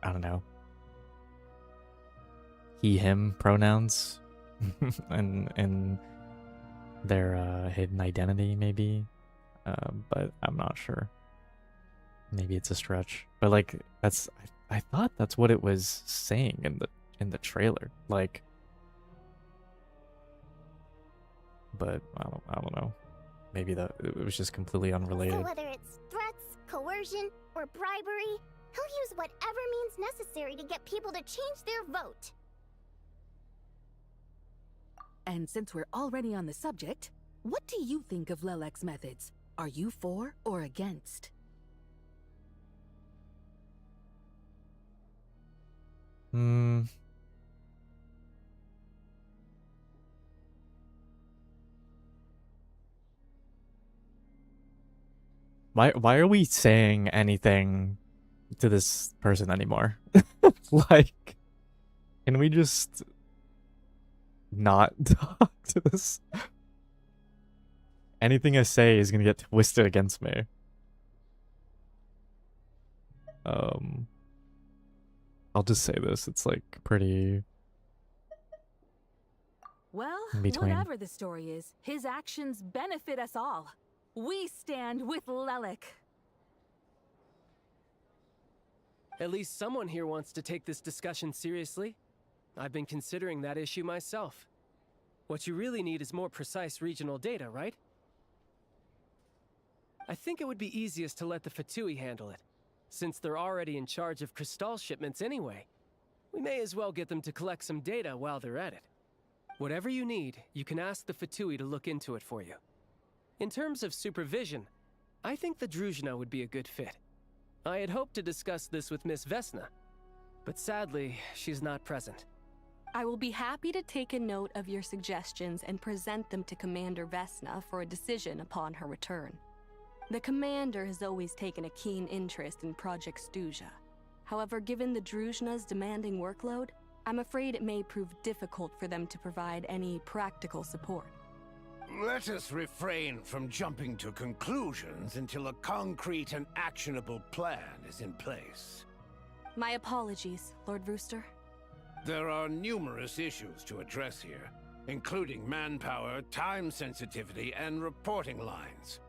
don't know, he, him pronouns and their hidden identity, maybe. But I'm not sure. Maybe it's a stretch. But like, I thought that's what it was saying in the trailer. Like, but I don't know. Maybe it was just completely unrelated. So whether it's threats, coercion, or bribery, he'll use whatever means necessary to get people to change their vote. And since we're already on the subject, what do you think of Lelek's methods? Are you for or against? Why are we saying anything to this person anymore? Like, can we just not talk to this? Anything I say is gonna get twisted against me. I'll just say this. It's like pretty Well, in between. whatever the story is, his actions benefit us all. We stand with Lelek. At least someone here wants to take this discussion seriously. I've been considering that issue myself. What you really need is more precise regional data, right? I think it would be easiest to let the Fatui handle it, since they're already in charge of Crystal shipments anyway. We may as well get them to collect some data while they're at it. Whatever you need, you can ask the Fatui to look into it for you. In terms of supervision, I think the Druzhna would be a good fit. I had hoped to discuss this with Miss Vesna, but sadly, she's not present. I will be happy to take a note of your suggestions and present them to Commander Vesna for a decision upon her return. The Commander has always taken a keen interest in Project Stuja. However, given the Druzhna's demanding workload, I'm afraid it may prove difficult for them to provide any practical support. Let us refrain from jumping to conclusions until a concrete and actionable plan is in place. My apologies, Lord Rooster. There are numerous issues to address here, including manpower, time sensitivity, and reporting lines.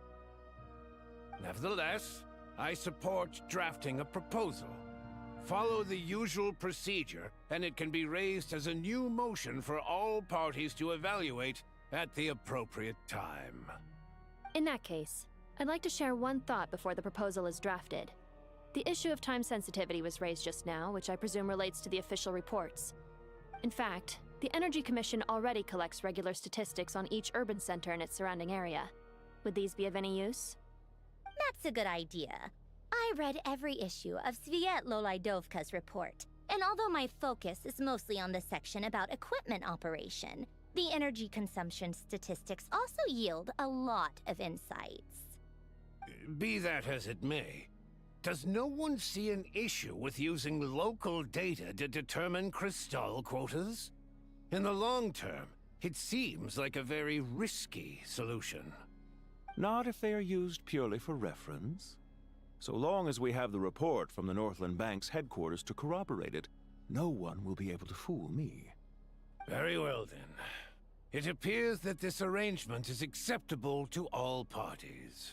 Nevertheless, I support drafting a proposal. Follow the usual procedure, and it can be raised as a new motion for all parties to evaluate at the appropriate time. In that case, I'd like to share one thought before the proposal is drafted. The issue of time sensitivity was raised just now, which I presume relates to the official reports. In fact, the Energy Commission already collects regular statistics on each urban center and its surrounding area. Would these be of any use? That's a good idea. I read every issue of Svietlo Laidovka's report, and although my focus is mostly on the section about equipment operation, the energy consumption statistics also yield a lot of insights. Be that as it may, does no one see an issue with using local data to determine Crystal quotas? In the long term, it seems like a very risky solution. Not if they are used purely for reference. So long as we have the report from the Northland Bank's headquarters to corroborate it, no one will be able to fool me. Very well then. It appears that this arrangement is acceptable to all parties.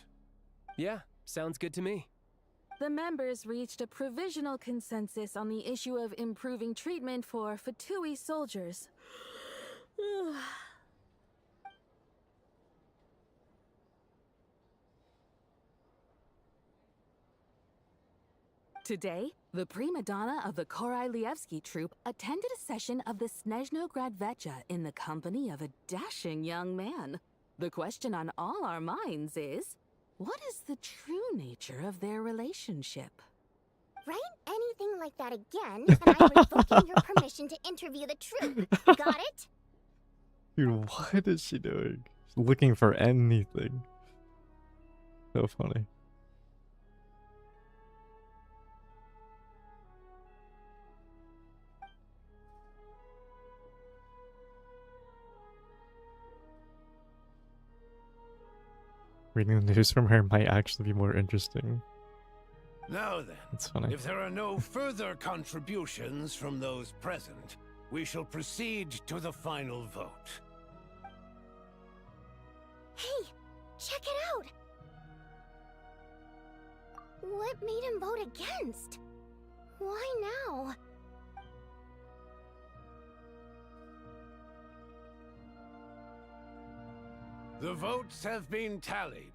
Yeah, sounds good to me. The members reached a provisional consensus on the issue of improving treatment for Fatui soldiers. Today, the prima donna of the Korailievsky troupe attended a session of the Snezhnograd Vecha in the company of a dashing young man. The question on all our minds is, what is the true nature of their relationship? Write anything like that again, and I'm revoking your permission to interview the troupe. Got it? Dude, what is she doing? She's looking for anything. So funny. Reading the news from her might actually be more interesting. Now then, That's funny. if there are no further contributions from those present, we shall proceed to the final vote. Hey, check it out! What made him vote against? Why now? The votes have been tallied.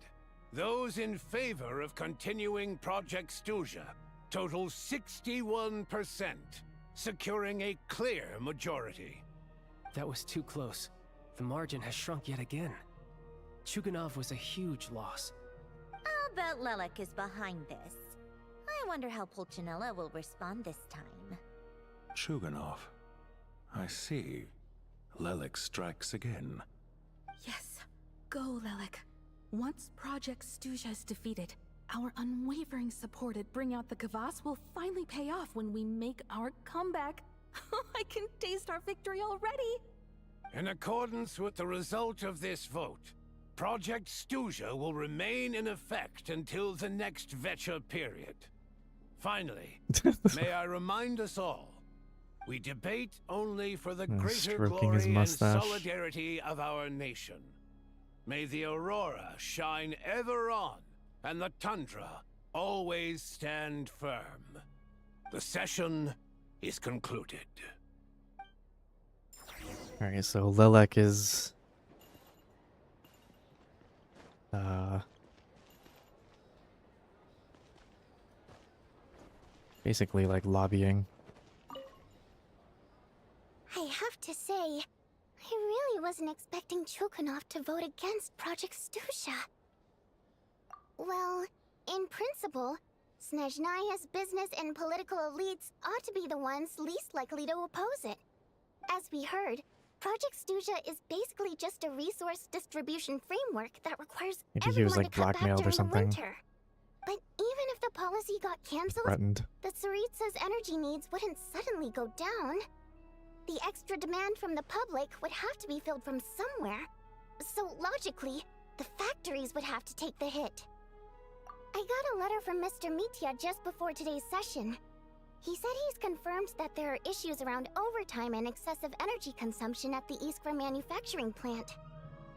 Those in favor of continuing Project Stuja total 61%, securing a clear majority. That was too close. The margin has shrunk yet again. Chuganov was a huge loss. I'll bet Lelek is behind this. I wonder how Pulcinella will respond this time. Chuganov. I see. Lelek strikes again. Yes, go, Lelek. Once Project Stuja is defeated, our unwavering support at Bring Out the Kvass will finally pay off when we make our comeback. I can taste our victory already! In accordance with the result of this vote, Project Stuja will remain in effect until the next Vecha period. Finally, may I remind us all, we debate only for the greater Stroking his glory and mustache. solidarity of our nation. May the aurora shine ever on, and the tundra always stand firm. The session is concluded. Alright, so Lelek is basically like lobbying. I have to say, I really wasn't expecting Chukanov to vote against Project Stuja. Well, in principle, Snezhnaya's business and political elites ought to be the ones least likely to oppose it. As we heard, Project Stuja is basically just a resource distribution framework that requires Maybe he was everyone like to cut back blackmailed or during the something. winter. But even if the policy got cancelled, Threatened. the Tsaritsa's energy needs wouldn't suddenly go down. The extra demand from the public would have to be filled from somewhere. So logically, the factories would have to take the hit. I got a letter from Mr. Mitya just before today's session. He said he's confirmed that there are issues around overtime and excessive energy consumption at the Iskra manufacturing plant.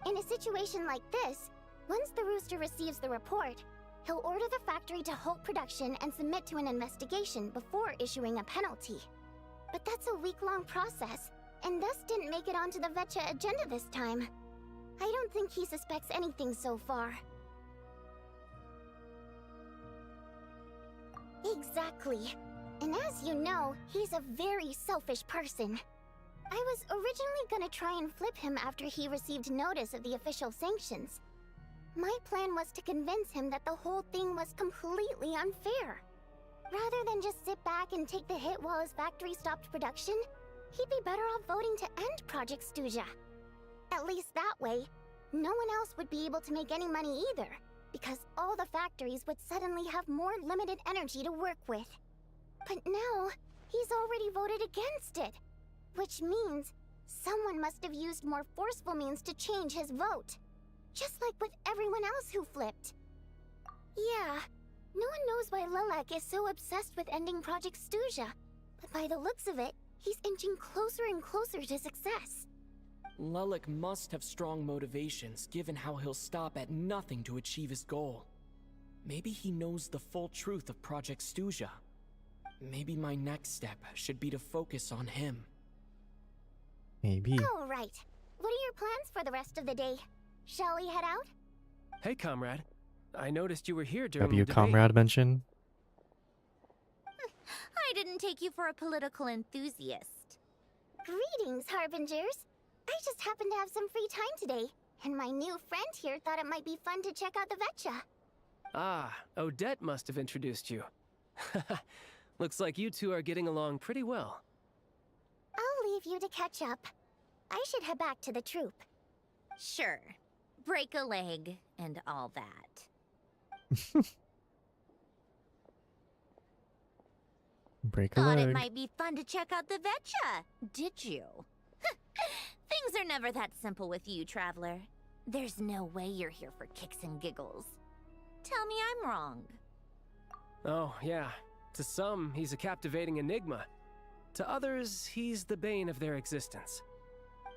In a situation like this, once the Rooster receives the report, he'll order the factory to halt production and submit to an investigation before issuing a penalty. But that's a week-long process, and thus didn't make it onto the Vecha agenda this time. I don't think he suspects anything so far. Exactly. And as you know, he's a very selfish person. I was originally gonna try and flip him after he received notice of the official sanctions. My plan was to convince him that the whole thing was completely unfair. Rather than just sit back and take the hit while his factory stopped production, he'd be better off voting to end Project Stuja. At least that way, no one else would be able to make any money either, because all the factories would suddenly have more limited energy to work with. But now, he's already voted against it, which means someone must have used more forceful means to change his vote. Just like with everyone else who flipped. Yeah, no one knows why Lelek is so obsessed with ending Project Stuja, but by the looks of it, he's inching closer and closer to success. Lelik must have strong motivations given how he'll stop at nothing to achieve his goal. Maybe he knows the full truth of Project Stuja. Maybe my next step should be to focus on him. Maybe. All right. What are your plans for the rest of the day? Shall we head out? Hey, comrade. I noticed you were here during W the debate. comrade mention. I didn't take you for a political enthusiast. Greetings, Harbingers. I just happened to have some free time today, and my new friend here thought it might be fun to check out the Vetcha. Ah, Odette must have introduced you. Looks like you two are getting along pretty well. I'll leave you to catch up. I should head back to the troop. Sure. Break a leg and all that. Break a Thought leg. it might be fun to check out the Vetcha, did you? Things are never that simple with you, Traveler. There's no way you're here for kicks and giggles. Tell me I'm wrong. Oh, yeah. To some, he's a captivating enigma. To others, he's the bane of their existence.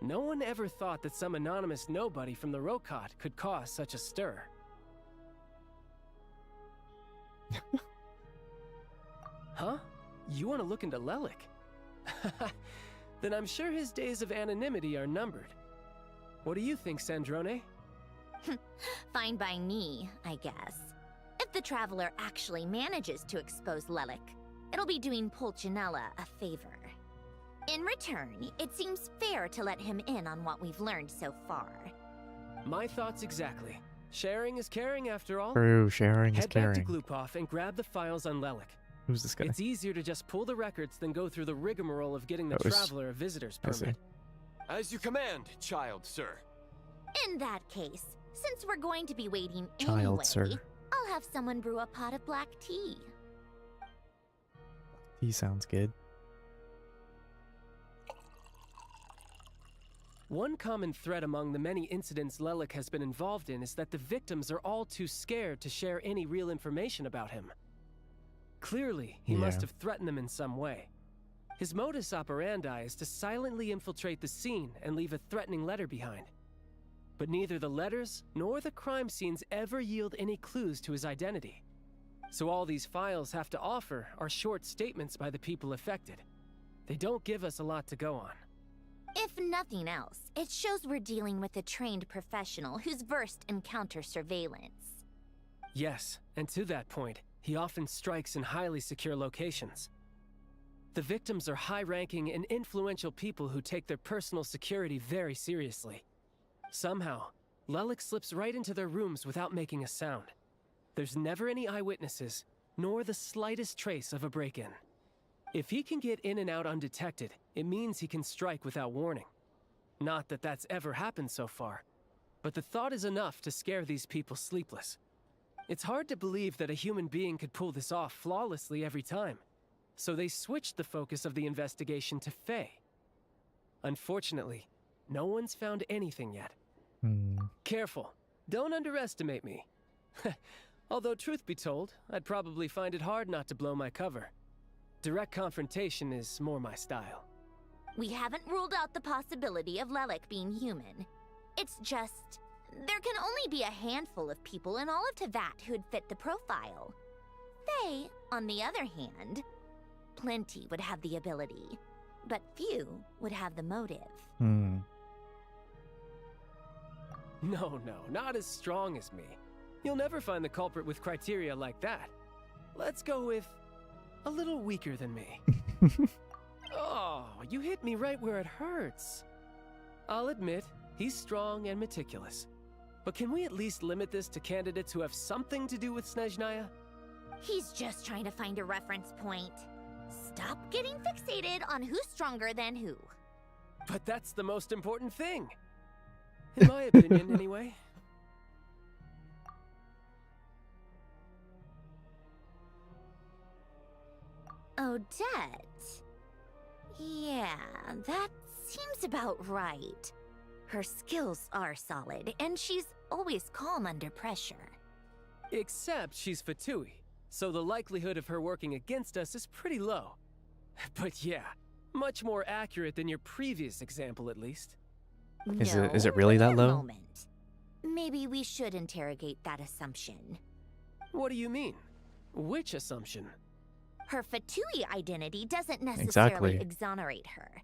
No one ever thought that some anonymous nobody from the Rokot could cause such a stir. Huh? You want to look into Lelik? Then I'm sure his days of anonymity are numbered. What do you think, Sandrone? Fine by me, I guess. If the Traveler actually manages to expose Lelik, it'll be doing Pulcinella a favor. In return, it seems fair to let him in on what we've learned so far. My thoughts exactly. Sharing is caring after all. True, sharing is Head back to caring. Glupov and grab the files on Lelik. Who's this guy? It's easier to just pull the records than go through the rigmarole of getting the That was- Traveler a visitor's I see. permit. As you command, child, sir. In that case, since we're going to be waiting Child, anyway, sir. I'll have someone brew a pot of black tea. He sounds good. One common thread among the many incidents Lelik has been involved in is that the victims are all too scared to share any real information about him. Clearly, he must Yeah. have threatened them in some way. His modus operandi is to silently infiltrate the scene and leave a threatening letter behind. But neither the letters nor the crime scenes ever yield any clues to his identity. So all these files have to offer are short statements by the people affected. They don't give us a lot to go on. If nothing else, it shows we're dealing with a trained professional who's versed in counter surveillance. Yes, and to that point, he often strikes in highly secure locations. The victims are high-ranking and influential people who take their personal security very seriously. Somehow, Lelik slips right into their rooms without making a sound. There's never any eyewitnesses, nor the slightest trace of a break-in. If he can get in and out undetected, it means he can strike without warning. Not that that's ever happened so far, but the thought is enough to scare these people sleepless. It's hard to believe that a human being could pull this off flawlessly every time, so they switched the focus of the investigation to Faye. Unfortunately, no one's found anything yet. Careful, don't underestimate me. Although truth be told, I'd probably find it hard not to blow my cover. Direct confrontation is more my style. We haven't ruled out the possibility of Lelik being human. It's just, there can only be a handful of people in all of Teyvat who'd fit the profile. Faye, on the other hand, plenty would have the ability, but few would have the motive. No, not as strong as me. You'll never find the culprit with criteria like that. Let's go with a little weaker than me. Oh, you hit me right where it hurts. I'll admit, he's strong and meticulous. But can we at least limit this to candidates who have something to do with Snezhnaya? He's just trying to find a reference point. Stop getting fixated on who's stronger than who. But that's the most important thing. In my opinion, anyway. Odette? Yeah, that seems about right. Her skills are solid, and she's always calm under pressure. Except she's Fatui, so the likelihood of her working against us is pretty low. But yeah, much more accurate than your previous example at least. Is No, it really that wait a low? moment. Maybe we should interrogate that assumption. What do you mean? Which assumption? Her Fatui identity doesn't necessarily Exactly. exonerate her.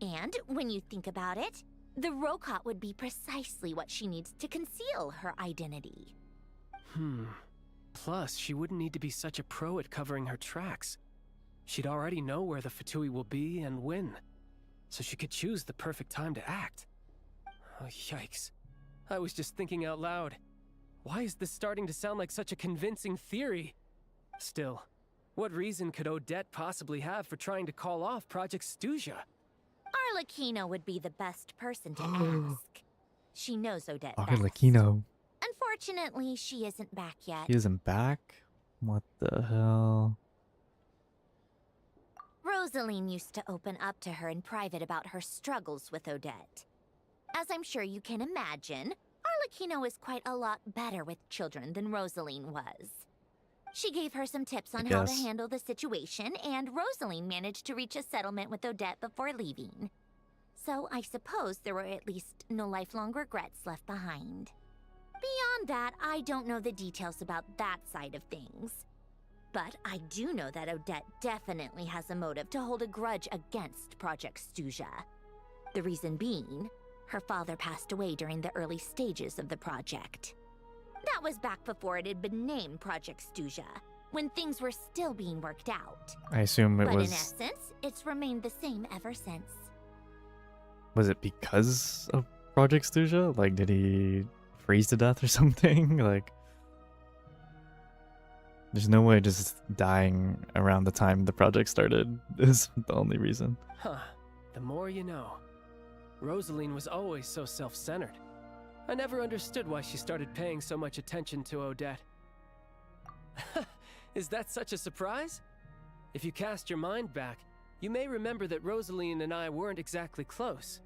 And when you think about it, the Rokot would be precisely what she needs to conceal her identity. Plus, she wouldn't need to be such a pro at covering her tracks. She'd already know where the Fatui will be and when. So she could choose the perfect time to act. Oh, yikes. I was just thinking out loud. Why is this starting to sound like such a convincing theory? Still, what reason could Odette possibly have for trying to call off Project Stuja? Arlecchino would be the best person to ask. She knows Odette best. Arlecchino. Unfortunately, she isn't back yet. He isn't back? What the hell? Rosaline used to open up to her in private about her struggles with Odette. As I'm sure you can imagine, Arlecchino is quite a lot better with children than Rosaline was. She gave her some tips on how to handle the situation, and Rosaline managed to reach a settlement with Odette before leaving. So I suppose there were at least no lifelong regrets left behind. Beyond that, I don't know the details about that side of things. But I do know that Odette definitely has a motive to hold a grudge against Project Stuja. The reason being, her father passed away during the early stages of the project. That was back before it had been named Project Stuja, when things were still being worked out. I assume it but was... in essence, it's remained the same ever since. Was it because of Project Stuja? Like, did he freeze to death or something? Like, there's no way just dying around the time the project started is the only reason. Huh. The more you know. Rosaline was always so self-centered. I never understood why she started paying so much attention to Odette. Is that such a surprise? If you cast your mind back, you may remember that Rosaline and I weren't exactly close.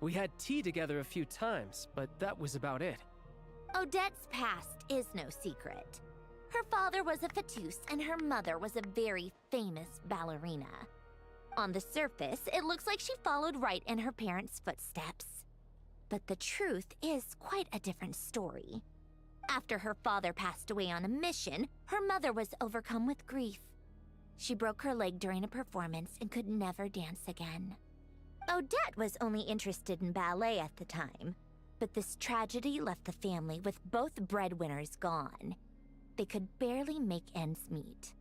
We had tea together a few times, but that was about it. Odette's past is no secret. Her father was a fatus and her mother was a very famous ballerina. On the surface, it looks like she followed right in her parents' footsteps. But the truth is quite a different story. After her father passed away on a mission, her mother was overcome with grief. She broke her leg during a performance and could never dance again. Odette was only interested in ballet at the time, but this tragedy left the family with both breadwinners gone. They could barely make ends meet.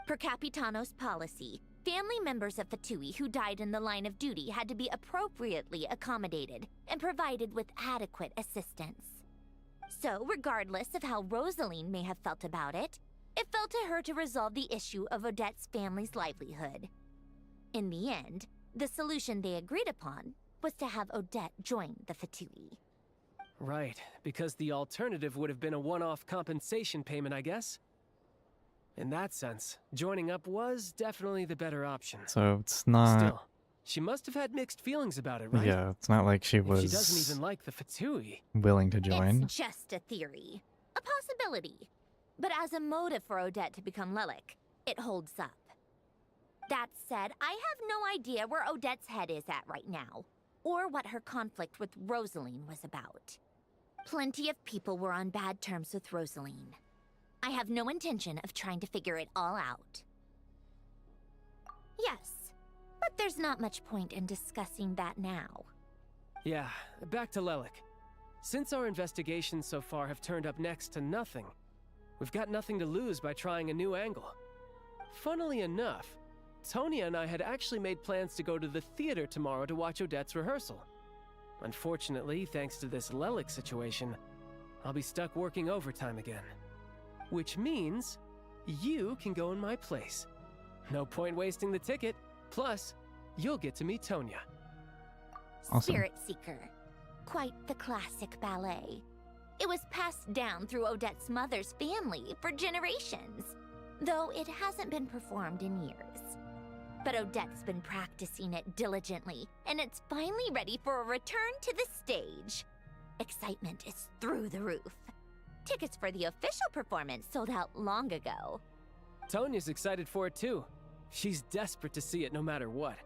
Per Capitano's policy, family members of Fatui who died in the line of duty had to be appropriately accommodated and provided with adequate assistance. So, regardless of how Rosaline may have felt about it, it fell to her to resolve the issue of Odette's family's livelihood. In the end, the solution they agreed upon was to have Odette join the Fatui. Right, because the alternative would have been a one-off compensation payment, I guess. In that sense, joining up was definitely the better option. So it's not... Still, she must have had mixed feelings about it, right? Yeah, it's not like she was... If she doesn't even like the Fatui. ...willing to join. It's just a theory. A possibility. But as a motive for Odette to become Lelik, it holds up. That said, I have no idea where Odette's head is at right now, or what her conflict with Rosaline was about. Plenty of people were on bad terms with Rosaline. I have no intention of trying to figure it all out. Yes, but there's not much point in discussing that now. Yeah, back to Lelik. Since our investigations so far have turned up next to nothing, we've got nothing to lose by trying a new angle. Funnily enough, Tonya and I had actually made plans to go to the theater tomorrow to watch Odette's rehearsal. Unfortunately, thanks to this Lelik situation, I'll be stuck working overtime again. Which means you can go in my place. No point wasting the ticket. Plus, you'll get to meet Tonya. Awesome. Spirit Seeker. Quite the classic ballet. It was passed down through Odette's mother's family for generations, though it hasn't been performed in years. But Odette's been practicing it diligently, and it's finally ready for a return to the stage. Excitement is through the roof. Tickets for the official performance sold out long ago. Tonya's excited for it too. She's desperate to see it no matter what.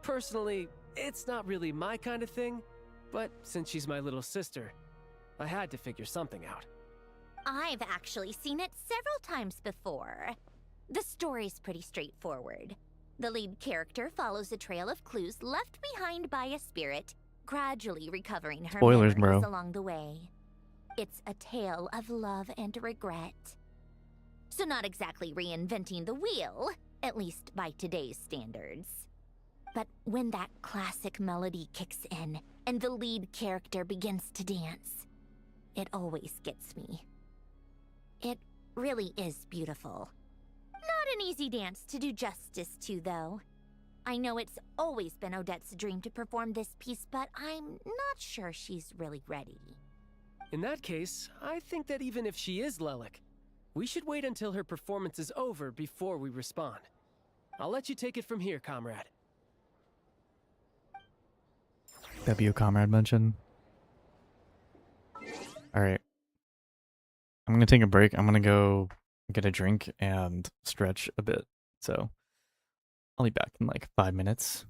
Personally, it's not really my kind of thing, But since she's my little sister, I had to figure something out. I've actually seen it several times before. The story's pretty straightforward. The lead character follows a trail of clues left behind by a spirit, gradually recovering her Spoilers, memories bro. along the way. It's a tale of love and regret. So not exactly reinventing the wheel, at least by today's standards. But when that classic melody kicks in and the lead character begins to dance, it always gets me. It really is beautiful. Not an easy dance to do justice to, though. I know it's always been Odette's dream to perform this piece, but I'm not sure she's really ready. In that case, I think that even if she is Lelik, we should wait until her performance is over before we respond. I'll let you take it from here, comrade. W comrade mention. Alright. I'm gonna take a break. I'm gonna go get a drink and stretch a bit. So I'll be back in like 5 minutes.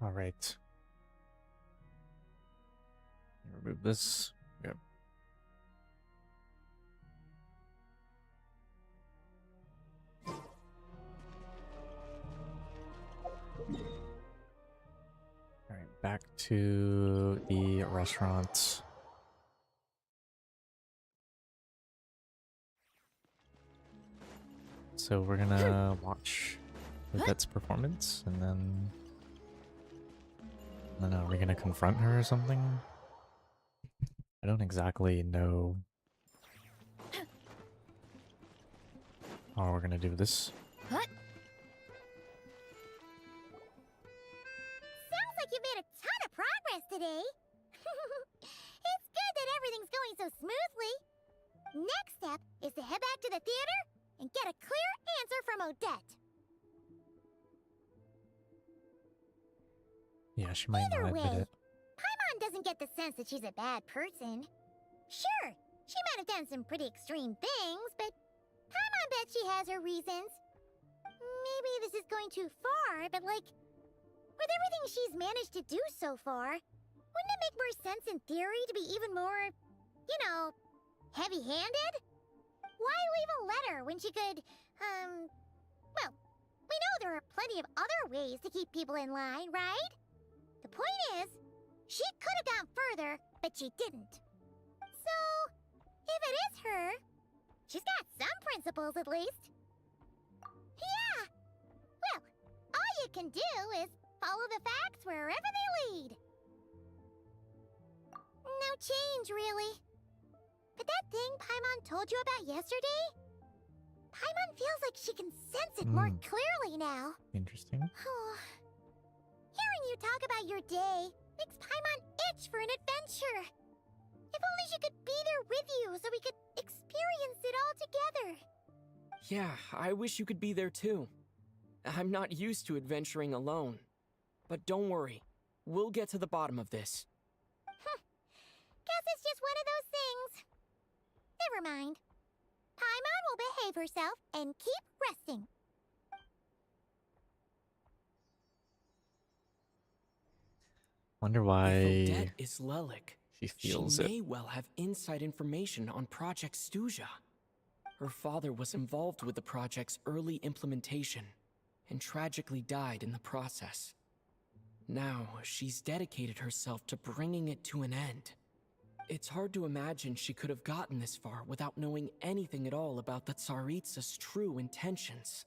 All right. Remove this. Yep. All right, back to the restaurant. So we're gonna watch Odette's performance, and then I don't know, are we gonna confront her or something? I don't exactly know how we're gonna do this. What? Sounds like you made a ton of progress today. It's good that everything's going so smoothly. Next step is to head back to the theater and get a clear answer from Odette. Yeah, she might Either not admit way, it. Paimon doesn't get the sense that she's a bad person. Sure, she might have done some pretty extreme things, but Paimon bet she has her reasons. Maybe this is going too far, but like, with everything she's managed to do so far, wouldn't it make more sense in theory to be even more, you know, heavy-handed? Why leave a letter when she could, well, we know there are plenty of other ways to keep people in line, right? The point is, she could have gone further, but she didn't. So, if it is her, she's got some principles at least. Yeah! Well, all you can do is follow the facts wherever they lead. No change, really. But that thing Paimon told you about yesterday? Paimon feels like she can sense it more clearly now. Interesting. Hearing you talk about your day makes Paimon itch for an adventure. If only she could be there with you so we could experience it all together. Yeah, I wish you could be there too. I'm not used to adventuring alone. But don't worry, we'll get to the bottom of this. Guess it's just one of those things. Never mind. Paimon will behave herself and keep resting. Wonder If why Odette is Lelik, she feels she it. may well have inside information on Project Stuja. Her father was involved with the project's early implementation and tragically died in the process. Now, she's dedicated herself to bringing it to an end. It's hard to imagine she could have gotten this far without knowing anything at all about the Tsaritsa's true intentions.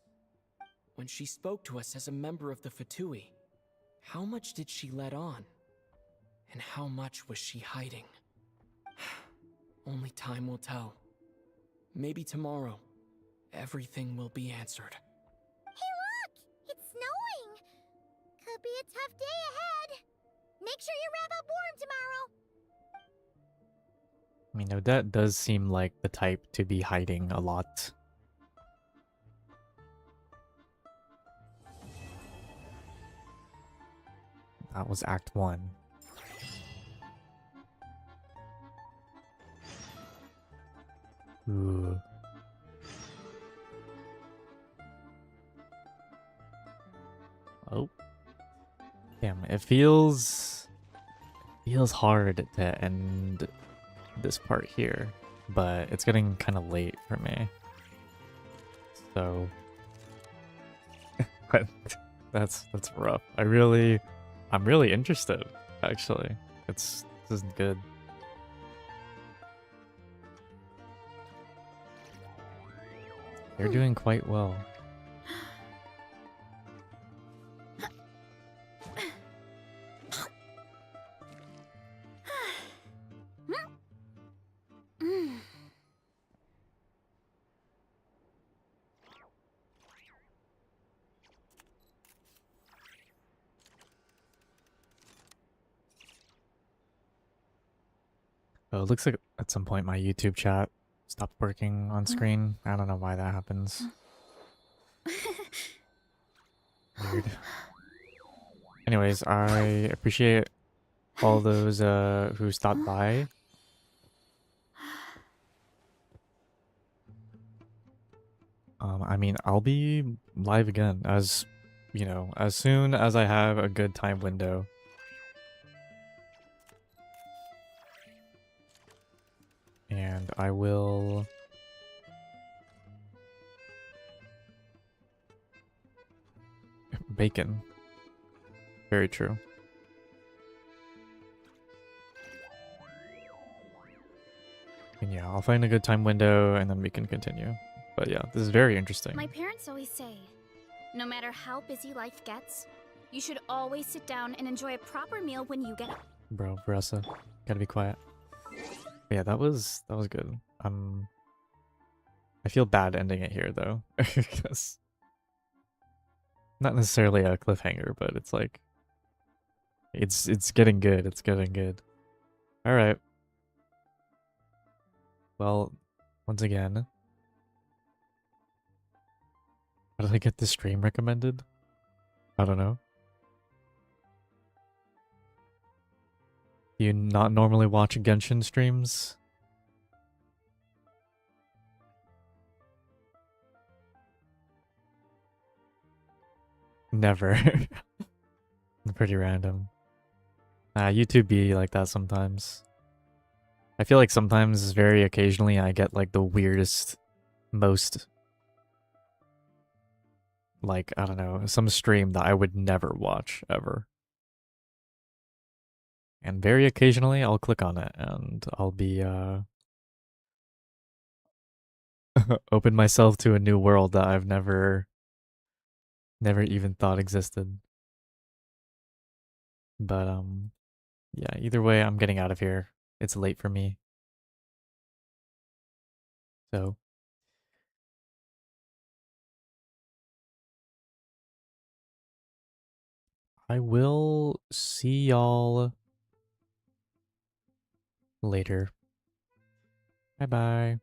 When she spoke to us as a member of the Fatui, how much did she let on? And how much was she hiding? Only time will tell. Maybe tomorrow, everything will be answered. Hey look! It's snowing! Could be a tough day ahead. Make sure you wrap up warm tomorrow. I mean, Odette does seem like the type to be hiding a lot. That was Act 1. Ooh. Oh. Damn, it feels hard to end this part here, but it's getting kind of late for me. So but that's rough. I'm really interested, actually. This isn't good. You're doing quite well. Oh, it looks like at some point my YouTube chat stopped working on screen. I don't know why that happens. Weird. Anyways, I appreciate all those who stopped by. I mean, I'll be live again as you know, as soon as I have a good time window. And I will... Bacon. Very true. And yeah, I'll find a good time window and then we can continue. But yeah, this is very interesting. My parents always say, no matter how busy life gets, you should always sit down and enjoy a proper meal when you get up. Bro, Veressa, gotta be quiet. But yeah, that was good. I feel bad ending it here though, because not necessarily a cliffhanger, but it's like it's getting good. It's getting good. All right. Well, once again, how did I get this stream recommended? I don't know. Do you not normally watch Genshin streams? Never. Pretty random. YouTube be like that sometimes. I feel like sometimes, very occasionally, I get like the weirdest, most... like, I don't know, some stream that I would never watch, ever. And very occasionally, I'll click on it, and I'll be, open myself to a new world that I've never even thought existed. But, yeah, either way, I'm getting out of here. It's late for me. So... I will see y'all later. Bye-bye.